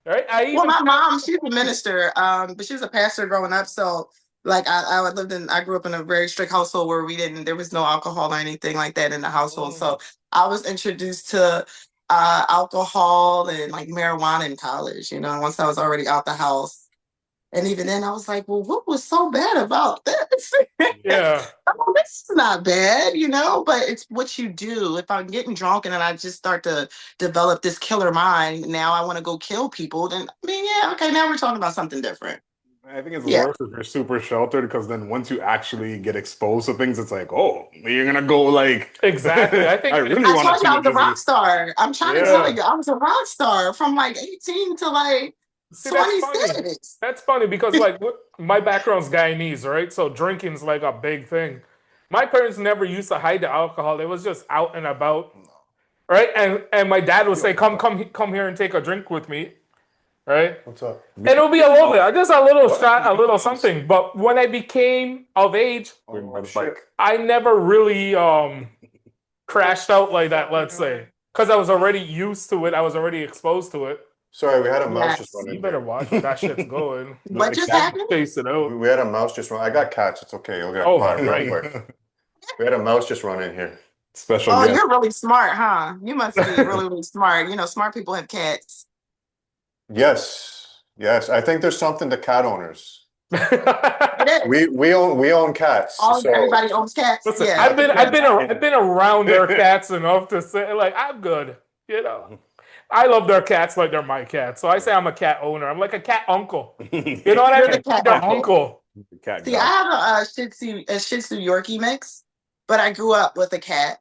[SPEAKER 2] Right?
[SPEAKER 1] Well, my mom, she's a minister, but she was a pastor growing up. So, like, I grew up in a very strict household where there was no alcohol or anything like that in the household. So, I was introduced to alcohol and like marijuana in college. Once I was already out the house. And even then, I was like, well, what was so bad about this?
[SPEAKER 2] Yeah.
[SPEAKER 1] Oh, this is not bad, but it's what you do. If I'm getting drunk and then I just start to develop this killer mind, now I want to go kill people, then, yeah, okay, now we're talking about something different.
[SPEAKER 4] I think it's worse if you're super sheltered because then once you actually get exposed to things, it's like, oh, you're going to go like...
[SPEAKER 2] Exactly. I think
[SPEAKER 4] I really want to
[SPEAKER 1] see I was a rock star. I'm trying to tell you, I was a rock star from like 18 to like...
[SPEAKER 2] See, that's funny because like my background's Guyanese, right? So drinking's like a big thing. My parents never used to hide the alcohol. It was just out and about, right? And my dad would say, "Come here and take a drink with me," right?
[SPEAKER 3] What's up?
[SPEAKER 2] And it'll be a little bit, just a little shot, a little something. But when I became of age, I never really crashed out like that. Let's say because I was already used to it. I was already exposed to it.
[SPEAKER 3] Sorry, we had a mouse just run in.
[SPEAKER 2] You better watch that shit's going.
[SPEAKER 1] What just happened?
[SPEAKER 2] Chase it out.
[SPEAKER 3] We had a mouse just run. I got cats. It's okay. You'll get
[SPEAKER 2] right.
[SPEAKER 3] We had a mouse just run in here.
[SPEAKER 4] Special
[SPEAKER 1] guest.
[SPEAKER 4] You're
[SPEAKER 1] really smart, huh? You must be really, really smart. Smart people have cats.
[SPEAKER 3] Yes. I think there's something to cat owners. we own cats.
[SPEAKER 1] Everybody owns cats.
[SPEAKER 2] Listen, yeah. I've been around their cats enough to say like I'm good. I love their cats like they're my cats. So I say I'm a cat owner. I'm like a cat uncle. You know what I mean? Their uncle.
[SPEAKER 1] See, I have a Shih Tzu Yorkie mix, but I grew up with a cat.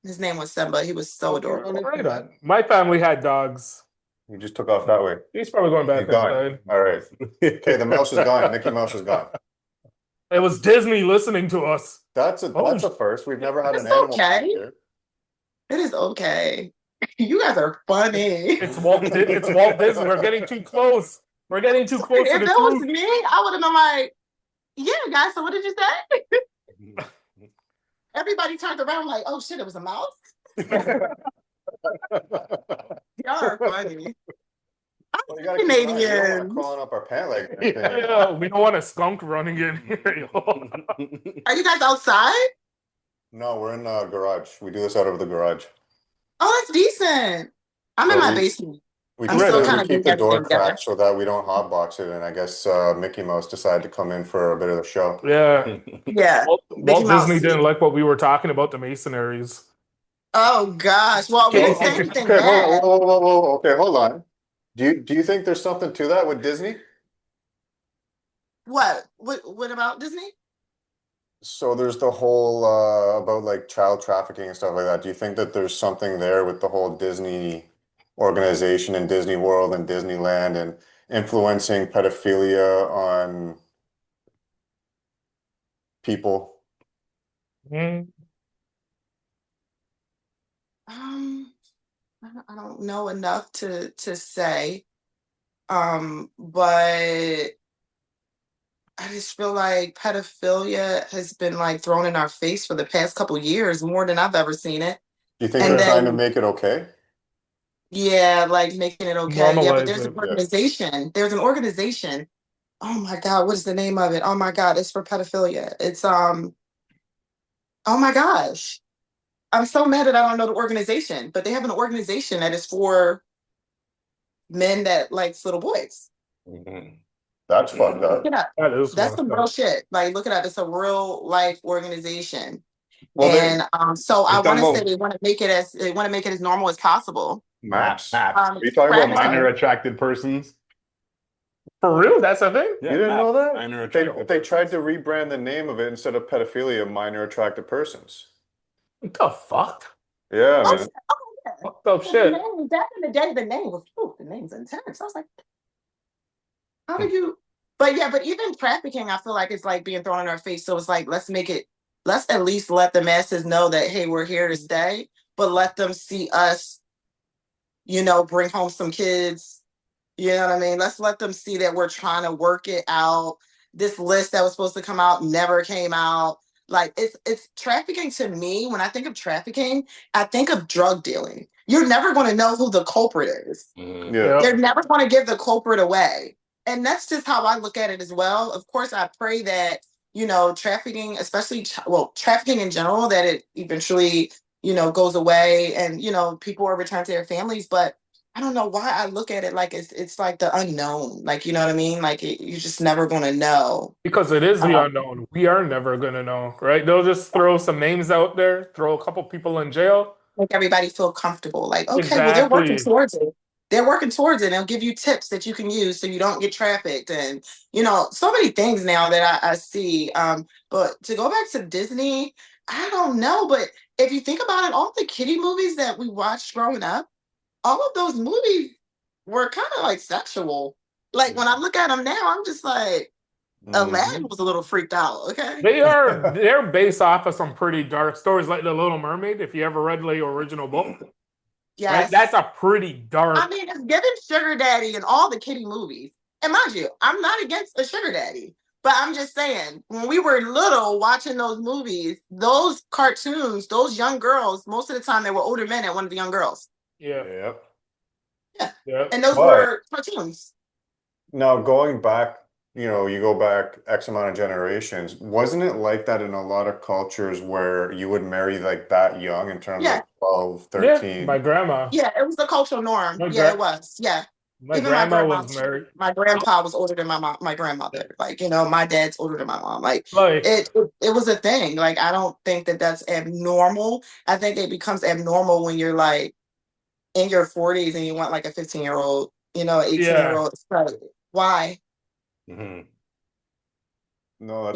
[SPEAKER 1] His name was Simba. He was so adorable.
[SPEAKER 2] Right. My family had dogs.
[SPEAKER 3] He just took off that way.
[SPEAKER 2] He's probably going back
[SPEAKER 3] inside. All right. Okay, the mouse is gone. Mickey Mouse is gone.
[SPEAKER 2] It was Disney listening to us.
[SPEAKER 3] That's a first. We've never had an animal here.
[SPEAKER 1] It is okay. You guys are funny.
[SPEAKER 2] It's Walt Disney. We're getting too close. We're getting too close to the truth.
[SPEAKER 1] If it was me, I would have been like, yeah, guys, so what did you say? Everybody turned around like, oh shit, it was a mouse? Y'all are funny.
[SPEAKER 3] Well, Canadian. Crawling up our pant leg.
[SPEAKER 2] Yeah, we don't want a skunk running in here.
[SPEAKER 1] Are you guys outside?
[SPEAKER 3] No, we're in the garage. We do this out of the garage.
[SPEAKER 1] Oh, that's decent. I'm in my basement.
[SPEAKER 3] We keep the door cracked so that we don't hotbox it, and I guess Mickey Mouse decided to come in for a bit of the show.
[SPEAKER 2] Yeah.
[SPEAKER 1] Yeah.
[SPEAKER 2] Walt Disney didn't like what we were talking about, the Masonaries.
[SPEAKER 1] Oh gosh. Well, we didn't say anything bad.
[SPEAKER 3] Whoa. Okay, hold on. Do you think there's something to that with Disney?
[SPEAKER 1] What? What about Disney?
[SPEAKER 3] So there's the whole about like child trafficking and stuff like that. Do you think that there's something there with the whole Disney organization and Disney World and Disneyland and influencing pedophilia on people?
[SPEAKER 1] I don't know enough to say, but I just feel like pedophilia has been like thrown in our face for the past couple years, more than I've ever seen it.
[SPEAKER 3] Do you think they're trying to make it okay?
[SPEAKER 1] Yeah, like making it okay. Yeah, but there's an organization. Yeah. There's an organization. Oh my God, what is the name of it? Oh my God, it's for pedophilia. It's oh my gosh. I'm so mad that I don't know the organization, but they have an organization that is for men that likes little boys.
[SPEAKER 3] That's fucked
[SPEAKER 1] Look
[SPEAKER 3] up.
[SPEAKER 1] it up.
[SPEAKER 2] That is
[SPEAKER 1] That's
[SPEAKER 2] fucked
[SPEAKER 1] some
[SPEAKER 2] up.
[SPEAKER 1] real shit. Like, look it up. It's a real life organization.
[SPEAKER 3] Well,
[SPEAKER 1] And so I want to say
[SPEAKER 3] about
[SPEAKER 1] they want to make it as normal as possible.
[SPEAKER 3] maps.
[SPEAKER 4] Maps.
[SPEAKER 3] Are you talking about
[SPEAKER 1] Trafficking.
[SPEAKER 4] Minor attracted persons.
[SPEAKER 2] For real? That's a thing?
[SPEAKER 4] Yeah,
[SPEAKER 3] You didn't know that?
[SPEAKER 4] Minor attracted.
[SPEAKER 3] They tried to rebrand the name of it instead of pedophilia, minor attracted persons.
[SPEAKER 2] What the fuck?
[SPEAKER 3] Yeah,
[SPEAKER 1] Oh,
[SPEAKER 3] man.
[SPEAKER 1] yeah.
[SPEAKER 2] Fucked up
[SPEAKER 1] The
[SPEAKER 2] shit.
[SPEAKER 1] name, back in the day, the name's intense. I was like, how do you? But yeah, but even trafficking, I feel like it's like being thrown in our face. So it's like, let's at least let the masses know that, hey, we're here to stay, but let them see us, bring home some kids. You know what I mean? Let's let them see that we're trying to work it out. This list that was supposed to come out never came out. Like it's trafficking to me. When I think of trafficking, I think of drug dealing. You're never going to know who the culprit is.
[SPEAKER 3] Yeah.
[SPEAKER 1] They're never going to give the culprit away. And that's just how I look at it as well. Of course, I pray that, trafficking, especially, trafficking in general, that it eventually, goes away and, people are returned to their families. But I don't know why I look at it like it's like the unknown. Like, you know what I mean? Like you're just never going to know.
[SPEAKER 2] Because it is the unknown. We are never going to know, right? They'll just throw some names out there, throw a couple people in jail.
[SPEAKER 1] Make everybody feel comfortable. Like, okay, well, they're working
[SPEAKER 2] Exactly.
[SPEAKER 1] towards it. They're working towards it. They'll give you tips that you can use so you don't get trafficked. And, so many things now that I see. But to go back to Disney, I don't know. But if you think about it, all the kiddie movies that we watched growing up, all of those movies were kind of like sexual. Like when I look at them now, I'm just like, Aladdin was a little freaked out. Okay.
[SPEAKER 2] They're based off of some pretty dark stories, like The Little Mermaid, if you ever read the original book.
[SPEAKER 1] Yes.
[SPEAKER 2] Right? That's a pretty dark.
[SPEAKER 1] I mean, it's given sugar daddy in all the kiddie movies. And mind you, I'm not against a sugar daddy, but I'm just saying, when we were little watching those movies, those cartoons, those young girls, most of the time they were older men and one of the young girls.
[SPEAKER 2] Yeah.
[SPEAKER 3] Yep.
[SPEAKER 2] Yeah.
[SPEAKER 1] And those were cartoons.
[SPEAKER 3] Now, going back, you go back X amount of generations, wasn't it like that in a lot of cultures where you would marry like that young in terms of 12, 13?
[SPEAKER 2] Yeah, my grandma.
[SPEAKER 1] Yeah, it was the cultural norm. It was. Yeah.
[SPEAKER 2] My grandma was married.
[SPEAKER 1] My grandpa was older than my grandmother. Like, my dad's older than my mom. Like it was a thing. Like, I don't think that that's abnormal. I think it becomes abnormal when you're like in your 40s and you want like a 15-year-old, 18-year-old. Like, why?
[SPEAKER 3] No,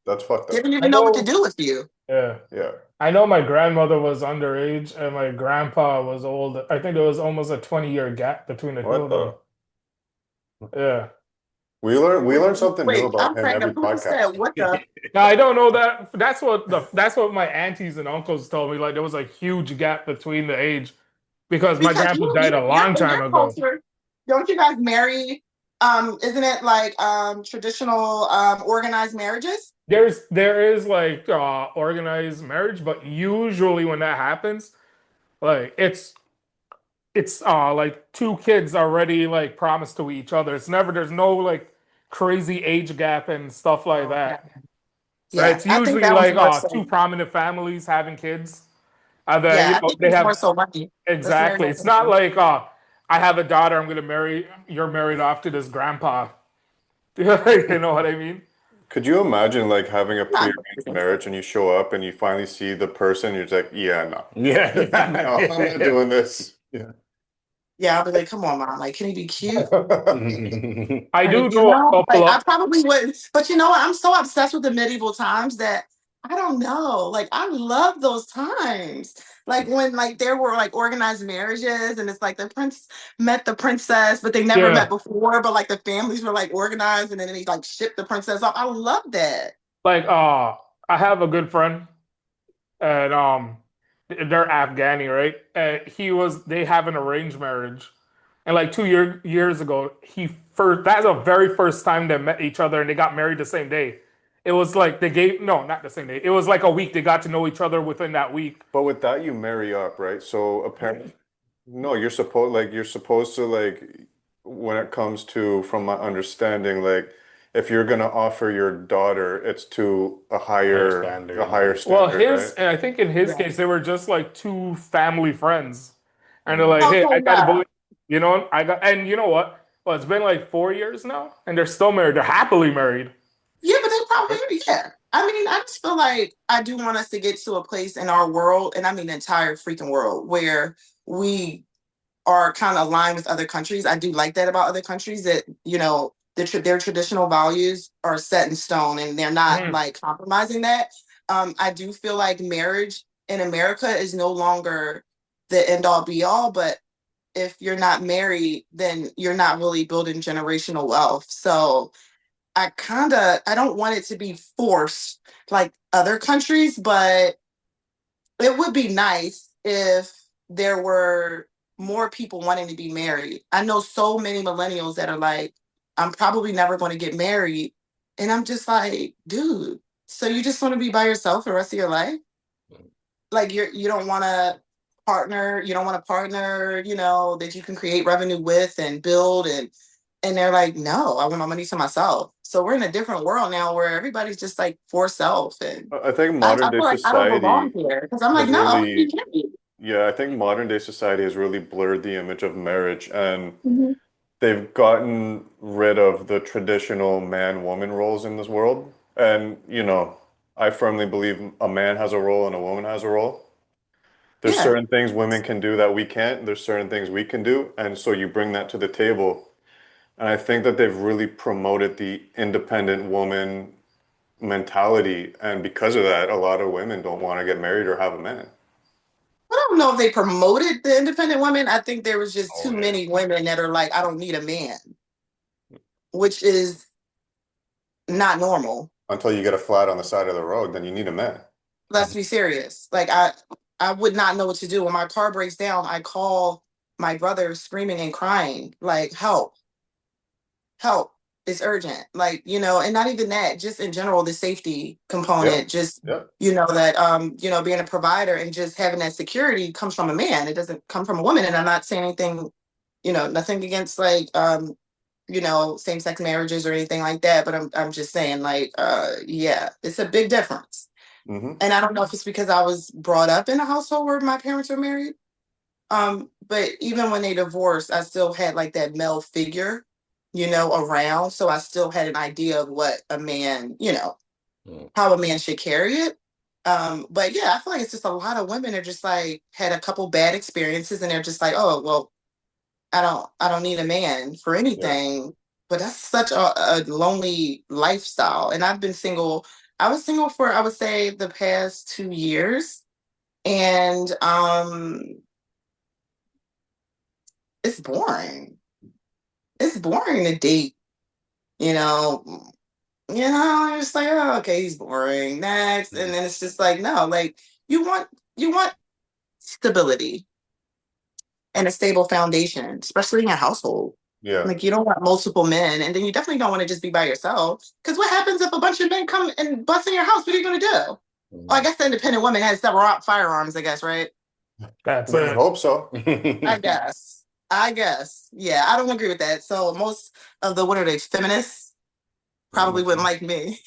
[SPEAKER 3] that's fucked up.
[SPEAKER 1] They didn't even know what to do with you.
[SPEAKER 2] Yeah.
[SPEAKER 3] Yeah.
[SPEAKER 2] I know my grandmother was underage and my grandpa was old. I think there was almost a 20-year gap between the two of them. Yeah.
[SPEAKER 3] We learn something new about him every
[SPEAKER 1] podcast. Said, what the?
[SPEAKER 2] No, I don't know that. That's what my aunties and uncles told me. Like there was a huge gap between the age because my grandpa died a long time ago.
[SPEAKER 1] Culture, don't you guys marry? Isn't it like traditional organized marriages?
[SPEAKER 2] There is like organized marriage, but usually when that happens, like it's like two kids already like promised to each other. There's no like crazy age gap and stuff like that.
[SPEAKER 1] Yeah,
[SPEAKER 2] right? It's usually like two prominent families having kids.
[SPEAKER 1] I think they have more so money.
[SPEAKER 2] Exactly. It's not like I have a daughter, I'm gonna marry. You're married off to this grandpa. You know what I mean?
[SPEAKER 3] Could you imagine like having a pre-arranged marriage and you show up and you finally see the person, you're just like, yeah, no.
[SPEAKER 4] Yeah.
[SPEAKER 3] No, I'm not doing this.
[SPEAKER 4] Yeah.
[SPEAKER 1] Yeah, I'll be like, come on, mom. Like, can he be cute?
[SPEAKER 2] I do know a couple
[SPEAKER 1] I probably wouldn't. But you know what? I'm so obsessed with the medieval times that I don't know. Like, I love those times. Like when like there were like organized marriages and it's like the prince met the princess, but they never met before, but like the families were like organized and then they like shipped the princess off. I love that.
[SPEAKER 2] Like I have a good friend and they're Afghani, right? And they have an arranged marriage. And like 2 years ago, that's the very first time they met each other and they got married the same day. It was like not the same day. It was like a week. They got to know each other within that week.
[SPEAKER 3] But with that, you marry up, right? So apparently, no, you're supposed to like, when it comes to, from my understanding, like if you're gonna offer your daughter, it's to a higher standard.
[SPEAKER 2] Well,
[SPEAKER 3] right?
[SPEAKER 2] I think in his case, they were just like two family friends, and they're like, hey, I gotta believe, and you know what? Well, it's been like 4 years now, and they're still married. They're happily married.
[SPEAKER 1] Yeah, but they probably, yeah. I mean, I just feel like I do want us to get to a place in our world, and I mean the entire freaking world, where we are kind of aligned with other countries. I do like that about other countries, that, you know, their traditional values are set in stone and they're not like compromising that. I do feel like marriage in America is no longer the end all be all, but if you're not married, then you're not really building generational wealth. So I don't want it to be forced like other countries, but it would be nice if there were more people wanting to be married. I know so many millennials that are like, I'm probably never going to get married. And I'm just like, dude, so you just want to be by yourself the rest of your life? Like you don't want to partner, you don't want a partner, you know, that you can create revenue with and build, and they're like, no, I want my money to myself. So we're in a different world now where everybody's just like for self. And
[SPEAKER 3] I think
[SPEAKER 1] I
[SPEAKER 3] modern day
[SPEAKER 1] feel like I don't belong
[SPEAKER 3] society
[SPEAKER 1] here because I'm like,
[SPEAKER 3] has
[SPEAKER 1] no, I want to
[SPEAKER 3] really,
[SPEAKER 1] be married.
[SPEAKER 3] yeah, I think modern day society has really blurred the image of marriage, and
[SPEAKER 1] Mhm.
[SPEAKER 3] they've gotten rid of the traditional man-woman roles in this world. And, you know, I firmly believe a man has a role and a woman has a role. There's
[SPEAKER 1] Yeah.
[SPEAKER 3] certain things women can do that we can't. There's certain things we can do. And so you bring that to the table. And I think that they've really promoted the independent woman mentality. And because of that, a lot of women don't want to get married or have a man.
[SPEAKER 1] I don't know if they promoted the independent women. I think there was just
[SPEAKER 4] Oh,
[SPEAKER 1] too
[SPEAKER 4] yeah.
[SPEAKER 1] many women that are like, I don't need a man, which is not normal.
[SPEAKER 3] Until you get a flat on the side of the road, then you need a man.
[SPEAKER 1] Let's be serious. Like I would not know what to do. When my car breaks down, I call my brother screaming and crying, like, help, it's urgent. Like, you know, and not even that, just in general, the safety
[SPEAKER 3] Yep.
[SPEAKER 1] component, just,
[SPEAKER 3] Yep.
[SPEAKER 1] you know, that, you know, being a provider and just having that security comes from a man. It doesn't come from a woman. And I'm not saying anything, you know, nothing against like, you know, same-sex marriages or anything like that. But I'm just saying, like, yeah, it's a big difference.
[SPEAKER 3] hmm
[SPEAKER 1] And I don't know if it's because I was brought up in a household where my parents were married. But even when they divorced, I still had like that male figure, you know, around. So I still had an idea of what a man, you know, how a man should carry it. But yeah, I feel like it's just a lot of women are just like had a couple bad experiences and they're just like, oh, well, I don't need a man for anything. But that's such a lonely lifestyle. And I've been single. I was single for, I would say, the past 2 years. And it's boring. It's boring to date, you know. You're just like, oh, okay, he's boring. Next. And then it's just like, no, like you want stability and a stable foundation, especially in your household.
[SPEAKER 3] Yeah.
[SPEAKER 1] Like you don't want multiple men, and then you definitely don't want to just be by yourself. Because what happens if a bunch of men come and bust in your house? What are you gonna do? Oh, I guess the independent woman has several firearms, I guess, right?
[SPEAKER 2] That's
[SPEAKER 3] We would
[SPEAKER 2] it.
[SPEAKER 3] hope so.
[SPEAKER 1] I guess. I guess. Yeah, I don't agree with that. So most of the what are they, feminists probably wouldn't like me.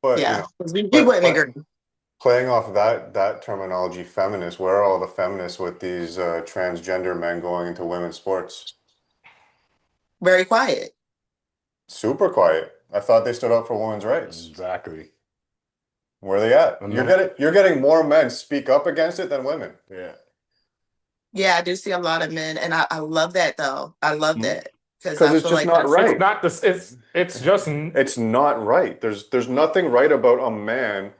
[SPEAKER 3] But, you
[SPEAKER 1] Yeah,
[SPEAKER 3] know,
[SPEAKER 1] 'cause we
[SPEAKER 3] but,
[SPEAKER 1] wouldn't
[SPEAKER 3] but
[SPEAKER 1] agree.
[SPEAKER 3] playing off that terminology, feminists, where are all the feminists with these transgender men going into women's sports?
[SPEAKER 1] Very quiet.
[SPEAKER 3] Super quiet. I thought they stood up for women's rights.
[SPEAKER 4] Exactly.
[SPEAKER 3] Where are they at?
[SPEAKER 4] And
[SPEAKER 3] You're getting more men speak up against it than women.
[SPEAKER 4] Yeah.
[SPEAKER 1] Yeah, I do see a lot of men, and I love that though. I love that because
[SPEAKER 3] Because
[SPEAKER 1] I
[SPEAKER 3] it's
[SPEAKER 1] feel
[SPEAKER 3] just
[SPEAKER 1] like
[SPEAKER 3] not
[SPEAKER 1] that's
[SPEAKER 3] right.
[SPEAKER 2] It's not this. It's just
[SPEAKER 3] It's not right. There's nothing right about a man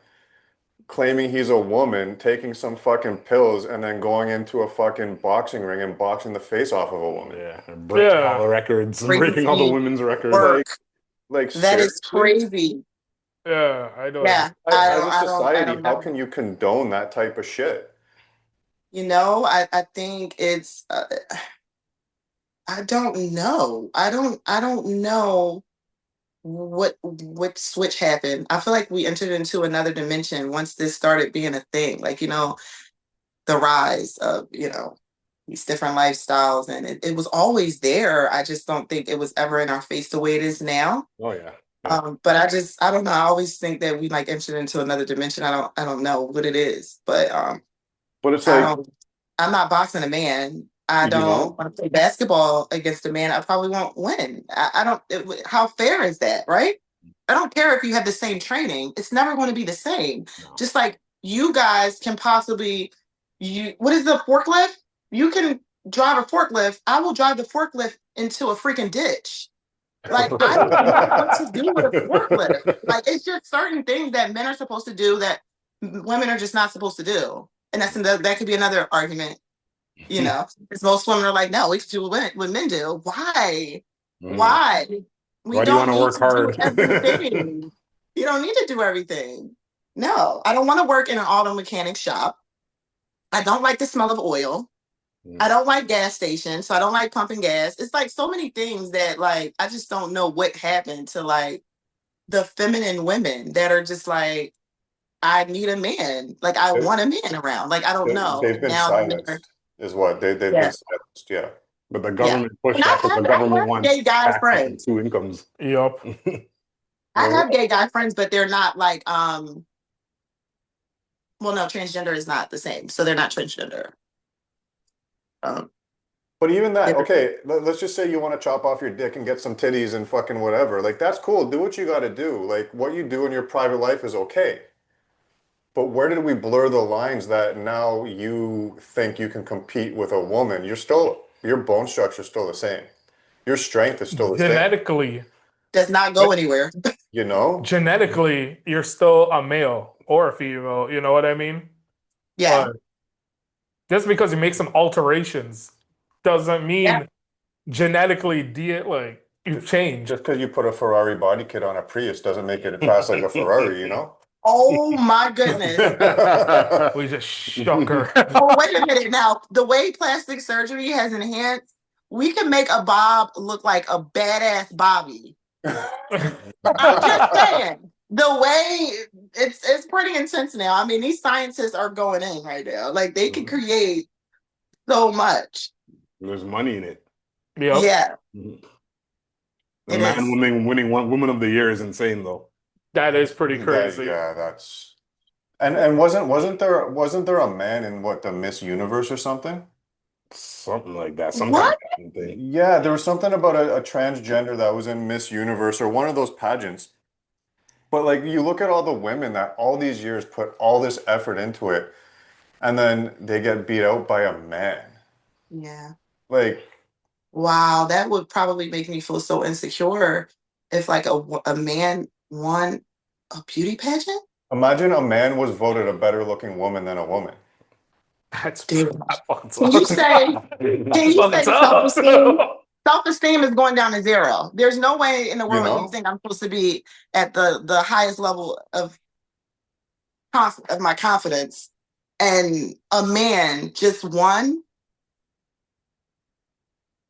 [SPEAKER 3] claiming he's a woman, taking some fucking pills, and then going into a fucking boxing ring and boxing the face off of a woman.
[SPEAKER 4] Yeah. And breaking all the records, breaking all the
[SPEAKER 1] crazy
[SPEAKER 4] women's records.
[SPEAKER 1] work.
[SPEAKER 3] Like
[SPEAKER 1] That is
[SPEAKER 3] seriously?
[SPEAKER 1] crazy.
[SPEAKER 2] yeah. I don't.
[SPEAKER 1] Yeah,
[SPEAKER 3] As a
[SPEAKER 1] I
[SPEAKER 3] society,
[SPEAKER 1] don't
[SPEAKER 3] how
[SPEAKER 1] know.
[SPEAKER 3] can you condone that type of shit?
[SPEAKER 1] You know, I think it's. I don't know. I don't know what switch happened. I feel like we entered into another dimension once this started being a thing. Like, you know, the rise of, you know, these different lifestyles, and it was always there. I just don't think it was ever in our face the way it is now.
[SPEAKER 4] Oh yeah.
[SPEAKER 1] But I don't know. I always think that we like entered into another dimension. I don't know what it is, but
[SPEAKER 3] But it's
[SPEAKER 1] I
[SPEAKER 3] like,
[SPEAKER 1] don't. I'm not boxing a man. I
[SPEAKER 3] You
[SPEAKER 1] don't
[SPEAKER 3] know?
[SPEAKER 1] want to play basketball against a man. I probably won't win. I don't. How fair is that, right? I don't care if you have the same training. It's never going to be the same.
[SPEAKER 4] No.
[SPEAKER 1] Just like you guys can possibly, what is the forklift? You can drive a forklift. I will drive the forklift into a freaking ditch. Like, I don't know what to do with a forklift. Like, it's just certain things that men are supposed to do that women are just not supposed to do. And that could be another argument, because most women are like, no, we should do what men do. Why? Why? We
[SPEAKER 4] Why do you
[SPEAKER 1] don't
[SPEAKER 4] want to
[SPEAKER 1] need
[SPEAKER 4] work
[SPEAKER 1] to do
[SPEAKER 4] hard?
[SPEAKER 1] everything. You don't need to do everything. No, I don't want to work in an auto mechanic shop. I don't like the smell of oil. I don't like gas stations, so I don't like pumping gas. It's like so many things that like I just don't know what happened to like the feminine women that are just like, I need a man. Like I want a man around. Like I don't know.
[SPEAKER 3] They've
[SPEAKER 1] And
[SPEAKER 3] been
[SPEAKER 1] now the men are,
[SPEAKER 3] silenced, is what they've been
[SPEAKER 1] yeah,
[SPEAKER 3] silenced. Yeah.
[SPEAKER 4] But the
[SPEAKER 1] yeah.
[SPEAKER 4] government pushed
[SPEAKER 1] And
[SPEAKER 4] that because the government
[SPEAKER 1] I have
[SPEAKER 4] wants
[SPEAKER 1] gay guy
[SPEAKER 4] access to
[SPEAKER 1] friends.
[SPEAKER 4] two incomes.
[SPEAKER 2] Yup.
[SPEAKER 1] I
[SPEAKER 3] Well,
[SPEAKER 1] have gay guy friends, but they're not like well, no, transgender is not the same. So they're not transgender.
[SPEAKER 3] but even that,
[SPEAKER 1] They're-
[SPEAKER 3] okay, let's just say you want to chop off your dick and get some titties and fucking whatever. Like that's cool. Do what you got to do. Like what you do in your private life is okay. But where did we blur the lines that now you think you can compete with a woman? Your bone structure is still the same. Your strength is still the same.
[SPEAKER 2] Genetically,
[SPEAKER 1] does not go anywhere.
[SPEAKER 3] You know?
[SPEAKER 2] genetically, you're still a male or a female. You know what I mean?
[SPEAKER 1] Yeah.
[SPEAKER 2] But just because you make some alterations doesn't mean genetically like you've changed.
[SPEAKER 3] Just because you put a Ferrari body kit on a Prius doesn't make it fast like a Ferrari, you know?
[SPEAKER 1] Oh my goodness.
[SPEAKER 2] We just shook her.
[SPEAKER 1] Oh, wait a minute now. The way plastic surgery has enhanced, we can make a Bob look like a badass Bobby. I'm just saying. The way it's pretty intense now. I mean, these scientists are going in right now. Like they can create so much.
[SPEAKER 4] There's money in it.
[SPEAKER 2] Yep.
[SPEAKER 1] Yeah.
[SPEAKER 4] The
[SPEAKER 1] It
[SPEAKER 4] man
[SPEAKER 1] is.
[SPEAKER 4] winning one Woman of the Year is insane though.
[SPEAKER 2] That is pretty crazy.
[SPEAKER 3] Yeah, that's and wasn't there a man in what, the Miss Universe or something?
[SPEAKER 4] Something like that. Some
[SPEAKER 1] What?
[SPEAKER 4] kind of thing.
[SPEAKER 3] Yeah, there was something about a transgender that was in Miss Universe or one of those pageants. But like you look at all the women that all these years put all this effort into it, and then they get beat out by a man.
[SPEAKER 1] Yeah.
[SPEAKER 3] Like,
[SPEAKER 1] Wow, that would probably make me feel so insecure if like a man won a beauty pageant.
[SPEAKER 3] imagine a man was voted a better looking woman than a woman.
[SPEAKER 2] That's
[SPEAKER 1] Dude.
[SPEAKER 2] fucking
[SPEAKER 1] Can you say
[SPEAKER 2] fucking
[SPEAKER 1] self-esteem?
[SPEAKER 2] tough.
[SPEAKER 1] Self-esteem is going down to zero. There's no way in the
[SPEAKER 3] You
[SPEAKER 1] world
[SPEAKER 3] know?
[SPEAKER 1] you think I'm supposed to be at the highest level of my confidence, and a man just won.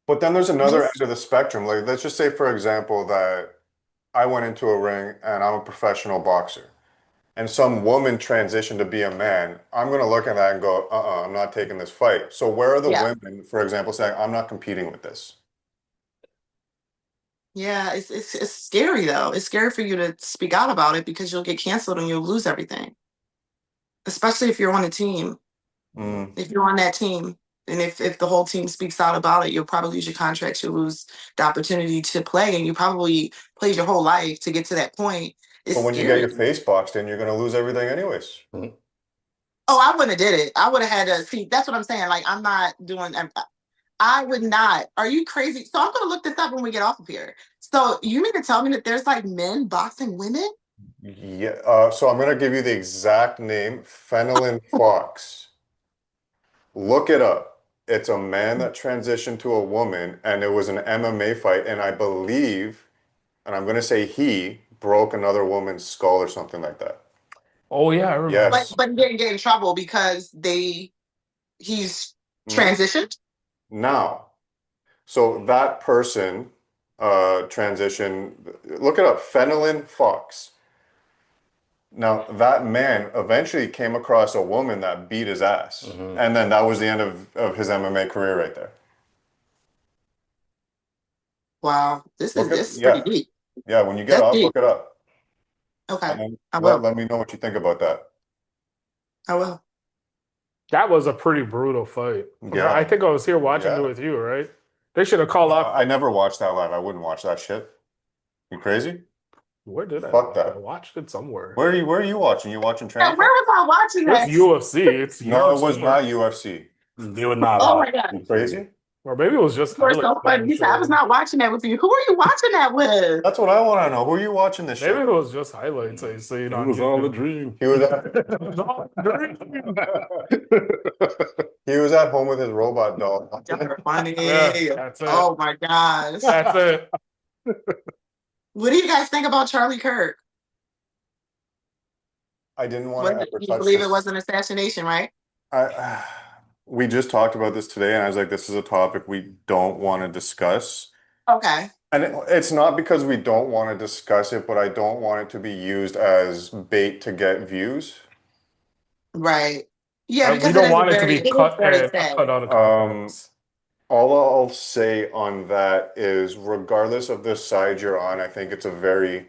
[SPEAKER 3] But then there's another end of the spectrum. Like, let's just say, for example, that I went into a ring and I'm a professional boxer, and some woman transitioned to be a man. I'm going to look at that and go, I'm not taking this fight. So where are the
[SPEAKER 1] Yeah.
[SPEAKER 3] women, for example, saying, I'm not competing with this?
[SPEAKER 1] Yeah, it's scary though. It's scary for you to speak out about it because you'll get canceled and you'll lose everything. Especially if you're on a team.
[SPEAKER 3] Mm.
[SPEAKER 1] If you're on that team, and if the whole team speaks out about it, you'll probably lose your contract. You'll lose the opportunity to play, and you probably played your whole life to get to that point. It's
[SPEAKER 3] But when you
[SPEAKER 1] scary.
[SPEAKER 3] get your face boxed in, you're going to lose everything anyways.
[SPEAKER 1] Oh, I wouldn't have did it. I would have had to see. That's what I'm saying. Like, I'm not doing. I would not. Are you crazy? So I'm gonna look this up when we get off of here. So you mean to tell me that there's like men boxing women?
[SPEAKER 3] Yeah. So I'm going to give you the exact name, Fenelon Fox. Look it up. It's a man that transitioned to a woman, and it was an MMA fight, and I believe, and I'm going to say he broke another woman's skull or something like that.
[SPEAKER 2] Oh yeah, I remember.
[SPEAKER 3] Yes.
[SPEAKER 1] But he didn't get in trouble because he's transitioned.
[SPEAKER 3] Now, so that person transition, look it up, Fenelon Fox. Now, that man eventually came across a woman that beat his ass. And then that was the end of his MMA career right there.
[SPEAKER 1] Wow, this is
[SPEAKER 3] yeah.
[SPEAKER 1] pretty deep.
[SPEAKER 3] Yeah, when you get
[SPEAKER 1] That's
[SPEAKER 3] off,
[SPEAKER 1] deep.
[SPEAKER 3] look it up.
[SPEAKER 1] Okay,
[SPEAKER 3] And
[SPEAKER 1] I will.
[SPEAKER 3] let me know what you think about that.
[SPEAKER 1] I will.
[SPEAKER 2] That was a pretty brutal fight.
[SPEAKER 3] Yeah.
[SPEAKER 2] I think I was here watching it with you, right? They should have called off.
[SPEAKER 3] I never watched that live. I wouldn't watch that shit. You crazy?
[SPEAKER 2] Where did I
[SPEAKER 3] Fuck
[SPEAKER 2] watch?
[SPEAKER 3] that.
[SPEAKER 2] I watched it somewhere.
[SPEAKER 3] Where are you watching? You watching
[SPEAKER 1] Yeah,
[SPEAKER 3] Tranny
[SPEAKER 1] where
[SPEAKER 3] Fight?
[SPEAKER 1] was I watching
[SPEAKER 2] It's
[SPEAKER 1] that?
[SPEAKER 2] UFC. It's
[SPEAKER 3] No,
[SPEAKER 2] here
[SPEAKER 3] it was
[SPEAKER 2] somewhere.
[SPEAKER 3] not UFC.
[SPEAKER 4] They would not.
[SPEAKER 1] Oh my God.
[SPEAKER 3] You crazy?
[SPEAKER 2] Or maybe it was just
[SPEAKER 1] You were so
[SPEAKER 2] highlights
[SPEAKER 1] funny. You said I was not watching that with you. Who are you watching that with?
[SPEAKER 3] That's what I want to know. Who are you watching this
[SPEAKER 2] Maybe
[SPEAKER 3] shit?
[SPEAKER 2] it was just highlights I seen
[SPEAKER 4] It
[SPEAKER 2] on
[SPEAKER 4] was all a
[SPEAKER 2] YouTube.
[SPEAKER 4] dream.
[SPEAKER 3] He was
[SPEAKER 2] It was all a dream.
[SPEAKER 3] he was at home with his robot doll.
[SPEAKER 1] Y'all are funny.
[SPEAKER 2] Yeah, that's it.
[SPEAKER 1] Oh my gosh.
[SPEAKER 2] That's it.
[SPEAKER 1] What do you guys think about Charlie Kirk?
[SPEAKER 3] I didn't want to ever
[SPEAKER 1] You
[SPEAKER 3] touch
[SPEAKER 1] believe
[SPEAKER 3] this.
[SPEAKER 1] it was an assassination, right?
[SPEAKER 3] We just talked about this today, and I was like, this is a topic we don't want to discuss.
[SPEAKER 1] Okay.
[SPEAKER 3] And it's not because we don't want to discuss it, but I don't want it to be used as bait to get views.
[SPEAKER 1] Right. Yeah,
[SPEAKER 2] We
[SPEAKER 1] because
[SPEAKER 2] don't
[SPEAKER 1] it is
[SPEAKER 2] want it to
[SPEAKER 1] very,
[SPEAKER 2] be
[SPEAKER 1] it is
[SPEAKER 2] cut
[SPEAKER 1] very
[SPEAKER 2] and
[SPEAKER 1] sad.
[SPEAKER 2] cut out of context.
[SPEAKER 3] All I'll say on that is, regardless of the side you're on, I think it's a very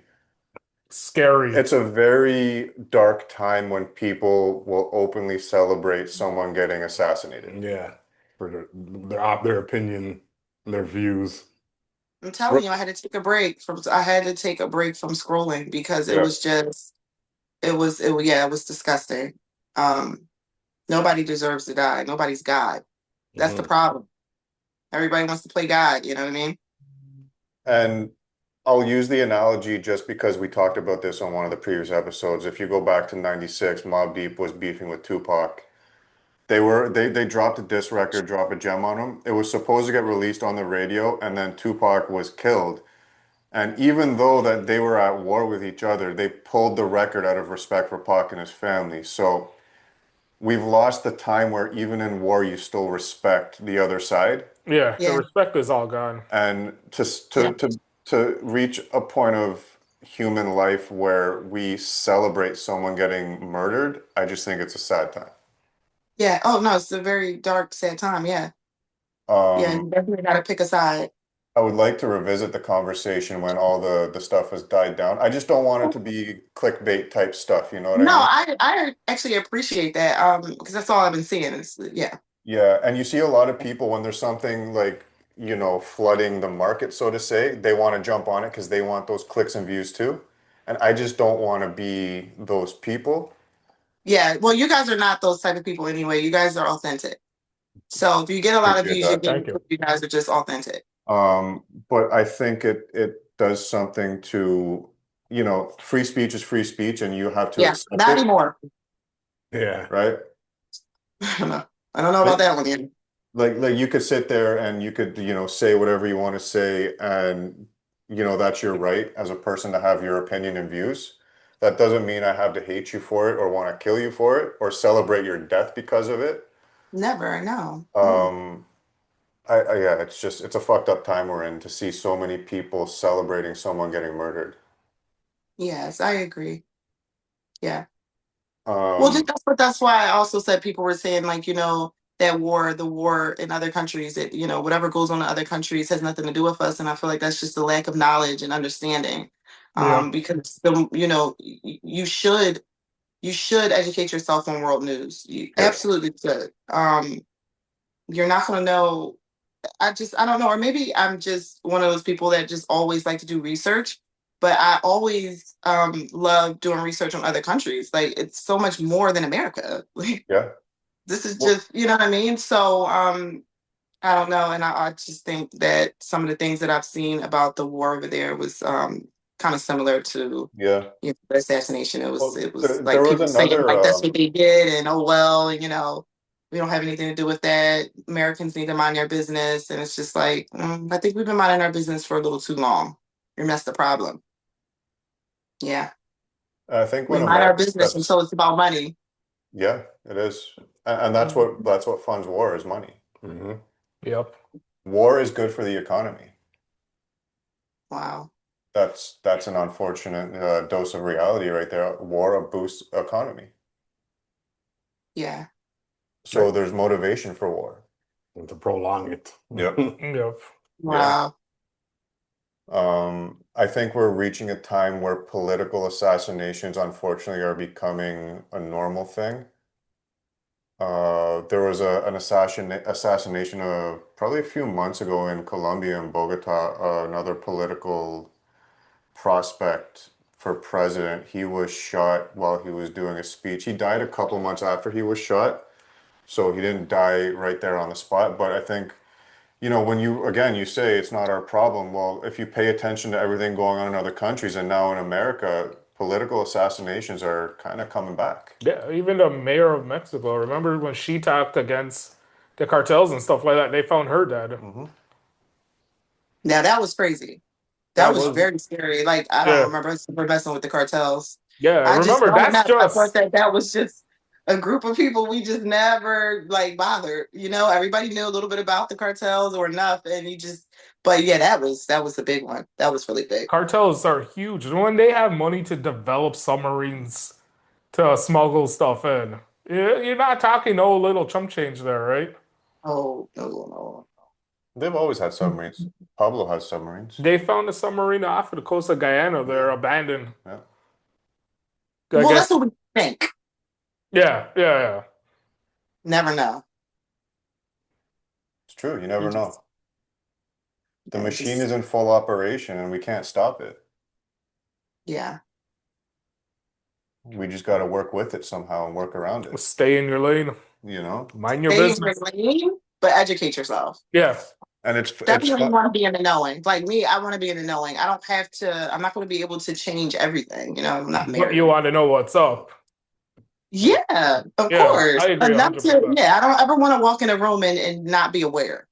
[SPEAKER 3] dark time when people will openly celebrate someone getting assassinated.
[SPEAKER 4] Yeah, for their opinion, their views.
[SPEAKER 1] I'm telling you, I had to take a break from scrolling because it was just it was disgusting. Nobody deserves to die. Nobody's God. That's the problem. Everybody wants to play God, you know what I mean?
[SPEAKER 3] And I'll use the analogy just because we talked about this on one of the previous episodes. If you go back to 96, Mobb Deep was beefing with Tupac. They dropped a diss record, dropped a gem on him. It was supposed to get released on the radio, and then Tupac was killed. And even though that they were at war with each other, they pulled the record out of respect for Pac and his family. So we've lost the time where even in war you still respect the other side.
[SPEAKER 2] Yeah, the respect is all gone.
[SPEAKER 3] And to reach a point of human life where we celebrate someone getting murdered, I just think it's a sad time.
[SPEAKER 1] Yeah. Oh no, it's a very dark, sad time. Yeah. You definitely got to pick a side.
[SPEAKER 3] I would like to revisit the conversation when all the stuff has died down. I just don't want it to be clickbait type stuff. You know what I mean?
[SPEAKER 1] I actually appreciate that because that's all I've been seeing.
[SPEAKER 3] Yeah, and you see a lot of people when there's something like, flooding the market, so to say, they want to jump on it because they want those clicks and views too. And I just don't want to be those people.
[SPEAKER 1] Yeah, well, you guys are not those type of people anyway. You guys are authentic. So if you get a lot of views, you guys are just authentic.
[SPEAKER 3] But I think it does something to, free speech is free speech, and you have to accept
[SPEAKER 1] not
[SPEAKER 3] it.
[SPEAKER 1] anymore.
[SPEAKER 3] Yeah. Right?
[SPEAKER 1] I don't know about that one yet.
[SPEAKER 3] Like you could sit there and you could, say whatever you want to say, and that's your right as a person to have your opinion and views. That doesn't mean I have to hate you for it or want to kill you for it or celebrate your death because of it.
[SPEAKER 1] Never, no.
[SPEAKER 3] It's a fucked up time we're in to see so many people celebrating someone getting murdered.
[SPEAKER 1] Yes, I agree. Yeah. Well, that's why I also said people were saying like, that the war in other countries, that, whatever goes on in other countries has nothing to do with us. And I feel like that's just a lack of knowledge and understanding. Because you should educate yourself on world news. You absolutely should. You're not going to know. I don't know. Or maybe I'm just one of those people that just always like to do research. But I always love doing research on other countries. Like, it's so much more than America. Like, this is just, you know what I mean? So I don't know. And I just think that some of the things that I've seen about the war over there was kind of similar to the assassination. It was like people saying like that's what they did, and oh well, and we don't have anything to do with that. Americans need to mind their business, and it's just like I think we've been minding our business for a little too long, and that's the problem. Yeah,
[SPEAKER 3] I think
[SPEAKER 1] we mind our business until it's about money.
[SPEAKER 3] Yeah, it is, and that's what funds war is money.
[SPEAKER 2] Yep.
[SPEAKER 3] War is good for the economy.
[SPEAKER 1] Wow.
[SPEAKER 3] That's an unfortunate dose of reality right there. War boosts economy.
[SPEAKER 1] Yeah.
[SPEAKER 3] So there's motivation for war.
[SPEAKER 4] And to prolong it.
[SPEAKER 3] Yep.
[SPEAKER 2] Yep.
[SPEAKER 1] Wow.
[SPEAKER 3] I think we're reaching a time where political assassinations, unfortunately, are becoming a normal thing. There was an assassination probably a few months ago in Colombia, in Bogota. Another political prospect for president. He was shot while he was doing a speech. He died a couple months after he was shot, so he didn't die right there on the spot. But I think, when you say it's not our problem, well, if you pay attention to everything going on in other countries and now in America, political assassinations are kind of coming back.
[SPEAKER 2] Yeah, even the mayor of Mexico. Remember when she talked against the cartels and stuff like that? They found her dead.
[SPEAKER 3] Hmm.
[SPEAKER 1] Now that was crazy. That
[SPEAKER 2] That
[SPEAKER 1] was
[SPEAKER 2] was,
[SPEAKER 1] very scary. Like I don't
[SPEAKER 2] yeah,
[SPEAKER 1] remember super messing with the cartels.
[SPEAKER 2] yeah.
[SPEAKER 1] I just
[SPEAKER 2] Remember,
[SPEAKER 1] don't
[SPEAKER 2] that's
[SPEAKER 1] know. I thought
[SPEAKER 2] just,
[SPEAKER 1] that was just a group of people we just never like bothered. Everybody knew a little bit about the cartels or enough, and you just. But yeah, that was the big one. That was really big.
[SPEAKER 2] cartels are huge. When they have money to develop submarines to smuggle stuff in, you're not talking no little chump change there, right?
[SPEAKER 1] Oh no.
[SPEAKER 3] They've always had submarines. Pablo has submarines.
[SPEAKER 2] They found a submarine off of the coast of Guyana. They're abandoned.
[SPEAKER 3] Yeah.
[SPEAKER 2] I
[SPEAKER 1] Well, that's
[SPEAKER 2] guess.
[SPEAKER 1] what we think.
[SPEAKER 2] Yeah, yeah, yeah.
[SPEAKER 1] Never know.
[SPEAKER 3] It's true. You
[SPEAKER 1] You
[SPEAKER 3] never
[SPEAKER 1] just,
[SPEAKER 3] know. The
[SPEAKER 1] you
[SPEAKER 3] machine
[SPEAKER 1] just
[SPEAKER 3] is in full operation and we can't stop it.
[SPEAKER 1] yeah.
[SPEAKER 3] We just got to work with it somehow and work around it,
[SPEAKER 2] Stay in your lane.
[SPEAKER 3] you know?
[SPEAKER 2] Mind your
[SPEAKER 1] Stay in your
[SPEAKER 2] business.
[SPEAKER 1] lane, but educate yourself.
[SPEAKER 2] Yeah.
[SPEAKER 3] And it's
[SPEAKER 1] Definitely
[SPEAKER 3] fun.
[SPEAKER 1] want to be in the knowing. Like me, I want to be in the knowing. I don't have to. I'm not going to be able to change everything. I'm not
[SPEAKER 2] But you
[SPEAKER 1] married.
[SPEAKER 2] want to know what's up.
[SPEAKER 1] Yeah, of
[SPEAKER 2] Yeah,
[SPEAKER 1] course.
[SPEAKER 2] I agree
[SPEAKER 1] Enough to.
[SPEAKER 2] 100%.
[SPEAKER 1] Yeah, I don't ever want to walk in a room and not be aware.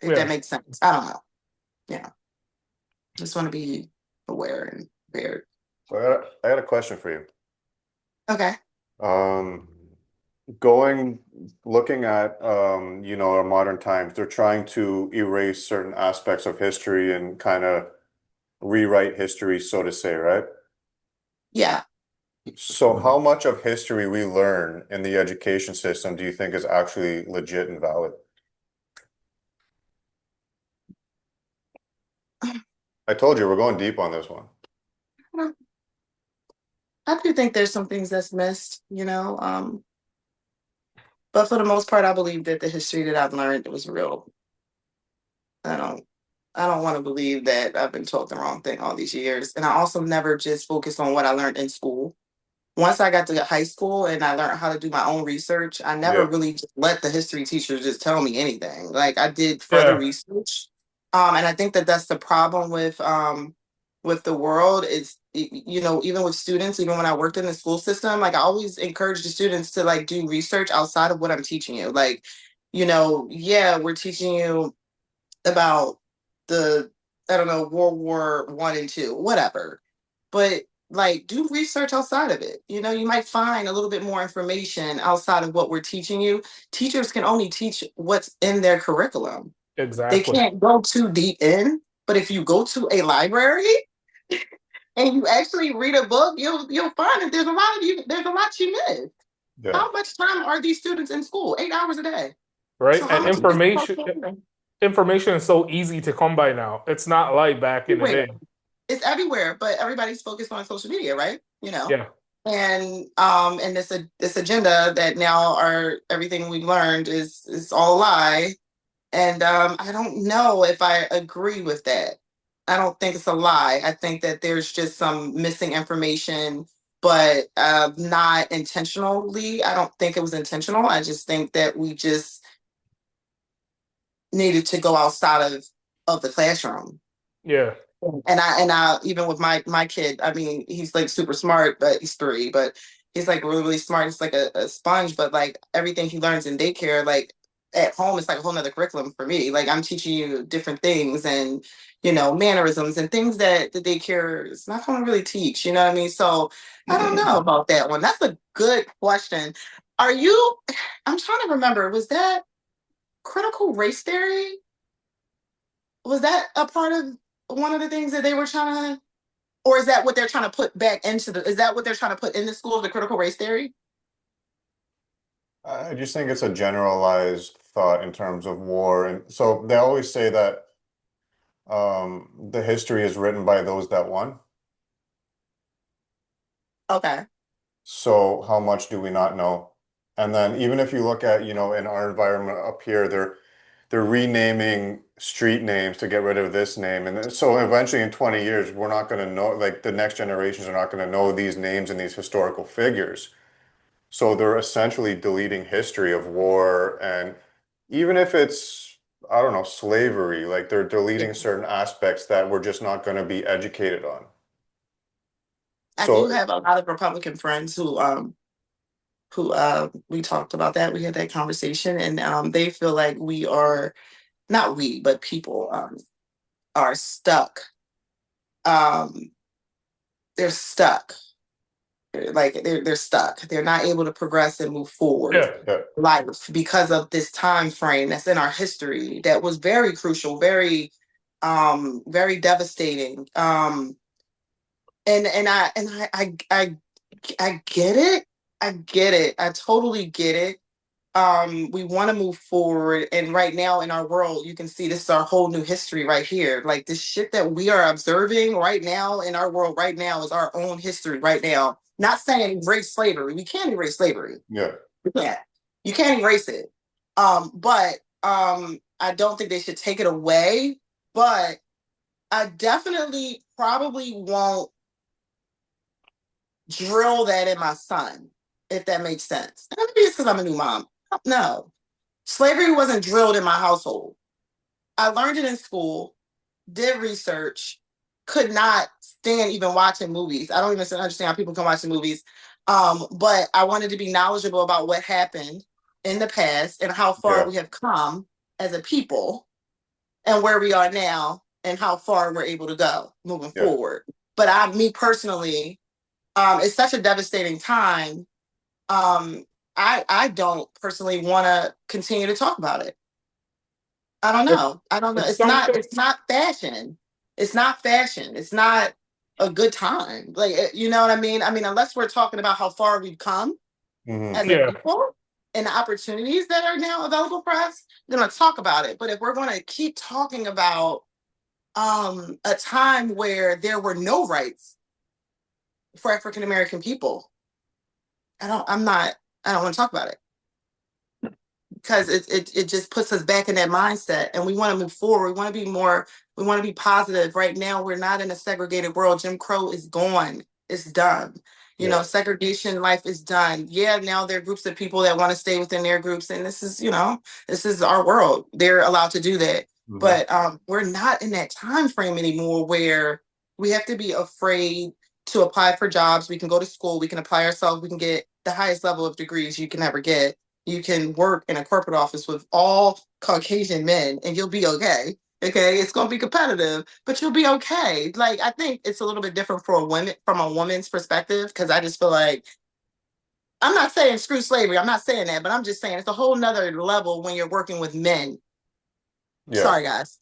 [SPEAKER 1] If that
[SPEAKER 2] Yeah.
[SPEAKER 1] makes sense. I don't know. Yeah, just want to be aware and prepared.
[SPEAKER 3] So I got a question for you.
[SPEAKER 1] Okay.
[SPEAKER 3] Um, looking at our modern times, they're trying to erase certain aspects of history and kind of rewrite history, so to say, right?
[SPEAKER 1] Yeah.
[SPEAKER 3] So how much of history we learn in the education system do you think is actually legit and valid? I told you we're going deep on this one.
[SPEAKER 1] I do think there's some things that's missed. But for the most part, I believe that the history that I've learned was real. I don't I don't want to believe that I've been taught the wrong thing all these years. And I also never just focused on what I learned in school. Once I got to high school and I learned how to do my own research, I never
[SPEAKER 3] Yeah.
[SPEAKER 1] really just let the history teachers just tell me anything. Like I did further
[SPEAKER 2] Yeah.
[SPEAKER 1] research. And I think that that's the problem with the world is even with students, even when I worked in the school system, like I always encourage the students to like do research outside of what I'm teaching you. Like, yeah, we're teaching you about the I don't know World War I and II, whatever. But like do research outside of it. You might find a little bit more information outside of what we're teaching you. Teachers can only teach what's in their curriculum. They
[SPEAKER 2] Exactly.
[SPEAKER 1] can't go too deep in. But if you go to a library and you actually read a book, you'll find that there's a lot you miss.
[SPEAKER 3] Yeah.
[SPEAKER 1] How much time are these students in school? 8 hours a day.
[SPEAKER 2] Right?
[SPEAKER 1] So how
[SPEAKER 2] And
[SPEAKER 1] much
[SPEAKER 2] information is so easy to come by now. It's not like back in the day.
[SPEAKER 1] it's everywhere, but everybody's focused on social media, right?
[SPEAKER 2] Yeah.
[SPEAKER 1] And this agenda that now everything we learned is all a lie. And I don't know if I agree with that. I don't think it's a lie. I think that there's just some missing information, but not intentionally. I don't think it was intentional. I just think that we just needed to go outside of the classroom.
[SPEAKER 2] Yeah.
[SPEAKER 1] And I even with my kid, I mean, he's like super smart, but he's 3, but he's like really, really smart. He's like a sponge, but like everything he learns in daycare, like at home, it's like a whole nother curriculum for me. Like I'm teaching you different things and mannerisms and things that the daycare is not going to really teach. You know what I mean? So I don't know about that one. That's a good question. I'm trying to remember, was that critical race theory? Was that a part of one of the things that they were trying to, or is that what they're trying to put back is that what they're trying to put in the school, the critical race theory?
[SPEAKER 3] I just think it's a generalized thought in terms of war. And so they always say that the history is written by those that won.
[SPEAKER 1] Okay.
[SPEAKER 3] So how much do we not know? And then even if you look at, you know, in our environment up here, they're renaming street names to get rid of this name. And so eventually in 20 years, we're not going to know, like the next generations are not going to know these names and these historical figures. So they're essentially deleting history of war. And even if it's, I don't know, slavery, like they're deleting certain aspects that we're just not going to be educated on.
[SPEAKER 1] I
[SPEAKER 3] So
[SPEAKER 1] do have a lot of Republican friends who we talked about that. We had that conversation, and they feel like we are not we, but people are stuck. They're stuck. Like they're stuck. They're not able to progress and move forward
[SPEAKER 3] yeah,
[SPEAKER 1] life because of this time frame that's in our history that was very crucial, very devastating. I get it. I get it. I totally get it. We want to move forward, and right now in our world, you can see this is our whole new history right here. Like this shit that we are observing right now in our world right now is our own history right now. Not saying erase slavery. We can't erase slavery.
[SPEAKER 3] yeah.
[SPEAKER 1] You can't. You can't erase it. But I don't think they should take it away. But I definitely probably won't drill that in my son, if that makes sense. And maybe it's because I'm a new mom. No. Slavery wasn't drilled in my household. I learned it in school, did research, could not stand even watching movies. I don't even understand how people can watch the movies. But I wanted to be knowledgeable about what happened in the past and how far we have come as a people and where we are now and how far we're able to go moving forward. But me personally, it's such a devastating time. I don't personally want to continue to talk about it. I don't know. It's not fashion. It's not fashion. It's not a good time. Like, you know what I mean? I mean, unless we're talking about how far we've come as a people and the opportunities that are now available for us, we're going to talk about it. But if we're going to keep talking about a time where there were no rights for African American people, I don't want to talk about it. Because it just puts us back in that mindset, and we want to move forward. We want to be positive. Right now, we're not in a segregated world. Jim Crow is gone. It's done. You know, segregation life is done. Yeah, now there are groups of people that want to stay within their groups, and this is our world. They're allowed to do that. Mm-hmm. But we're not in that time frame anymore where we have to be afraid to apply for jobs. We can go to school. We can apply ourselves. We can get the highest level of degrees you can ever get. You can work in a corporate office with all Caucasian men and you'll be okay. Okay. It's going to be competitive, but you'll be okay. Like, I think it's a little bit different from a woman's perspective. Cause I just feel like, I'm not saying screw slavery. I'm not saying that, but I'm just saying it's a whole nother level when you're working with men. Yeah. Sorry, guys.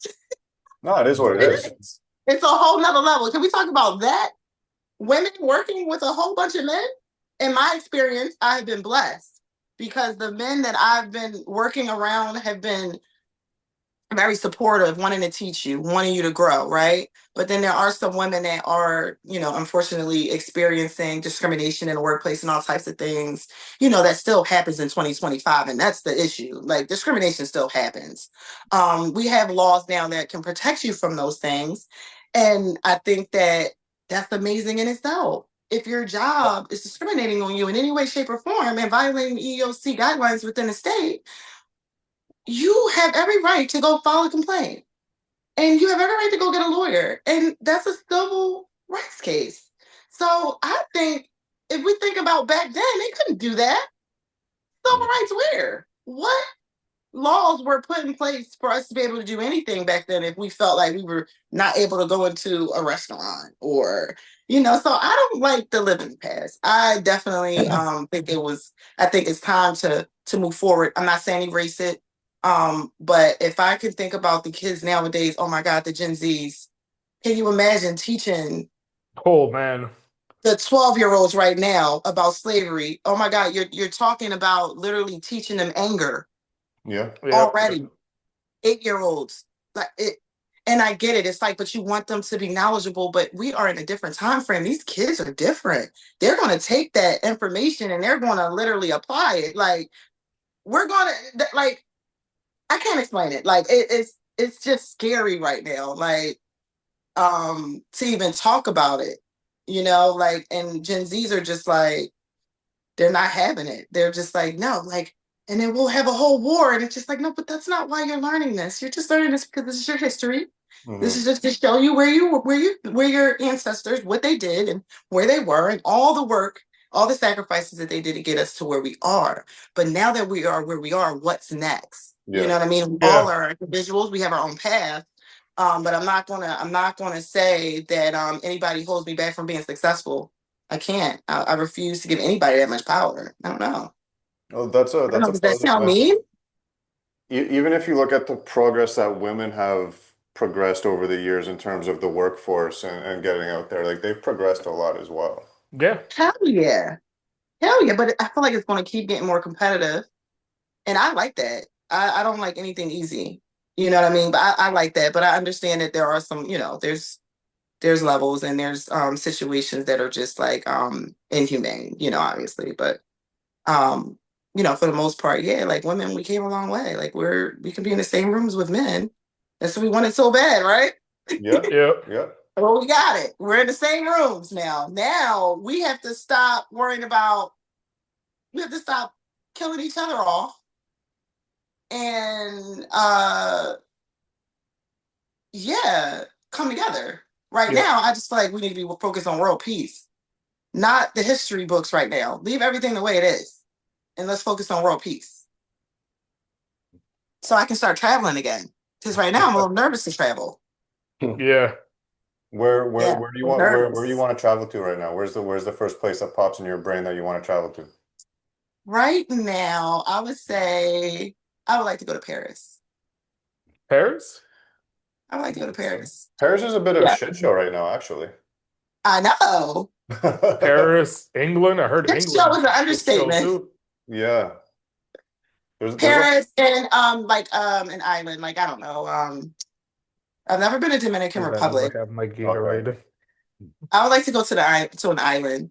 [SPEAKER 3] No, it is what it is.
[SPEAKER 1] It's a whole nother level. Can we talk about that? Women working with a whole bunch of men? In my experience, I have been blessed. Because the men that I've been working around have been very supportive, wanting to teach you, wanting you to grow, right? But then there are some women that are, unfortunately experiencing discrimination in the workplace and all types of things, that still happens in 2025. And that's the issue. Like, discrimination still happens. We have laws now that can protect you from those things. And I think that that's amazing in itself. If your job is discriminating on you in any way, shape, or form and violating EEOC guidelines within the state, you have every right to go file a complaint. And you have every right to go get a lawyer. And that's a civil rights case. So I think if we think about back then, they couldn't do that. Civil rights where? What laws were put in place for us to be able to do anything back then if we felt like we were not able to go into a restaurant or, so I don't like the living past. I definitely think it's time to move forward. I'm not saying erase it. But if I could think about the kids nowadays, oh my God, the Gen Zs, can you imagine teaching
[SPEAKER 2] the
[SPEAKER 1] 12-year-olds right now about slavery? Oh my God, you're talking about literally teaching them anger.
[SPEAKER 3] Yeah.
[SPEAKER 1] Already. 8-year-olds. Like And I get it. It's like, but you want them to be knowledgeable, but we are in a different time frame. These kids are different. They're going to take that information and they're going to literally apply it. Like, we're going to, like, I can't explain it. Like, it's just scary right now. Like, to even talk about it, you know, like, and Gen Zs are just like, they're not having it. They're just like, no, like, and then we'll have a whole war. And it's just like, no, but that's not why you're learning this. You're just learning this because this is your history. This is just to show you where your ancestors, what they did and where they were, and all the work, all the sacrifices that they did to get us to where we are. But now that we are where we are, what's next? You know what I mean? We all are individuals. We have our own path. But I'm not gonna say that anybody holds me back from being successful. I can't. I refuse to give anybody that much power. I don't know.
[SPEAKER 3] Oh, that's a
[SPEAKER 1] Does that sound mean?
[SPEAKER 3] Even if you look at the progress that women have progressed over the years in terms of the workforce and getting out there, like they've progressed a lot as well.
[SPEAKER 2] Yeah.
[SPEAKER 1] Hell yeah. Hell yeah. But I feel like it's going to keep getting more competitive. And I like that. I don't like anything easy. You know what I mean? But I like that. But I understand that there are some, you know, there's levels and there's situations that are just like inhumane, you know, obviously. But you know, for the most part, yeah, like women, we came a long way. Like we can be in the same rooms with men. That's what we wanted so bad, right?
[SPEAKER 3] Yeah.
[SPEAKER 2] Yeah.
[SPEAKER 1] Well, we got it. We're in the same rooms now. Now we have to stop worrying about, we have to stop killing each other off. And yeah, come together. Right now, I just feel like we need to be focused on world peace, not the history books right now. Leave everything the way it is. And let's focus on world peace. So I can start traveling again. Because right now I'm a little nervous to travel.
[SPEAKER 2] Yeah.
[SPEAKER 3] Where do you want to travel to right now? Where's the first place that pops in your brain that you want to travel to?
[SPEAKER 1] Right now, I would say I would like to go to Paris.
[SPEAKER 2] Paris?
[SPEAKER 1] I would like to go to Paris.
[SPEAKER 3] Paris is a bit of a shit show right now, actually.
[SPEAKER 1] I know.
[SPEAKER 2] Paris, England. I heard
[SPEAKER 1] Shit
[SPEAKER 2] England.
[SPEAKER 1] show is an understatement.
[SPEAKER 3] Yeah.
[SPEAKER 1] Paris and an island, like I don't know. I've never been to Dominican Republic.
[SPEAKER 2] I have my Gatorade.
[SPEAKER 1] I would like to go to an island.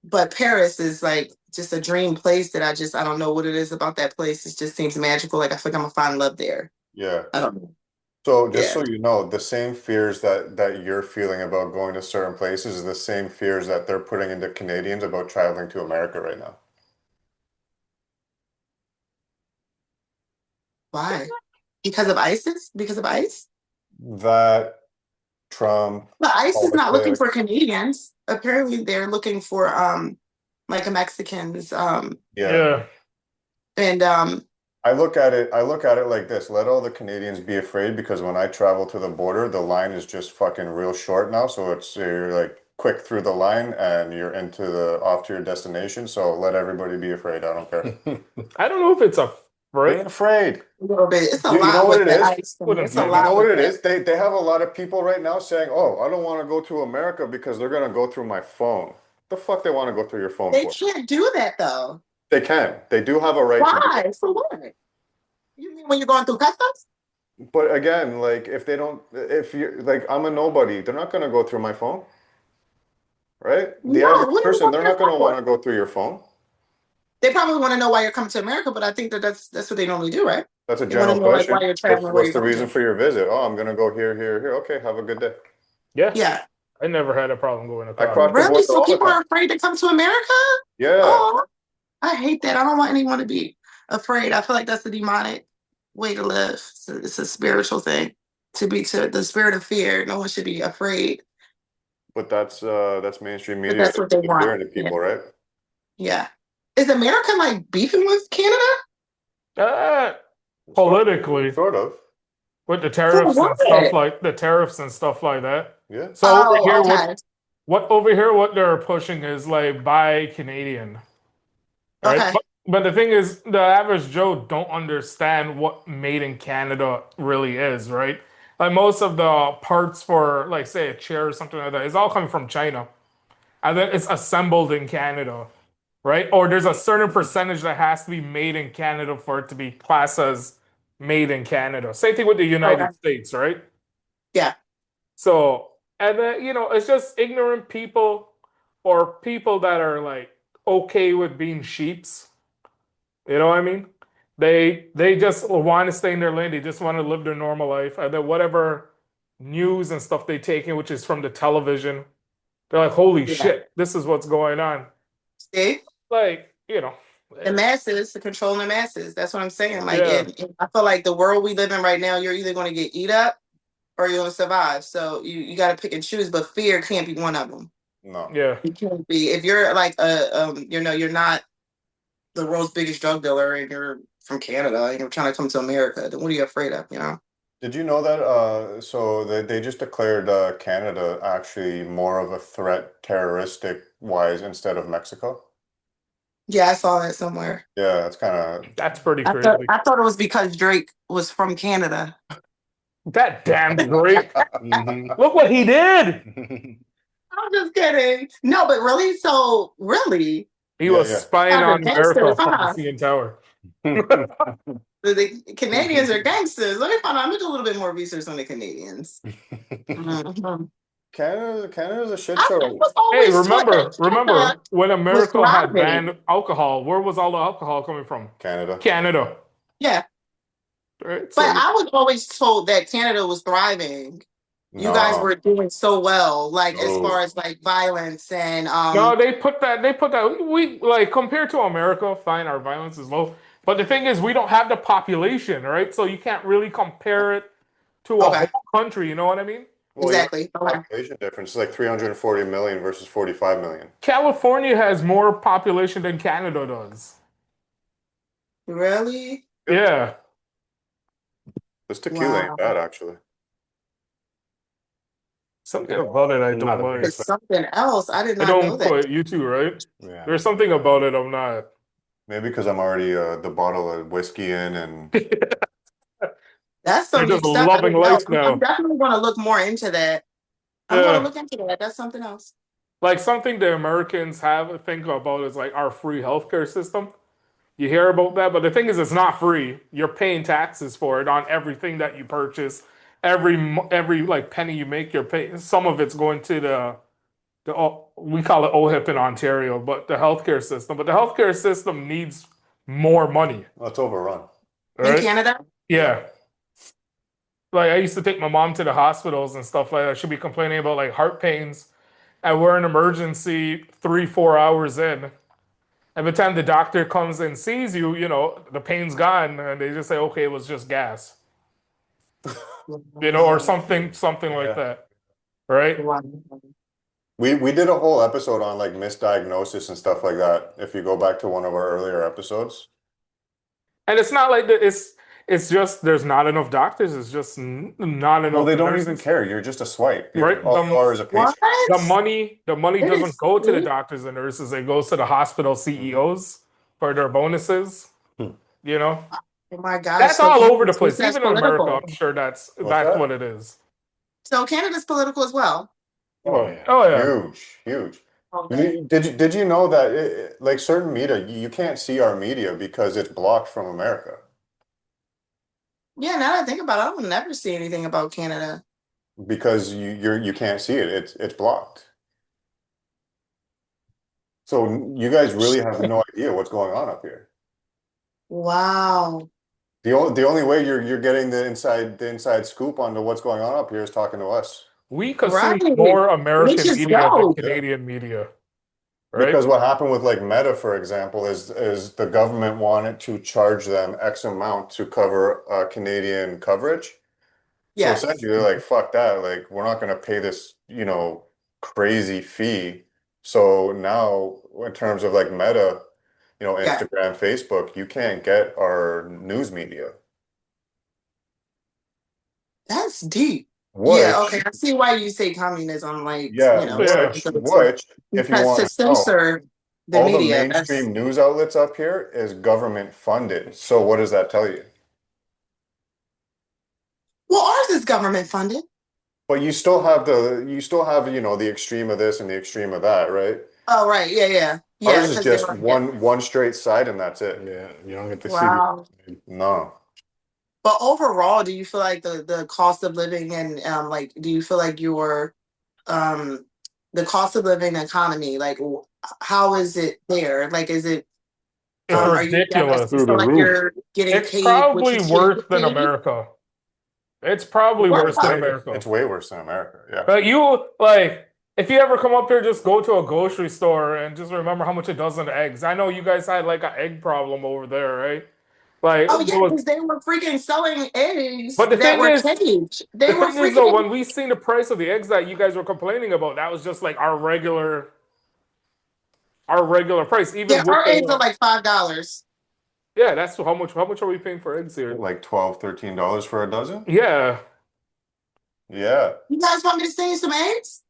[SPEAKER 1] But Paris is like just a dream place that I don't know what it is about that place. It just seems magical. Like I feel like I'm gonna find love there.
[SPEAKER 3] Yeah.
[SPEAKER 1] I don't know.
[SPEAKER 3] So just so you know, the same fears that you're feeling about going to certain places is the same fears that they're putting into Canadians about traveling to America right now.
[SPEAKER 1] Why? Because of ISIS? Because of ICE?
[SPEAKER 3] That Trump.
[SPEAKER 1] But ICE is not looking for Canadians. Apparently they're looking for like Mexicans.
[SPEAKER 2] Yeah.
[SPEAKER 1] And
[SPEAKER 3] I look at it like this. Let all the Canadians be afraid because when I travel to the border, the line is just fucking real short now. So you're like quick through the line and you're off to your destination. So let everybody be afraid. I don't care.
[SPEAKER 2] I don't know if it's
[SPEAKER 3] Be afraid.
[SPEAKER 1] A little bit. It's a
[SPEAKER 3] You
[SPEAKER 1] lot
[SPEAKER 3] know what
[SPEAKER 1] with
[SPEAKER 3] it
[SPEAKER 1] the
[SPEAKER 3] is?
[SPEAKER 1] ICE. It's a lot.
[SPEAKER 3] You know what it is? They have a lot of people right now saying, "Oh, I don't want to go to America because they're gonna go through my phone." The fuck they want to go through your phone
[SPEAKER 1] They
[SPEAKER 3] for?
[SPEAKER 1] can't do that though.
[SPEAKER 3] They can. They do have a right to do
[SPEAKER 1] Why?
[SPEAKER 3] that.
[SPEAKER 1] For what? You mean when you're going through customs?
[SPEAKER 3] But again, like if you're like I'm a nobody, they're not gonna go through my phone, right? The
[SPEAKER 1] No,
[SPEAKER 3] average person, they're not gonna want to go through your phone.
[SPEAKER 1] They probably want to know why you're coming to America, but I think that's what they normally do, right?
[SPEAKER 3] That's a
[SPEAKER 1] They want to
[SPEAKER 3] general
[SPEAKER 1] know like
[SPEAKER 3] question.
[SPEAKER 1] why you're traveling.
[SPEAKER 3] What's the reason for your visit? Oh, I'm gonna go here, here, here. Okay, have a good day.
[SPEAKER 2] Yeah.
[SPEAKER 1] Yeah.
[SPEAKER 2] I never had a problem going across.
[SPEAKER 3] I crossed the
[SPEAKER 1] Really?
[SPEAKER 3] border
[SPEAKER 1] So
[SPEAKER 3] all the
[SPEAKER 1] people
[SPEAKER 3] time.
[SPEAKER 1] are afraid to come to America?
[SPEAKER 3] Yeah.
[SPEAKER 1] Oh, I hate that. I don't want anyone to be afraid. I feel like that's a demonic way to live. It's a spiritual thing. To the spirit of fear. No one should be afraid.
[SPEAKER 3] But that's mainstream
[SPEAKER 1] But
[SPEAKER 3] media.
[SPEAKER 1] that's what they
[SPEAKER 3] Fear
[SPEAKER 1] want.
[SPEAKER 3] into people, right?
[SPEAKER 1] Yeah. Is America like beefing with Canada?
[SPEAKER 2] Politically,
[SPEAKER 3] Sort of.
[SPEAKER 2] with the tariffs and stuff like that.
[SPEAKER 3] Yeah.
[SPEAKER 2] So over here,
[SPEAKER 1] okay.
[SPEAKER 2] what they're pushing is like buy Canadian, right?
[SPEAKER 1] Okay.
[SPEAKER 2] But the thing is, the average Joe don't understand what made in Canada really is, right? Like most of the parts for, like, say, a chair or something like that is all coming from China, and then it's assembled in Canada, right? Or there's a certain percentage that has to be made in Canada for it to be classed as made in Canada. Same thing with the United States, right?
[SPEAKER 1] Yeah.
[SPEAKER 2] So, and then, it's just ignorant people or people that are like okay with being sheeps. You know what I mean? They just want to stay in their lane. They just want to live their normal life. And then whatever news and stuff they take in, which is from the television, they're like, holy shit, this is what's going on.
[SPEAKER 1] See?
[SPEAKER 2] Like,
[SPEAKER 1] the masses, to control the masses. That's what I'm saying. Like, I feel like the world we live in right now, you're either going to get eat up or you're going to survive. So you got to pick and choose, but fear can't be one of them.
[SPEAKER 3] No.
[SPEAKER 2] Yeah.
[SPEAKER 1] You can't be. If you're like you're not the world's biggest drug dealer and you're from Canada and you're trying to come to America, then what are you afraid of,
[SPEAKER 3] Did you know that so they just declared Canada actually more of a threat terroristic wise instead of Mexico?
[SPEAKER 1] Yeah, I saw that somewhere.
[SPEAKER 3] Yeah, that's
[SPEAKER 2] pretty crazy.
[SPEAKER 1] I thought it was because Drake was from Canada.
[SPEAKER 2] That damn Drake. Look what he did.
[SPEAKER 1] I'm just kidding. No, but really? So, really?
[SPEAKER 2] He was spying on America from the CN Tower.
[SPEAKER 1] The Canadians are gangsters. Let me find out. I'm going to do a little bit more research on the Canadians.
[SPEAKER 3] Canada's a shit show.
[SPEAKER 2] Hey, remember when America had banned alcohol? Where was all the alcohol coming from?
[SPEAKER 3] Canada.
[SPEAKER 1] Yeah.
[SPEAKER 2] Right,
[SPEAKER 1] but I was always told that Canada was thriving. You guys were doing so well, like as far as like violence and
[SPEAKER 2] No, they put that we like compared to America, fine, our violence is low. But the thing is we don't have the population, right? So you can't really compare it to a whole country, you know what I mean?
[SPEAKER 3] Well, exactly. Population difference is like 340 million versus 45 million.
[SPEAKER 2] California has more population than Canada does.
[SPEAKER 1] Really?
[SPEAKER 2] Yeah.
[SPEAKER 3] This tequila ain't bad, actually.
[SPEAKER 2] Something about it I don't like.
[SPEAKER 1] It's something else. I did not know that.
[SPEAKER 2] Quite, you too, right? Yeah. There's something about it I'm not.
[SPEAKER 3] Maybe because I'm already the bottle of whiskey in and...
[SPEAKER 1] That's some
[SPEAKER 2] just loving life now.
[SPEAKER 1] I'm definitely going to look more into that. I'm going to look into that. That's something else.
[SPEAKER 2] Like something the Americans have to think about is like our free healthcare system. You hear about that, but the thing is, it's not free. You're paying taxes for it on everything that you purchase. Every like penny you make, you're paying. Some of it's going to the we call it OHIP in Ontario, but the healthcare system. But the healthcare system needs more money.
[SPEAKER 3] Well, it's overrun.
[SPEAKER 1] Right? In Canada?
[SPEAKER 2] Yeah. Like I used to take my mom to the hospitals and stuff like that. She'd be complaining about like heart pains, and we're in emergency 3-4 hours in. And by the time the doctor comes and sees you, the pain's gone, and they just say, "Okay, it was just gas," or something like that, right?
[SPEAKER 3] We did a whole episode on like misdiagnosis and stuff like that. If you go back to one of our earlier episodes,
[SPEAKER 2] and it's not like it's just there's not enough doctors. It's just not enough.
[SPEAKER 3] Well, they don't even care. You're just a swipe.
[SPEAKER 2] Right?
[SPEAKER 3] All you are is a patient.
[SPEAKER 2] The money doesn't go to the doctors and nurses. It goes to the hospital CEOs for their bonuses.
[SPEAKER 1] Oh my gosh.
[SPEAKER 2] That's all over the place. Even in America, I'm sure that's what it is.
[SPEAKER 1] So Canada's political as well.
[SPEAKER 3] Oh yeah. Huge. Okay. Did you know that like certain media, you can't see our media because it's blocked from America?
[SPEAKER 1] Yeah, now that I think about it, I will never see anything about Canada.
[SPEAKER 3] Because you can't see it. It's blocked. So you guys really have no idea what's going on up here.
[SPEAKER 1] Wow.
[SPEAKER 3] The only way you're getting the inside scoop onto what's going on up here is talking to us.
[SPEAKER 2] We consume more American media than Canadian media. Right?
[SPEAKER 3] Because what happened with like Meta, for example, is the government wanted to charge them X amount to cover Canadian coverage. Yeah. So essentially, they're like, "Fuck that! Like, we're not going to pay this, crazy fee." So now, in terms of like Meta, Instagram, Facebook, you can't get our news media.
[SPEAKER 1] That's deep. Yeah, okay. I see why you say communism, like
[SPEAKER 3] which if you want to censor the media, the mainstream news outlets up here is government funded. So what does that tell you?
[SPEAKER 1] Well, ours is government funded.
[SPEAKER 3] But you still have the extreme of this and the extreme of that, right?
[SPEAKER 1] Oh, right. Yeah.
[SPEAKER 3] Ours is just one straight side and that's it.
[SPEAKER 4] Yeah, you don't get to
[SPEAKER 3] see. No.
[SPEAKER 1] But overall, do you feel like the cost of living and like, do you feel like um the cost of living economy, like how is it there? Like, is it
[SPEAKER 2] It's
[SPEAKER 1] are you guys
[SPEAKER 2] ridiculous.
[SPEAKER 1] you
[SPEAKER 4] Through the
[SPEAKER 1] feel like
[SPEAKER 4] roof.
[SPEAKER 1] you're getting
[SPEAKER 2] It's
[SPEAKER 1] paid what you
[SPEAKER 2] probably
[SPEAKER 1] should
[SPEAKER 2] worse
[SPEAKER 1] get
[SPEAKER 2] than
[SPEAKER 1] paid?
[SPEAKER 2] America. It's probably worse than America.
[SPEAKER 3] It's way worse than America. Yeah.
[SPEAKER 2] But you like if you ever come up here, just go to a grocery store and just remember how much a dozen eggs. I know you guys had like an egg problem over there, right? Like,
[SPEAKER 1] Oh yeah, because they were freaking selling eggs
[SPEAKER 2] but the
[SPEAKER 1] that
[SPEAKER 2] thing
[SPEAKER 1] were
[SPEAKER 2] is,
[SPEAKER 1] caged. They
[SPEAKER 2] the
[SPEAKER 1] were
[SPEAKER 2] thing is though,
[SPEAKER 1] freaking
[SPEAKER 2] when we seen the price of the eggs that you guys were complaining about, that was just like our regular price, even
[SPEAKER 1] yeah.
[SPEAKER 2] with
[SPEAKER 1] Our eggs are
[SPEAKER 2] the
[SPEAKER 1] like $5.
[SPEAKER 2] yeah. That's how much. How much are we paying for eggs here?
[SPEAKER 3] Like $12, $13 for a dozen?
[SPEAKER 2] Yeah,
[SPEAKER 3] Yeah.
[SPEAKER 1] You guys want me to send you some eggs?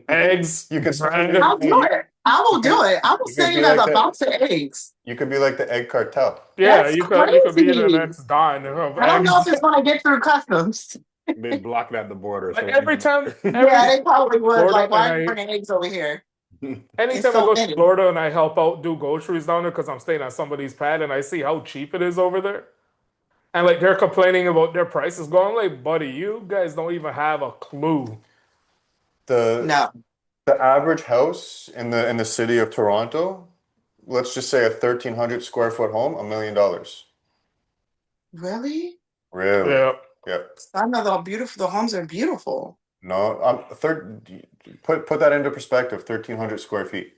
[SPEAKER 2] eggs.
[SPEAKER 3] You could
[SPEAKER 2] bread.
[SPEAKER 1] I'll do it. I will do it. I will
[SPEAKER 3] You could
[SPEAKER 1] send
[SPEAKER 3] be
[SPEAKER 1] you guys
[SPEAKER 3] like
[SPEAKER 1] a
[SPEAKER 3] that.
[SPEAKER 1] box of eggs.
[SPEAKER 3] You could be like the egg cartel.
[SPEAKER 2] Yeah,
[SPEAKER 1] That's
[SPEAKER 2] you could be the
[SPEAKER 1] crazy.
[SPEAKER 2] next Don of
[SPEAKER 1] I don't know
[SPEAKER 2] eggs.
[SPEAKER 1] if it's gonna get through customs.
[SPEAKER 4] They blocked at the border.
[SPEAKER 2] Like
[SPEAKER 4] So
[SPEAKER 2] every time,
[SPEAKER 1] Yeah, they probably would.
[SPEAKER 2] Florida
[SPEAKER 1] Like, why
[SPEAKER 2] and
[SPEAKER 1] are you bringing eggs over here? It's
[SPEAKER 2] anytime I
[SPEAKER 1] so
[SPEAKER 2] go to
[SPEAKER 1] many.
[SPEAKER 2] Florida and I help out do groceries down there because I'm staying on somebody's pad and I see how cheap it is over there, and like they're complaining about their prices going, like, buddy, you guys don't even have a clue.
[SPEAKER 3] The
[SPEAKER 1] No.
[SPEAKER 3] the average house in the city of Toronto, let's just say a 1,300 square foot home, $1 million.
[SPEAKER 1] Really?
[SPEAKER 3] Really?
[SPEAKER 2] Yeah,
[SPEAKER 3] Yep.
[SPEAKER 1] I know the homes are beautiful.
[SPEAKER 3] No, put that into perspective, 1,300 square feet.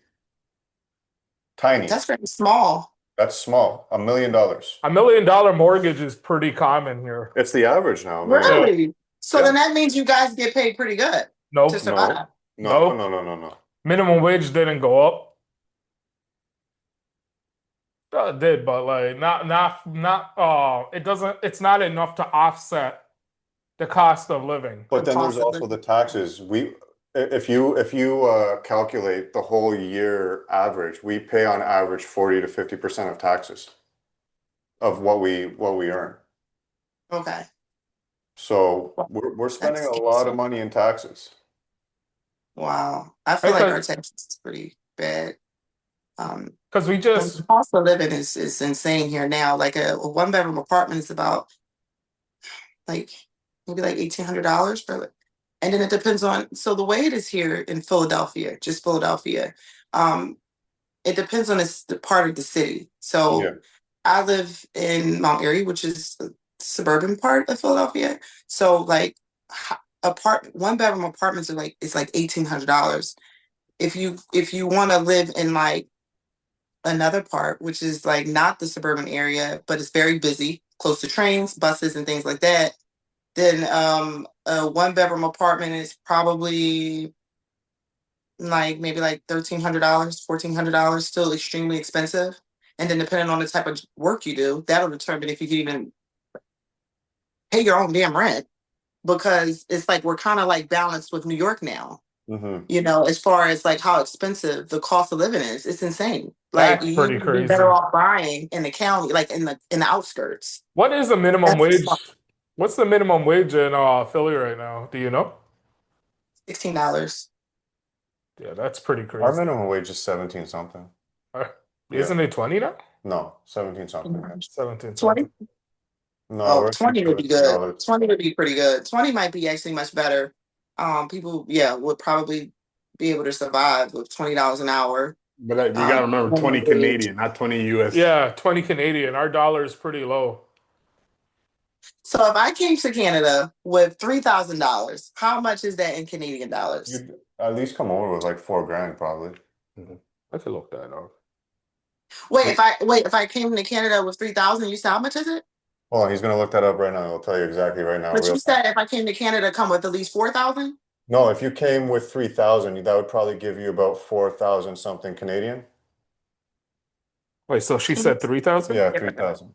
[SPEAKER 3] Tiny.
[SPEAKER 1] That's very small.
[SPEAKER 3] That's small. $1 million.
[SPEAKER 2] $1 million mortgage is pretty common here.
[SPEAKER 3] It's the average now, man.
[SPEAKER 1] Really? So
[SPEAKER 3] Yeah.
[SPEAKER 1] then that means you guys get paid pretty good to
[SPEAKER 2] Nope,
[SPEAKER 1] survive.
[SPEAKER 3] No.
[SPEAKER 2] minimum wage didn't go up. It did, but like not. It doesn't. It's not enough to offset the cost of living.
[SPEAKER 3] But then there's
[SPEAKER 1] Cost of
[SPEAKER 3] also the
[SPEAKER 1] living.
[SPEAKER 3] taxes. If you calculate the whole year average, we pay on average 40 to 50% of taxes of what we earn.
[SPEAKER 1] Okay.
[SPEAKER 3] So we're spending a lot of money in taxes.
[SPEAKER 1] Wow. I feel like our
[SPEAKER 2] Because
[SPEAKER 1] taxes is pretty bad.
[SPEAKER 2] because we just
[SPEAKER 1] The cost of living is insane here now. Like a one bedroom apartment is about like maybe like $1,800 for, and then it depends on, so the way it is here in Philadelphia, just Philadelphia, it depends on the part of the city. So
[SPEAKER 3] Yeah.
[SPEAKER 1] I live in Mount Airy, which is the suburban part of Philadelphia. So like one bedroom apartments are like, it's like $1,800. If you want to live in like another part, which is like not the suburban area, but it's very busy, close to trains, buses, and things like that, then a one bedroom apartment is probably like maybe like $1,300, $1,400, still extremely expensive. And then depending on the type of work you do, that'll determine if you can even pay your own damn rent. Because it's like we're kind of like balanced with New York now.
[SPEAKER 3] Mm-hmm.
[SPEAKER 1] You know, as far as like how expensive the cost of living is, it's insane. Like
[SPEAKER 2] that's
[SPEAKER 1] you
[SPEAKER 2] pretty
[SPEAKER 1] would be
[SPEAKER 2] crazy.
[SPEAKER 1] better off buying in the county, like in the outskirts.
[SPEAKER 2] What is the minimum
[SPEAKER 1] That's
[SPEAKER 2] wage?
[SPEAKER 1] smart.
[SPEAKER 2] What's the minimum wage in Philly right now? Do you know?
[SPEAKER 1] $16.
[SPEAKER 2] Yeah, that's pretty
[SPEAKER 3] Our
[SPEAKER 2] crazy.
[SPEAKER 3] minimum wage is 17 something.
[SPEAKER 2] Isn't it 20 now?
[SPEAKER 3] No, 17 something.
[SPEAKER 2] 17
[SPEAKER 1] 20?
[SPEAKER 2] something.
[SPEAKER 3] No,
[SPEAKER 1] Oh,
[SPEAKER 3] we're
[SPEAKER 1] 20 would be good.
[SPEAKER 3] $17.
[SPEAKER 1] 20 would be pretty good. 20 might be actually much better. People, yeah, would probably be able to survive with $20 an hour.
[SPEAKER 4] But you gotta remember, 20 Canadian, not 20 US.
[SPEAKER 2] Yeah, 20 Canadian. Our dollar is pretty low.
[SPEAKER 1] So if I came to Canada with $3,000, how much is that in Canadian dollars?
[SPEAKER 3] You'd at least come over with like $4,000 probably.
[SPEAKER 2] I could look that up.
[SPEAKER 1] Wait, if I came to Canada with 3,000, you said how much is it?
[SPEAKER 3] Hold on, he's gonna look that up right now. He'll tell you exactly right now.
[SPEAKER 1] But
[SPEAKER 3] real
[SPEAKER 1] you
[SPEAKER 3] time.
[SPEAKER 1] said if I came to Canada, come with at least 4,000.
[SPEAKER 3] No, if you came with 3,000, that would probably give you about 4,000 something Canadian.
[SPEAKER 2] Wait, so she said 3,000?
[SPEAKER 3] Yeah, 3,000.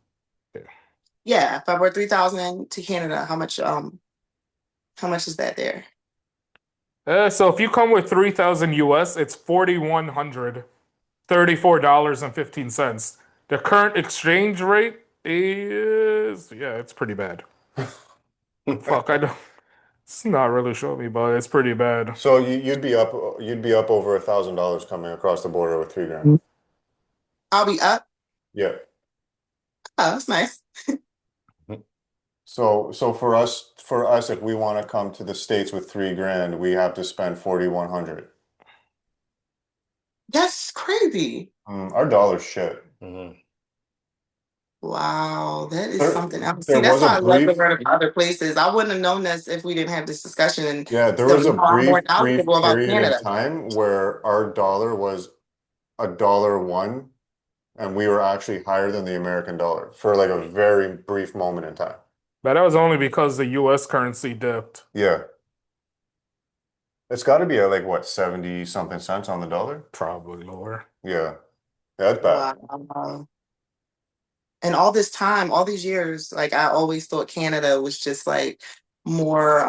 [SPEAKER 1] Yeah, if I were 3,000 to Canada, how much is that there?
[SPEAKER 2] So if you come with 3,000 US, it's $4,100, $34.15. The current exchange rate is it's pretty bad. Fuck, I don't. It's not really showing me, but it's pretty bad.
[SPEAKER 3] So you'd be up over $1,000 coming across the border with $3,000.
[SPEAKER 1] I'll be up.
[SPEAKER 3] Yeah.
[SPEAKER 1] Oh, that's nice.
[SPEAKER 3] So for us, if we want to come to the States with $3,000, we have to spend 4,100.
[SPEAKER 1] That's crazy.
[SPEAKER 3] Our dollar's shit.
[SPEAKER 1] Wow, that is
[SPEAKER 3] There-
[SPEAKER 1] something else.
[SPEAKER 3] there
[SPEAKER 1] See, that's
[SPEAKER 3] was a
[SPEAKER 1] why I love to
[SPEAKER 3] brief-
[SPEAKER 1] learn about other places. I wouldn't have known this if we didn't have this discussion. And
[SPEAKER 3] Yeah, there
[SPEAKER 1] so
[SPEAKER 3] was a
[SPEAKER 1] now I'm more
[SPEAKER 3] brief
[SPEAKER 1] knowledgeable about
[SPEAKER 3] period in
[SPEAKER 1] Canada.
[SPEAKER 3] time where our dollar was $1.01, and we were actually higher than the American dollar for like a very brief moment in time.
[SPEAKER 2] But that was only because the U.S. currency dipped.
[SPEAKER 3] Yeah. It's got to be at like what, 70 something cents on the dollar?
[SPEAKER 2] Probably lower.
[SPEAKER 3] Yeah. That's bad.
[SPEAKER 1] Wow. And all this time, all these years, like I always thought Canada was just like more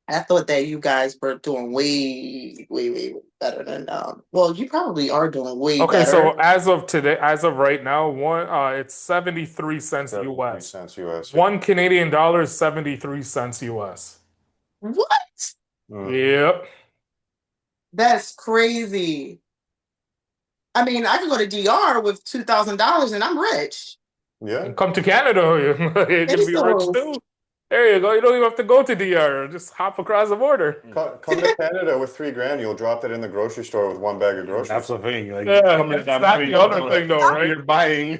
[SPEAKER 1] I thought that you guys were doing way, way, way better than well, you probably are doing way
[SPEAKER 2] Okay,
[SPEAKER 1] better.
[SPEAKER 2] so as of today, as of right now, it's 73 cents
[SPEAKER 3] 73
[SPEAKER 2] US.
[SPEAKER 3] cents US.
[SPEAKER 2] One Canadian dollar is 73 cents US.
[SPEAKER 1] What?
[SPEAKER 2] Yep.
[SPEAKER 1] That's crazy. I mean, I could go to DR with $2,000 and I'm rich.
[SPEAKER 3] Yeah.
[SPEAKER 2] And come to Canada, you can be rich
[SPEAKER 1] Pesos.
[SPEAKER 2] too. There you go. You don't even have to go to DR. Just hop across the border.
[SPEAKER 3] Come to Canada with $3,000, you'll drop that in the grocery store with one bag of groceries.
[SPEAKER 4] That's the thing. Like,
[SPEAKER 2] Yeah,
[SPEAKER 4] coming at
[SPEAKER 2] that's
[SPEAKER 4] that
[SPEAKER 2] the
[SPEAKER 4] point,
[SPEAKER 2] other thing though, right?
[SPEAKER 4] You're buying.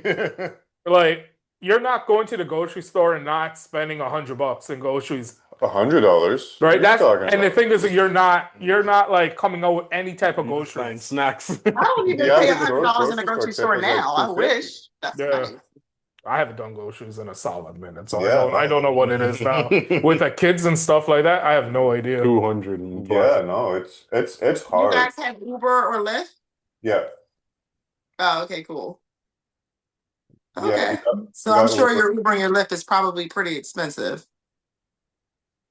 [SPEAKER 2] Like, you're not going to the grocery store and not spending $100 in groceries.
[SPEAKER 3] $100.
[SPEAKER 2] Right. That's
[SPEAKER 3] talking
[SPEAKER 2] and the
[SPEAKER 3] about?
[SPEAKER 2] thing is that you're not like coming out with any type of
[SPEAKER 4] Buying
[SPEAKER 2] groceries.
[SPEAKER 4] snacks.
[SPEAKER 1] I don't even
[SPEAKER 3] The
[SPEAKER 1] pay
[SPEAKER 3] average
[SPEAKER 1] $100 in a
[SPEAKER 3] grocery
[SPEAKER 1] grocery
[SPEAKER 3] store
[SPEAKER 1] store
[SPEAKER 3] tip is like
[SPEAKER 1] now. I
[SPEAKER 3] $2.50.
[SPEAKER 1] wish. That's
[SPEAKER 2] Yeah.
[SPEAKER 1] nice.
[SPEAKER 2] I haven't done groceries in a solid minute, so
[SPEAKER 3] Yeah.
[SPEAKER 2] I don't know what it is now. With the kids and stuff like that, I have no idea.
[SPEAKER 4] 200
[SPEAKER 3] Yeah,
[SPEAKER 4] plus.
[SPEAKER 3] no, it's
[SPEAKER 1] You
[SPEAKER 3] hard.
[SPEAKER 1] guys have Uber or Lyft?
[SPEAKER 3] Yeah.
[SPEAKER 1] Oh, okay, cool.
[SPEAKER 3] Yeah,
[SPEAKER 1] Okay. So
[SPEAKER 3] we
[SPEAKER 1] I'm
[SPEAKER 3] got
[SPEAKER 1] sure
[SPEAKER 3] Uber.
[SPEAKER 1] your Uber and your Lyft is probably pretty expensive.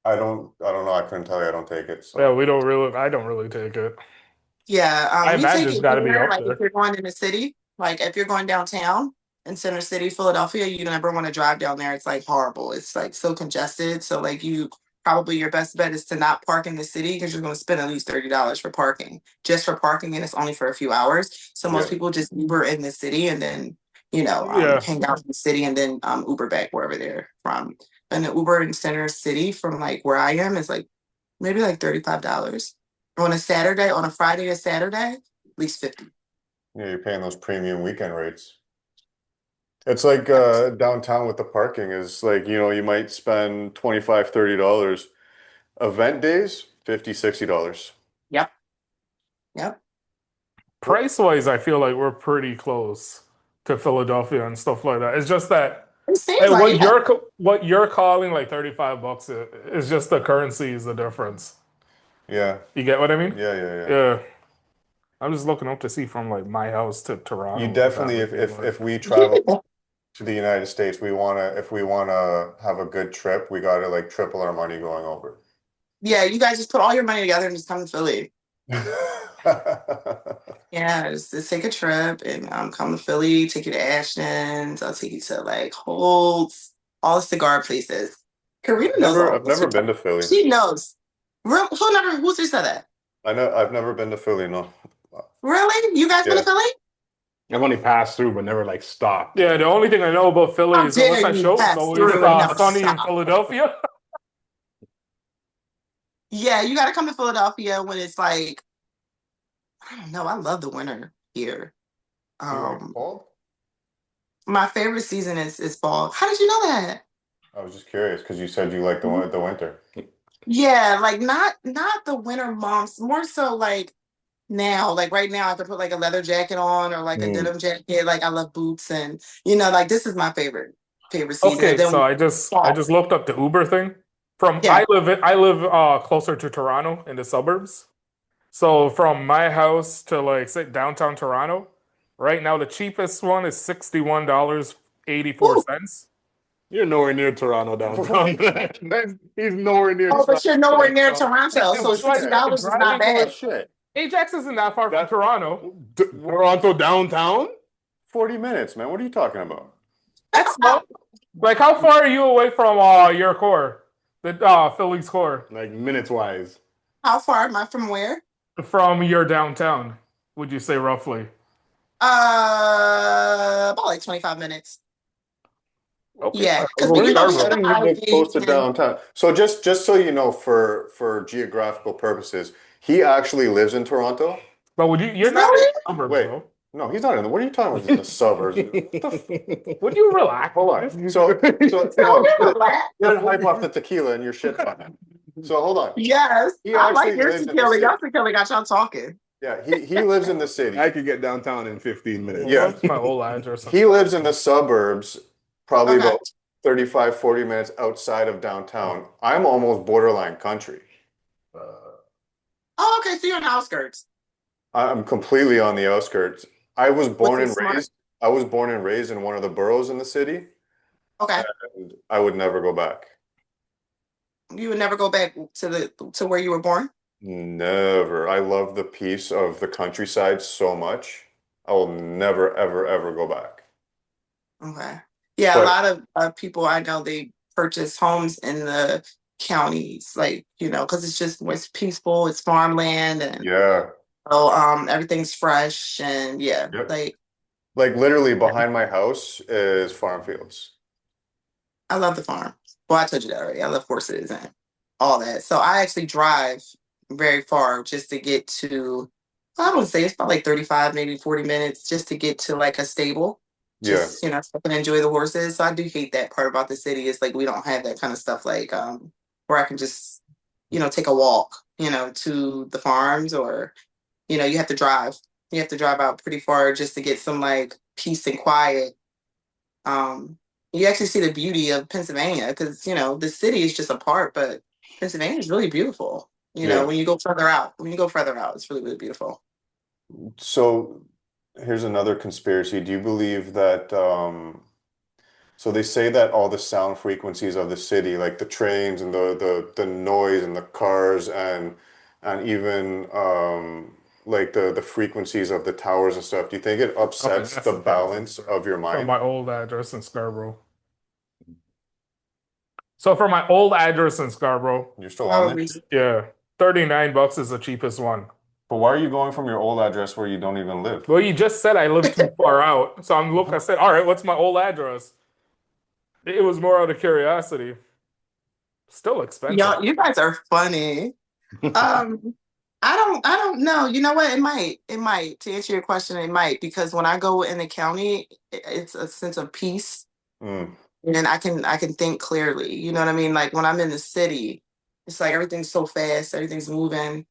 [SPEAKER 3] I don't know. I couldn't tell you. I don't take it. So.
[SPEAKER 2] Yeah, I don't really take it.
[SPEAKER 1] Yeah,
[SPEAKER 2] I
[SPEAKER 1] you
[SPEAKER 2] imagine
[SPEAKER 1] take
[SPEAKER 2] it's
[SPEAKER 1] it
[SPEAKER 2] gotta be
[SPEAKER 1] here,
[SPEAKER 2] up
[SPEAKER 1] like
[SPEAKER 2] there.
[SPEAKER 1] if you're going in the city, like if you're going downtown in Center City, Philadelphia, you never want to drive down there. It's like horrible. It's like so congested. So like your best bet is to not park in the city because you're going to spend at least $30 for parking, just for parking, and it's only for a few hours. So most
[SPEAKER 3] Yeah.
[SPEAKER 1] people just Uber in the city and then
[SPEAKER 2] Yeah.
[SPEAKER 1] hang out in the city and then Uber back wherever they're from. And the Uber in Center City from like where I am is like maybe like $35 on a Friday or Saturday, at least 50.
[SPEAKER 3] Yeah, you're paying those premium weekend rates. It's like downtown with the parking is like, you might spend $25, $30. Event days, $50, $60.
[SPEAKER 1] Yep.
[SPEAKER 2] Price wise, I feel like we're pretty close to Philadelphia and stuff like that. It's just that
[SPEAKER 1] It seems
[SPEAKER 2] and
[SPEAKER 1] like
[SPEAKER 2] what you're calling like $35 is just the currency is the difference.
[SPEAKER 3] Yeah.
[SPEAKER 2] You get what I mean?
[SPEAKER 3] Yeah.
[SPEAKER 2] Yeah. I'm just looking up to see from like my house to Toronto.
[SPEAKER 3] You definitely, if we travel to the United States, if we wanna have a good trip, we gotta like triple our money going over.
[SPEAKER 1] yeah, you guys just put all your money together and just come to Philly. Yeah, just take a trip and come to Philly, take you to Ashton's. I'll take you to like Holt's, all the cigar places. Karina knows all
[SPEAKER 3] I've never been to Philly.
[SPEAKER 1] She knows. Who just said that?
[SPEAKER 3] I know I've never been to Philly, no.
[SPEAKER 1] Really? You guys been to
[SPEAKER 3] Yeah.
[SPEAKER 1] Philly?
[SPEAKER 4] I've only passed through, but never like stopped.
[SPEAKER 2] Yeah, the only thing I know about Philly
[SPEAKER 1] How
[SPEAKER 2] is unless
[SPEAKER 1] dare
[SPEAKER 2] I
[SPEAKER 1] you
[SPEAKER 2] show
[SPEAKER 1] pass
[SPEAKER 2] it's always
[SPEAKER 1] through and never
[SPEAKER 2] sunny in
[SPEAKER 1] stop.
[SPEAKER 2] Philadelphia.
[SPEAKER 1] Yeah, you got to come to Philadelphia when it's like, I don't know. I love the winter here.
[SPEAKER 3] Fall?
[SPEAKER 1] My favorite season is fall. How did you know that?
[SPEAKER 3] I was just curious because you said you like the winter.
[SPEAKER 1] Yeah, like not the winter months, more so like now, like right now I could put like a leather jacket on or like a denim jacket. Like I love boots and like this is my favorite season.
[SPEAKER 2] Okay,
[SPEAKER 1] Then
[SPEAKER 2] so I just looked up the Uber thing.
[SPEAKER 1] Yeah.
[SPEAKER 2] I live closer to Toronto in the suburbs. So from my house to like say downtown Toronto, right now the cheapest one is $61.84.
[SPEAKER 4] You're nowhere near Toronto downtown. He's nowhere near.
[SPEAKER 1] Oh, but you're nowhere near Toronto, so
[SPEAKER 2] It's like
[SPEAKER 1] $60 is not
[SPEAKER 2] driving
[SPEAKER 1] bad.
[SPEAKER 4] Shit.
[SPEAKER 2] Ajax isn't that far from Toronto.
[SPEAKER 4] Toronto downtown?
[SPEAKER 3] 40 minutes, man. What are you talking about?
[SPEAKER 2] That's slow. Like how far are you away from your core? The Philly's core?
[SPEAKER 4] Like minutes wise.
[SPEAKER 1] How far am I from where?
[SPEAKER 2] From your downtown, would you say roughly?
[SPEAKER 1] About like 25 minutes.
[SPEAKER 2] Okay.
[SPEAKER 1] Yeah, because
[SPEAKER 3] Well,
[SPEAKER 1] we,
[SPEAKER 3] he,
[SPEAKER 1] you know, we
[SPEAKER 3] I
[SPEAKER 1] have the
[SPEAKER 3] think he lives close to
[SPEAKER 1] highways and
[SPEAKER 3] downtown. So just so you know, for geographical purposes, he actually lives in Toronto.
[SPEAKER 2] But you're not in
[SPEAKER 1] really?
[SPEAKER 2] the suburbs
[SPEAKER 3] Wait,
[SPEAKER 2] though.
[SPEAKER 3] no, he's not in the. What are you talking about? He's in the suburbs.
[SPEAKER 2] Would you relax?
[SPEAKER 3] Hold on. So
[SPEAKER 1] So
[SPEAKER 3] no,
[SPEAKER 1] we're black.
[SPEAKER 3] you didn't hype off the tequila and your shit on it. So hold on.
[SPEAKER 1] Yes,
[SPEAKER 3] He
[SPEAKER 1] I like
[SPEAKER 3] actually
[SPEAKER 1] your
[SPEAKER 3] lives in the
[SPEAKER 1] tequila.
[SPEAKER 3] city.
[SPEAKER 1] Y'all tequila got y'all talking.
[SPEAKER 3] Yeah, he lives in the city.
[SPEAKER 4] I could get downtown in 15 minutes.
[SPEAKER 3] Yeah.
[SPEAKER 2] What's my old address?
[SPEAKER 3] He lives in the suburbs, probably
[SPEAKER 1] Okay.
[SPEAKER 3] about 35, 40 minutes outside of downtown. I'm almost borderline country.
[SPEAKER 1] Oh, okay. So you're on the outskirts,
[SPEAKER 3] I'm completely on the outskirts. I was
[SPEAKER 1] which
[SPEAKER 3] born
[SPEAKER 1] is
[SPEAKER 3] and
[SPEAKER 1] smart.
[SPEAKER 3] raised. I was born and raised in one of the boroughs in the city,
[SPEAKER 1] Okay.
[SPEAKER 3] and I would never go back.
[SPEAKER 1] You would never go back to where you were born?
[SPEAKER 3] Never. I love the peace of the countryside so much. I will never, ever, ever go back.
[SPEAKER 1] Okay. Yeah, a
[SPEAKER 3] But
[SPEAKER 1] lot of people I know, they purchase homes in the counties, like, because it's peaceful, it's farmland, and
[SPEAKER 3] yeah,
[SPEAKER 1] everything's fresh, and yeah,
[SPEAKER 3] yep.
[SPEAKER 1] like
[SPEAKER 3] Like literally behind my house is farm fields.
[SPEAKER 1] I love the farm. Well, I told you that already. I love horses and all that. So I actually drive very far just to get to, I would say it's about like 35, maybe 40 minutes just to get to like a stable.
[SPEAKER 3] Yeah,
[SPEAKER 1] Just, so I can enjoy the horses. So I do hate that part about the city. It's like we don't have that kind of stuff like where I can just, take a walk, to the farms, or, you have to drive. You have to drive out pretty far just to get some like peace and quiet. Um, you actually see the beauty of Pennsylvania because the city is just a part, but Pennsylvania is really beautiful.
[SPEAKER 3] yeah.
[SPEAKER 1] When you go further out, it's really, really beautiful.
[SPEAKER 3] So here's another conspiracy. Do you believe that so they say that all the sound frequencies of the city, like the trains and the noise and the cars and even like the frequencies of the towers and stuff, do you think it upsets
[SPEAKER 2] that's
[SPEAKER 3] the
[SPEAKER 2] the thing.
[SPEAKER 3] balance of your
[SPEAKER 2] From
[SPEAKER 3] mind?
[SPEAKER 2] my old address in Scarborough. So for my old address in Scarborough,
[SPEAKER 3] You're still on there?
[SPEAKER 2] yeah, $39 is the cheapest one.
[SPEAKER 3] But why are you going from your old address where you don't even live?
[SPEAKER 2] Well, you just said I live too far out. So I said, all right, what's my old address? It was more out of curiosity. Still expensive.
[SPEAKER 1] Y'all, you guys are funny. I don't know. You know what? It might. To answer your question, it might, because when I go in the county, it's a sense of peace.
[SPEAKER 3] Mm.
[SPEAKER 1] And I can think clearly. You know what I mean? Like when I'm in the city, it's like everything's so fast, everything's moving.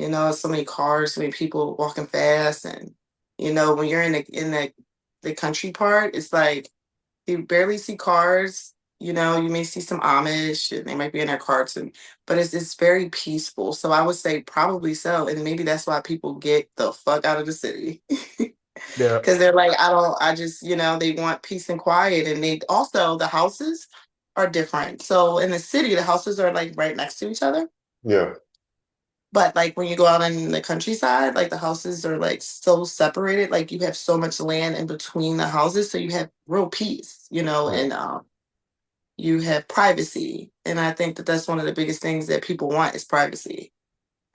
[SPEAKER 1] So many cars, so many people walking fast, and when you're in the country part, it's like you barely see cars. You may see some Amish, and they might be in their carts, but it's very peaceful. So I would say probably so, and maybe that's why people get the fuck out of the city.
[SPEAKER 2] Yeah.
[SPEAKER 1] Because they're like, I just, they want peace and quiet. And they also, the houses are different. So in the city, the houses are like right next to each other.
[SPEAKER 3] Yeah.
[SPEAKER 1] But like when you go out in the countryside, like the houses are like so separated. Like you have so much land in between the houses. So you have real peace, and you have privacy. And I think that that's one of the biggest things that people want is privacy.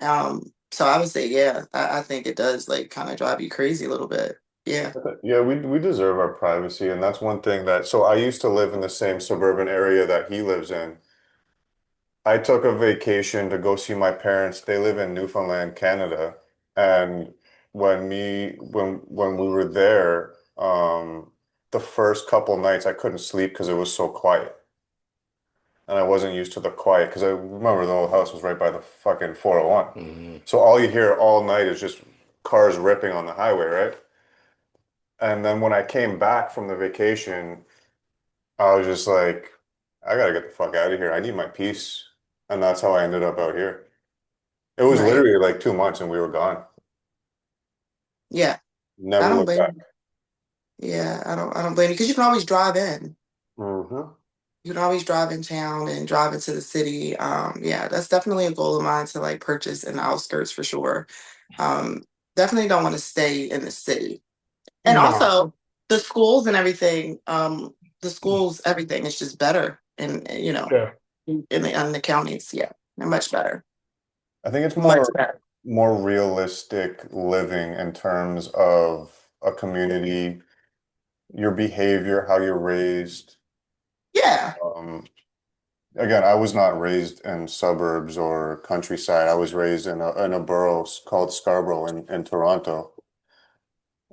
[SPEAKER 1] So I would say, yeah, I think it does like kind of drive you crazy a little bit. Yeah.
[SPEAKER 3] Yeah, we deserve our privacy, and that's one thing that, so I used to live in the same suburban area that he lives in. I took a vacation to go see my parents. They live in Newfoundland, Canada, and when we were there, the first couple nights I couldn't sleep because it was so quiet. And I wasn't used to the quiet because I remember the old house was right by the fucking 401.
[SPEAKER 4] Mm-hmm.
[SPEAKER 3] So all you hear all night is just cars ripping on the highway, right? And then when I came back from the vacation, I was just like, I gotta get the fuck out of here. I need my peace. And that's how I ended up out here. It was
[SPEAKER 1] Right.
[SPEAKER 3] literally like 2 months and we were gone.
[SPEAKER 1] Yeah. I
[SPEAKER 3] Never
[SPEAKER 1] don't
[SPEAKER 3] looked
[SPEAKER 1] blame
[SPEAKER 3] back.
[SPEAKER 1] you. Yeah, I don't blame you because you can always drive in.
[SPEAKER 3] Mm-hmm.
[SPEAKER 1] You can always drive in town and drive into the city. Yeah, that's definitely a goal of mine to like purchase in the outskirts for sure. Definitely don't want to stay in the city. And
[SPEAKER 2] No.
[SPEAKER 1] also the schools and everything, everything is just better. And
[SPEAKER 2] Yeah.
[SPEAKER 1] in the counties, yeah, they're much better.
[SPEAKER 3] I think it's
[SPEAKER 1] Much better.
[SPEAKER 3] more realistic living in terms of a community, your behavior, how you're raised.
[SPEAKER 1] Yeah.
[SPEAKER 3] Again, I was not raised in suburbs or countryside. I was raised in a borough called Scarborough in Toronto.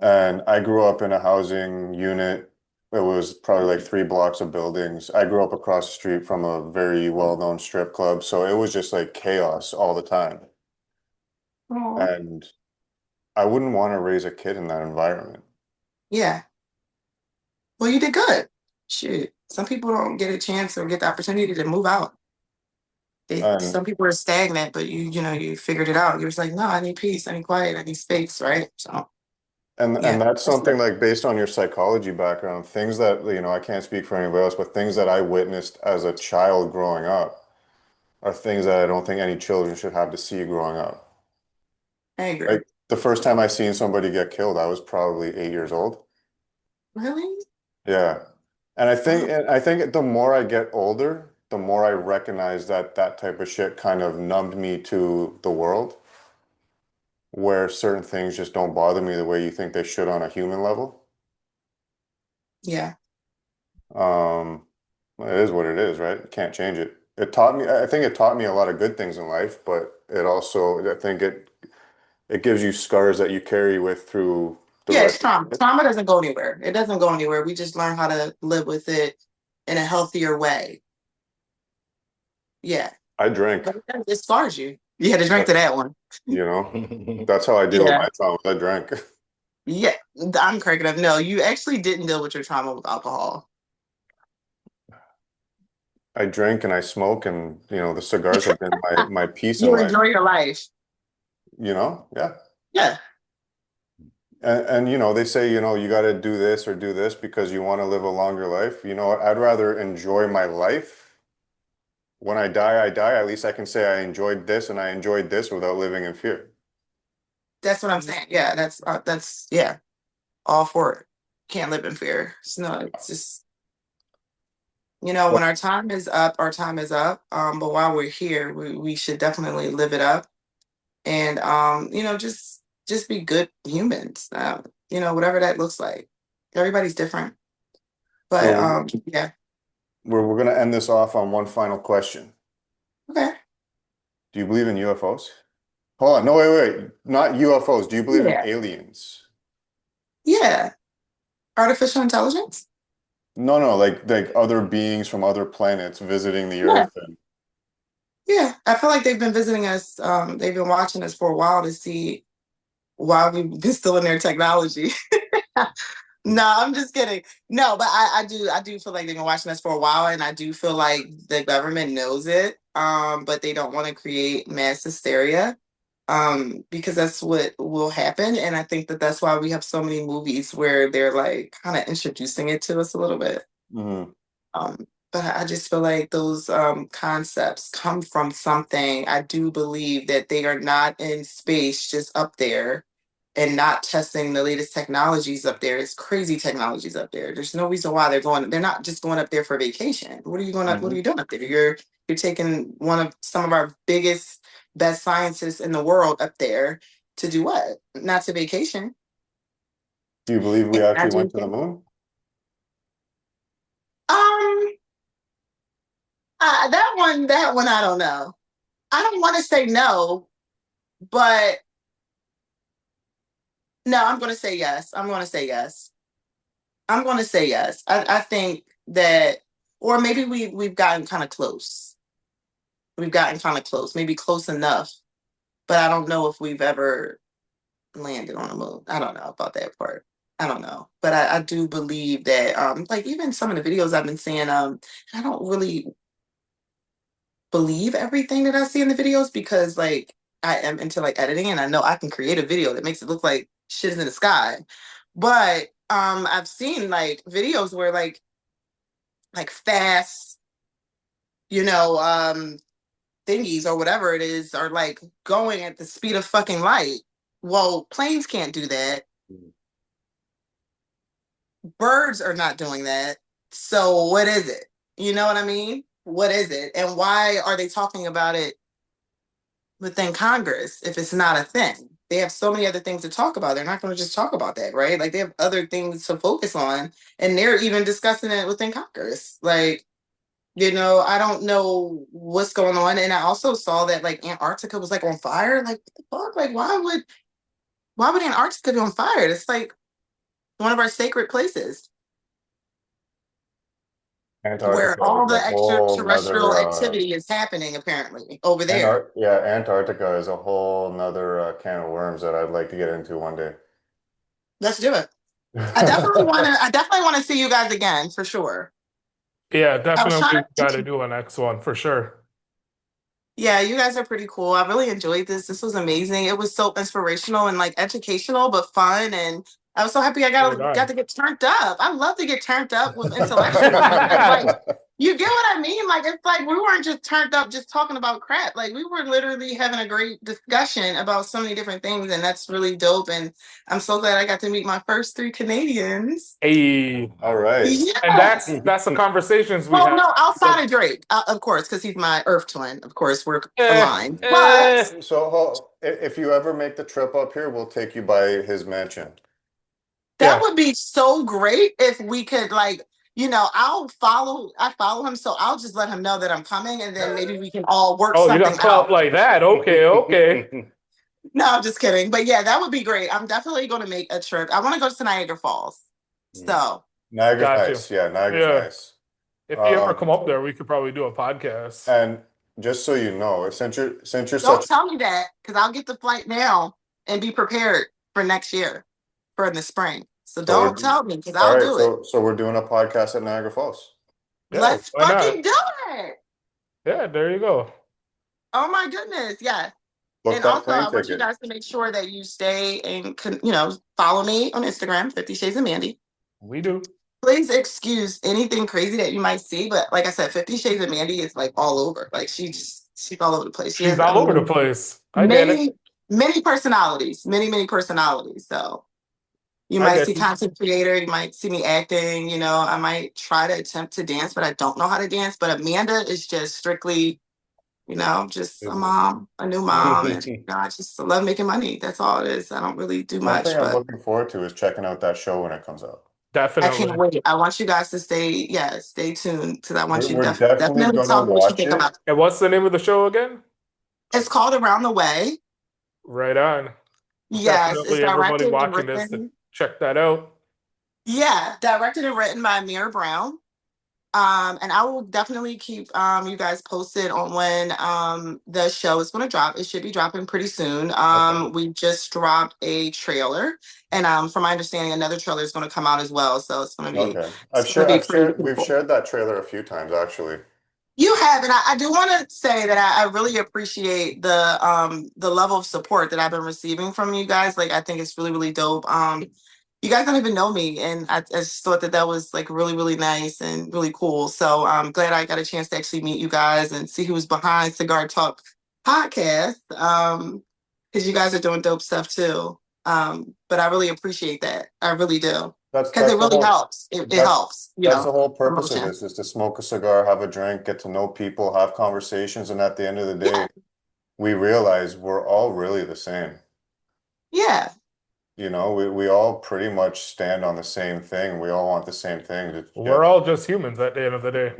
[SPEAKER 3] And I grew up in a housing unit. It was probably like 3 blocks of buildings. I grew up across the street from a very well-known strip club, so it was just like chaos all the time.
[SPEAKER 1] Aw.
[SPEAKER 3] And I wouldn't want to raise a kid in that environment.
[SPEAKER 1] Yeah. Well, you did good. Shoot. Some people don't get a chance or get the opportunity to move out.
[SPEAKER 3] And
[SPEAKER 1] Some people are stagnant, but you figured it out. You're just like, no, I need peace, I need quiet, I need space, right? So
[SPEAKER 3] and
[SPEAKER 1] yeah,
[SPEAKER 3] that's
[SPEAKER 1] that's
[SPEAKER 3] something
[SPEAKER 1] good.
[SPEAKER 3] like based on your psychology background, things that, I can't speak for anybody else, but things that I witnessed as a child growing up are things that I don't think any children should have to see growing up.
[SPEAKER 1] I agree.
[SPEAKER 3] Like the first time I seen somebody get killed, I was probably 8 years old.
[SPEAKER 1] Really?
[SPEAKER 3] Yeah. And
[SPEAKER 1] Wow.
[SPEAKER 3] I think the more I get older, the more I recognize that that type of shit kind of numbed me to the world, where certain things just don't bother me the way you think they should on a human level.
[SPEAKER 1] Yeah.
[SPEAKER 3] Um, it is what it is, right? Can't change it. It taught me, I think it taught me a lot of good things in life, but it also, I think it gives you scars that you carry with through the
[SPEAKER 1] Yeah, it's
[SPEAKER 3] rest of
[SPEAKER 1] trauma.
[SPEAKER 3] your life.
[SPEAKER 1] Trauma doesn't go anywhere. It doesn't go anywhere. We just learn how to live with it in a healthier way. Yeah.
[SPEAKER 3] I drink,
[SPEAKER 1] But it scars you. You had to drink to that one.
[SPEAKER 3] you know, that's how I deal with
[SPEAKER 1] Yeah.
[SPEAKER 3] my trauma. I drank.
[SPEAKER 1] Yeah. I'm cracking up. No, you actually didn't deal with your trauma with alcohol.
[SPEAKER 3] I drink and I smoke, and the cigars have been my peace in
[SPEAKER 1] You
[SPEAKER 3] life.
[SPEAKER 1] enjoy your life.
[SPEAKER 3] Yeah.
[SPEAKER 1] Yeah.
[SPEAKER 3] And they say, you got to do this or do this because you want to live a longer life. You know what? I'd rather enjoy my life. When I die, I die. At least I can say I enjoyed this and I enjoyed this without living in fear.
[SPEAKER 1] That's what I'm saying. Yeah, that's yeah, all for it. Can't live in fear. No, it's just when our time is up, our time is up. But while we're here, we should definitely live it up and just be good humans. Whatever that looks like. Everybody's different. But
[SPEAKER 3] So
[SPEAKER 1] yeah.
[SPEAKER 3] we're going to end this off on one final question.
[SPEAKER 1] Okay.
[SPEAKER 3] Do you believe in UFOs? Hold on. No, wait. Not UFOs. Do you believe in
[SPEAKER 1] Yeah.
[SPEAKER 3] aliens?
[SPEAKER 1] Yeah. Artificial intelligence?
[SPEAKER 3] No, like other beings from other planets visiting the
[SPEAKER 1] Yeah.
[SPEAKER 3] Earth. And
[SPEAKER 1] Yeah. I feel like they've been visiting us, they've been watching us for a while to see why we've been still in their technology. No, I'm just kidding. No, but I do feel like they've been watching us for a while, and I do feel like the government knows it, but they don't want to create mass hysteria, because that's what will happen. And I think that that's why we have so many movies where they're like kind of introducing it to us a little bit.
[SPEAKER 3] Mhm.
[SPEAKER 1] But I just feel like those concepts come from something. I do believe that they are not in space, just up there, and not testing the latest technologies up there. It's crazy technologies up there. There's no reason why they're not just going up there for vacation. What are you going up? What are
[SPEAKER 3] Mhm.
[SPEAKER 1] you doing up there? You're taking some of our biggest, best scientists in the world up there to do what? Not to vacation.
[SPEAKER 3] Do you believe we
[SPEAKER 1] And I
[SPEAKER 3] actually
[SPEAKER 1] do
[SPEAKER 3] went to the
[SPEAKER 1] think,
[SPEAKER 3] moon?
[SPEAKER 1] um, that one, I don't know. I don't want to say no, but no, I'm going to say yes. I'm going to say yes. I'm going to say yes. I think that, or maybe we've gotten kind of close. We've gotten kind of close, maybe close enough, but I don't know if we've ever landed on the moon. I don't know about that part. I don't know, but I do believe that, like even some of the videos I've been seeing, I don't really believe everything that I see in the videos because like I am into like editing and I know I can create a video that makes it look like shit is in the sky. But I've seen like videos where like fast, you know, thingies or whatever it is are like going at the speed of fucking light. Well, planes can't do that. Birds are not doing that. So what is it? You know what I mean? What is it? And why are they talking about it within Congress if it's not a thing? they have so many other things to talk about. They're not going to just talk about that, right? Like they have other things to focus on, and they're even discussing it within Congress. Like, I don't know what's going on. And I also saw that like Antarctica was like on fire. Like, what the fuck? Like, why would Antarctica be on fire? It's like one of our sacred places where
[SPEAKER 3] Antarctica
[SPEAKER 1] all
[SPEAKER 3] is
[SPEAKER 1] the
[SPEAKER 3] a whole
[SPEAKER 1] extraterrestrial
[SPEAKER 3] nother
[SPEAKER 1] activity is happening apparently over there.
[SPEAKER 3] Antarctica is a whole nother can of worms that I'd like to get into one day.
[SPEAKER 1] Let's do it. I definitely want to see you guys again for sure.
[SPEAKER 2] Yeah,
[SPEAKER 1] I was trying
[SPEAKER 2] definitely got
[SPEAKER 1] to.
[SPEAKER 2] to do a next one for sure.
[SPEAKER 1] Yeah, you guys are pretty cool. I really enjoyed this. This was amazing. It was so inspirational and like educational, but fun. And I was so happy I
[SPEAKER 2] Right
[SPEAKER 1] got
[SPEAKER 2] on.
[SPEAKER 1] to get turned up. I love to get turned up with intellectual content. Like, you get what I mean? Like, it's like we weren't just turned up just talking about crap. Like, we were literally having a great discussion about so many different things, and that's really dope. And I'm so glad I got to meet my first 3 Canadians.
[SPEAKER 2] Hey,
[SPEAKER 3] All right.
[SPEAKER 1] Yeah.
[SPEAKER 2] and that's the conversations we
[SPEAKER 1] Well,
[SPEAKER 2] have.
[SPEAKER 1] no, outside of Drake, of course, because he's my Earth twin. Of course, we're aligned. But
[SPEAKER 3] So if you ever make the trip up here, we'll take you by his mansion.
[SPEAKER 1] that
[SPEAKER 2] Yeah.
[SPEAKER 1] would be so great if we could, like, I follow him, so I'll just let him know that I'm coming, and then maybe we can all work
[SPEAKER 2] Oh, you
[SPEAKER 1] something
[SPEAKER 2] got clout
[SPEAKER 1] out.
[SPEAKER 2] like that? Okay.
[SPEAKER 1] No, I'm just kidding. But yeah, that would be great. I'm definitely going to make a trip. I want to go to Niagara Falls. So
[SPEAKER 3] Niagara's
[SPEAKER 2] Got
[SPEAKER 3] nice.
[SPEAKER 2] you.
[SPEAKER 3] Yeah, Niagara's
[SPEAKER 2] Yeah.
[SPEAKER 3] nice.
[SPEAKER 2] If you ever come up there, we could probably do a podcast.
[SPEAKER 3] And just so you know, since you're
[SPEAKER 1] don't
[SPEAKER 3] such
[SPEAKER 1] tell me that, because I'll get the flight now and be prepared for next year, for in the spring. So don't tell me, because
[SPEAKER 3] all
[SPEAKER 1] I'll
[SPEAKER 3] right,
[SPEAKER 1] do it.
[SPEAKER 3] so we're doing a podcast at Niagara Falls.
[SPEAKER 2] Yeah,
[SPEAKER 1] Let's
[SPEAKER 2] why not?
[SPEAKER 1] fucking do it.
[SPEAKER 2] Yeah, there you go.
[SPEAKER 1] Oh my goodness, yes.
[SPEAKER 3] Book
[SPEAKER 1] And
[SPEAKER 3] that
[SPEAKER 1] also,
[SPEAKER 3] plane
[SPEAKER 1] I want you
[SPEAKER 3] ticket.
[SPEAKER 1] guys to make sure that you stay and follow me on Instagram, 50 Shades of Mandy.
[SPEAKER 2] We do.
[SPEAKER 1] Please excuse anything crazy that you might see, but like I said, 50 Shades of Mandy is like all over. Like she's all over the place. She
[SPEAKER 2] She's
[SPEAKER 1] has,
[SPEAKER 2] all over the place. I get it.
[SPEAKER 1] many personalities, many personalities. So you
[SPEAKER 2] I
[SPEAKER 1] might
[SPEAKER 2] get
[SPEAKER 1] see
[SPEAKER 2] you.
[SPEAKER 1] content creator, you might see me acting. I might try to attempt to dance, but I don't know how to dance. But Amanda is just strictly, just a mom, a new mom, and I just love making money. That's all it is. I don't really do
[SPEAKER 3] One
[SPEAKER 1] much,
[SPEAKER 3] thing I'm
[SPEAKER 1] but
[SPEAKER 3] looking forward to is checking out that show when it comes out.
[SPEAKER 1] I
[SPEAKER 2] Definitely.
[SPEAKER 1] can't wait. I want you guys to stay tuned, because I want you
[SPEAKER 3] We're
[SPEAKER 1] to
[SPEAKER 3] definitely
[SPEAKER 1] definitely
[SPEAKER 3] gonna
[SPEAKER 1] tell me what you
[SPEAKER 3] watch
[SPEAKER 1] think
[SPEAKER 3] it.
[SPEAKER 1] about it.
[SPEAKER 2] And what's the name of the show again?
[SPEAKER 1] It's called Around the Way.
[SPEAKER 2] Right on.
[SPEAKER 1] Yes,
[SPEAKER 2] Definitely
[SPEAKER 1] it's
[SPEAKER 2] everybody
[SPEAKER 1] directed and
[SPEAKER 2] watching this,
[SPEAKER 1] written.
[SPEAKER 2] check that out.
[SPEAKER 1] Yeah, directed and written by Amir Brown. And I will definitely keep you guys posted on when the show is going to drop. It should be dropping pretty soon. We just dropped a trailer, and from my understanding, another trailer is going to come out as well. So it's going to be
[SPEAKER 3] We've shared that trailer a few times actually.
[SPEAKER 1] You have, and I do want to say that I really appreciate the level of support that I've been receiving from you guys. Like, I think it's really dope. You guys don't even know me, and I just thought that was like really nice and really cool. So I'm glad I got a chance to actually meet you guys and see who's behind Cigar Talk podcast. Because you guys are doing dope stuff too. But I really appreciate that. I really do. Because it really helps. It helps.
[SPEAKER 3] That's the whole purpose
[SPEAKER 1] promotion.
[SPEAKER 3] of this, is to smoke a cigar, have a drink, get to know people, have conversations, and at the end of the day, we realize we're all really the same.
[SPEAKER 1] Yeah.
[SPEAKER 3] We all pretty much stand on the same thing. We all want the same thing.
[SPEAKER 2] We're all just humans at the end of the day.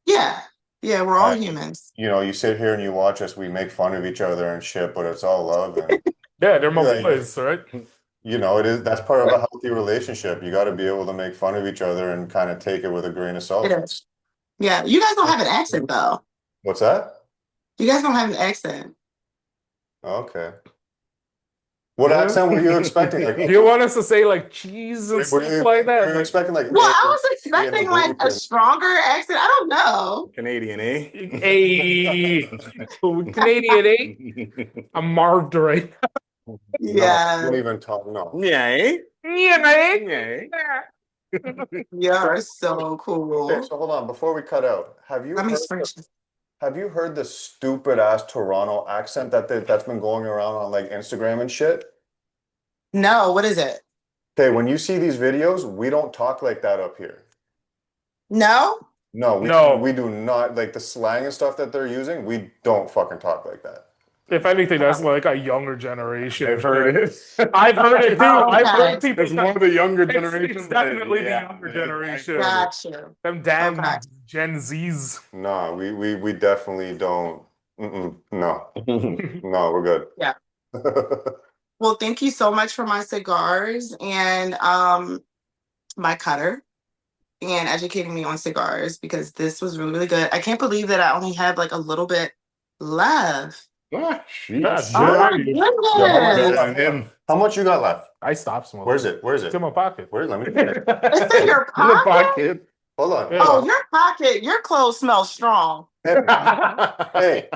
[SPEAKER 1] Yeah. Yeah, we're all humans.
[SPEAKER 3] You sit here and you watch us, we make fun of each other and shit, but it's all love. And
[SPEAKER 2] yeah, they're my boys, right?
[SPEAKER 3] that's part of a healthy relationship. You got to be able to make fun of each other and kind of take it with a grain of salt.
[SPEAKER 1] It is. Yeah, you guys don't have an accent though.
[SPEAKER 3] What's that?
[SPEAKER 1] You guys don't have an accent.
[SPEAKER 3] Okay. What accent were you expecting?
[SPEAKER 2] Do you want us to say like cheese and stuff like that?
[SPEAKER 3] Were you expecting like?
[SPEAKER 1] Well, I was expecting like a stronger accent. I don't know.
[SPEAKER 4] Canadian, eh?
[SPEAKER 2] Hey, Canadian, eh? I'm Marved right now.
[SPEAKER 1] Yeah.
[SPEAKER 3] No, don't even talk. No.
[SPEAKER 4] Yeah, eh?
[SPEAKER 2] Yeah,
[SPEAKER 1] You're so cool.
[SPEAKER 3] Okay, so hold on. Before we cut out, have you heard the stupid ass Toronto accent that's been going around on like Instagram and shit?
[SPEAKER 1] No, what is it?
[SPEAKER 3] Okay, when you see these videos, we don't talk like that up here.
[SPEAKER 1] No?
[SPEAKER 3] No, we do not, like the slang and stuff that they're using, we don't fucking talk like that.
[SPEAKER 2] If anything, that's like a younger generation.
[SPEAKER 4] I've heard it.
[SPEAKER 2] I've heard it too.
[SPEAKER 1] Oh,
[SPEAKER 2] I've heard
[SPEAKER 1] okay.
[SPEAKER 2] people.
[SPEAKER 4] It's more of the younger
[SPEAKER 2] It's
[SPEAKER 4] generation. but
[SPEAKER 2] definitely the
[SPEAKER 4] yeah,
[SPEAKER 2] younger
[SPEAKER 4] I've
[SPEAKER 2] generation.
[SPEAKER 4] heard it.
[SPEAKER 1] Got you.
[SPEAKER 2] Them damn
[SPEAKER 1] Okay.
[SPEAKER 2] Gen Zs.
[SPEAKER 3] No, we definitely don't. No, no, we're good.
[SPEAKER 1] Yeah. Well, thank you so much for my cigars and my cutter and educating me on cigars because this was really, really good. I can't believe that I only have like a little bit left.
[SPEAKER 4] Ah, sheesh.
[SPEAKER 2] God
[SPEAKER 1] Oh my
[SPEAKER 2] damn.
[SPEAKER 1] goodness.
[SPEAKER 3] How much you got left?
[SPEAKER 2] I stopped smoking.
[SPEAKER 3] Where's it? Where's it?
[SPEAKER 2] It's in my pocket.
[SPEAKER 3] Where? Let me.
[SPEAKER 1] It's in your
[SPEAKER 4] In the
[SPEAKER 1] pocket?
[SPEAKER 4] pocket.
[SPEAKER 3] Hold on.
[SPEAKER 2] Yeah.
[SPEAKER 1] Oh, your pocket. Your clothes smell strong.
[SPEAKER 3] Hey,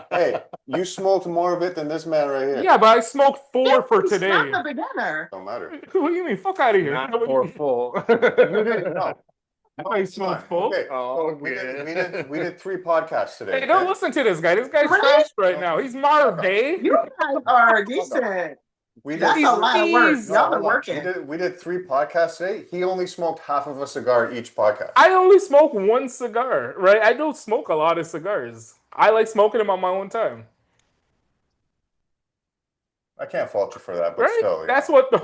[SPEAKER 3] you smoked more of it than this man right here.
[SPEAKER 2] Yeah, but I smoked 4 for
[SPEAKER 1] He's
[SPEAKER 2] today.
[SPEAKER 1] not the beginner.
[SPEAKER 3] Don't matter.
[SPEAKER 2] What do you mean? Fuck out of here.
[SPEAKER 4] Not for full.
[SPEAKER 3] You didn't know.
[SPEAKER 2] I smoked full.
[SPEAKER 3] Okay.
[SPEAKER 4] Oh,
[SPEAKER 3] We
[SPEAKER 4] okay.
[SPEAKER 3] we did 3 podcasts today.
[SPEAKER 2] Hey, don't
[SPEAKER 3] okay?
[SPEAKER 2] listen to this guy. This guy's
[SPEAKER 1] Really?
[SPEAKER 2] trash right now. He's Marvin.
[SPEAKER 1] You guys are decent.
[SPEAKER 3] We did
[SPEAKER 1] That's a lot of work.
[SPEAKER 2] Jeez.
[SPEAKER 1] Y'all
[SPEAKER 3] hold
[SPEAKER 1] are
[SPEAKER 3] on.
[SPEAKER 1] working.
[SPEAKER 3] We did 3 podcasts today. He only smoked half of a cigar each podcast.
[SPEAKER 2] I only smoke 1 cigar, right? I don't smoke a lot of cigars. I like smoking them on my own time.
[SPEAKER 3] I can't fault you for that, but
[SPEAKER 2] Right?
[SPEAKER 3] still.
[SPEAKER 2] That's what the.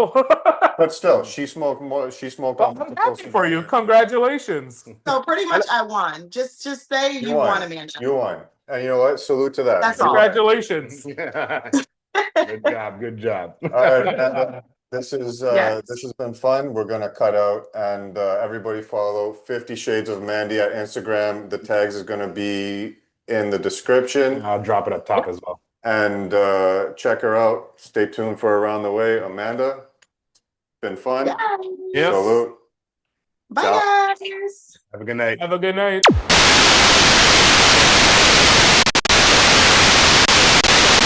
[SPEAKER 3] But still, she smoked more. She smoked.
[SPEAKER 2] Well, I'm happy for you. Congratulations.
[SPEAKER 1] So pretty much I won. Just say you won, Amanda.
[SPEAKER 3] You won, and you know what? Salute to that.
[SPEAKER 1] That's
[SPEAKER 3] You
[SPEAKER 1] all.
[SPEAKER 3] won.
[SPEAKER 2] Congratulations.
[SPEAKER 4] Good job. Good job.
[SPEAKER 3] All right, and, this is
[SPEAKER 1] Yes.
[SPEAKER 3] this has been fun. We're gonna cut out, and everybody follow 50 Shades of Mandy at Instagram. The tags is gonna be in the description,
[SPEAKER 4] I'll drop it up top as well.
[SPEAKER 3] and check her out. Stay tuned for Around the Way. Amanda, been fun.
[SPEAKER 2] Yep.
[SPEAKER 3] Salute.
[SPEAKER 1] Bye,
[SPEAKER 3] Ciao.
[SPEAKER 1] guys.
[SPEAKER 4] Have a good night.
[SPEAKER 2] Have a good night.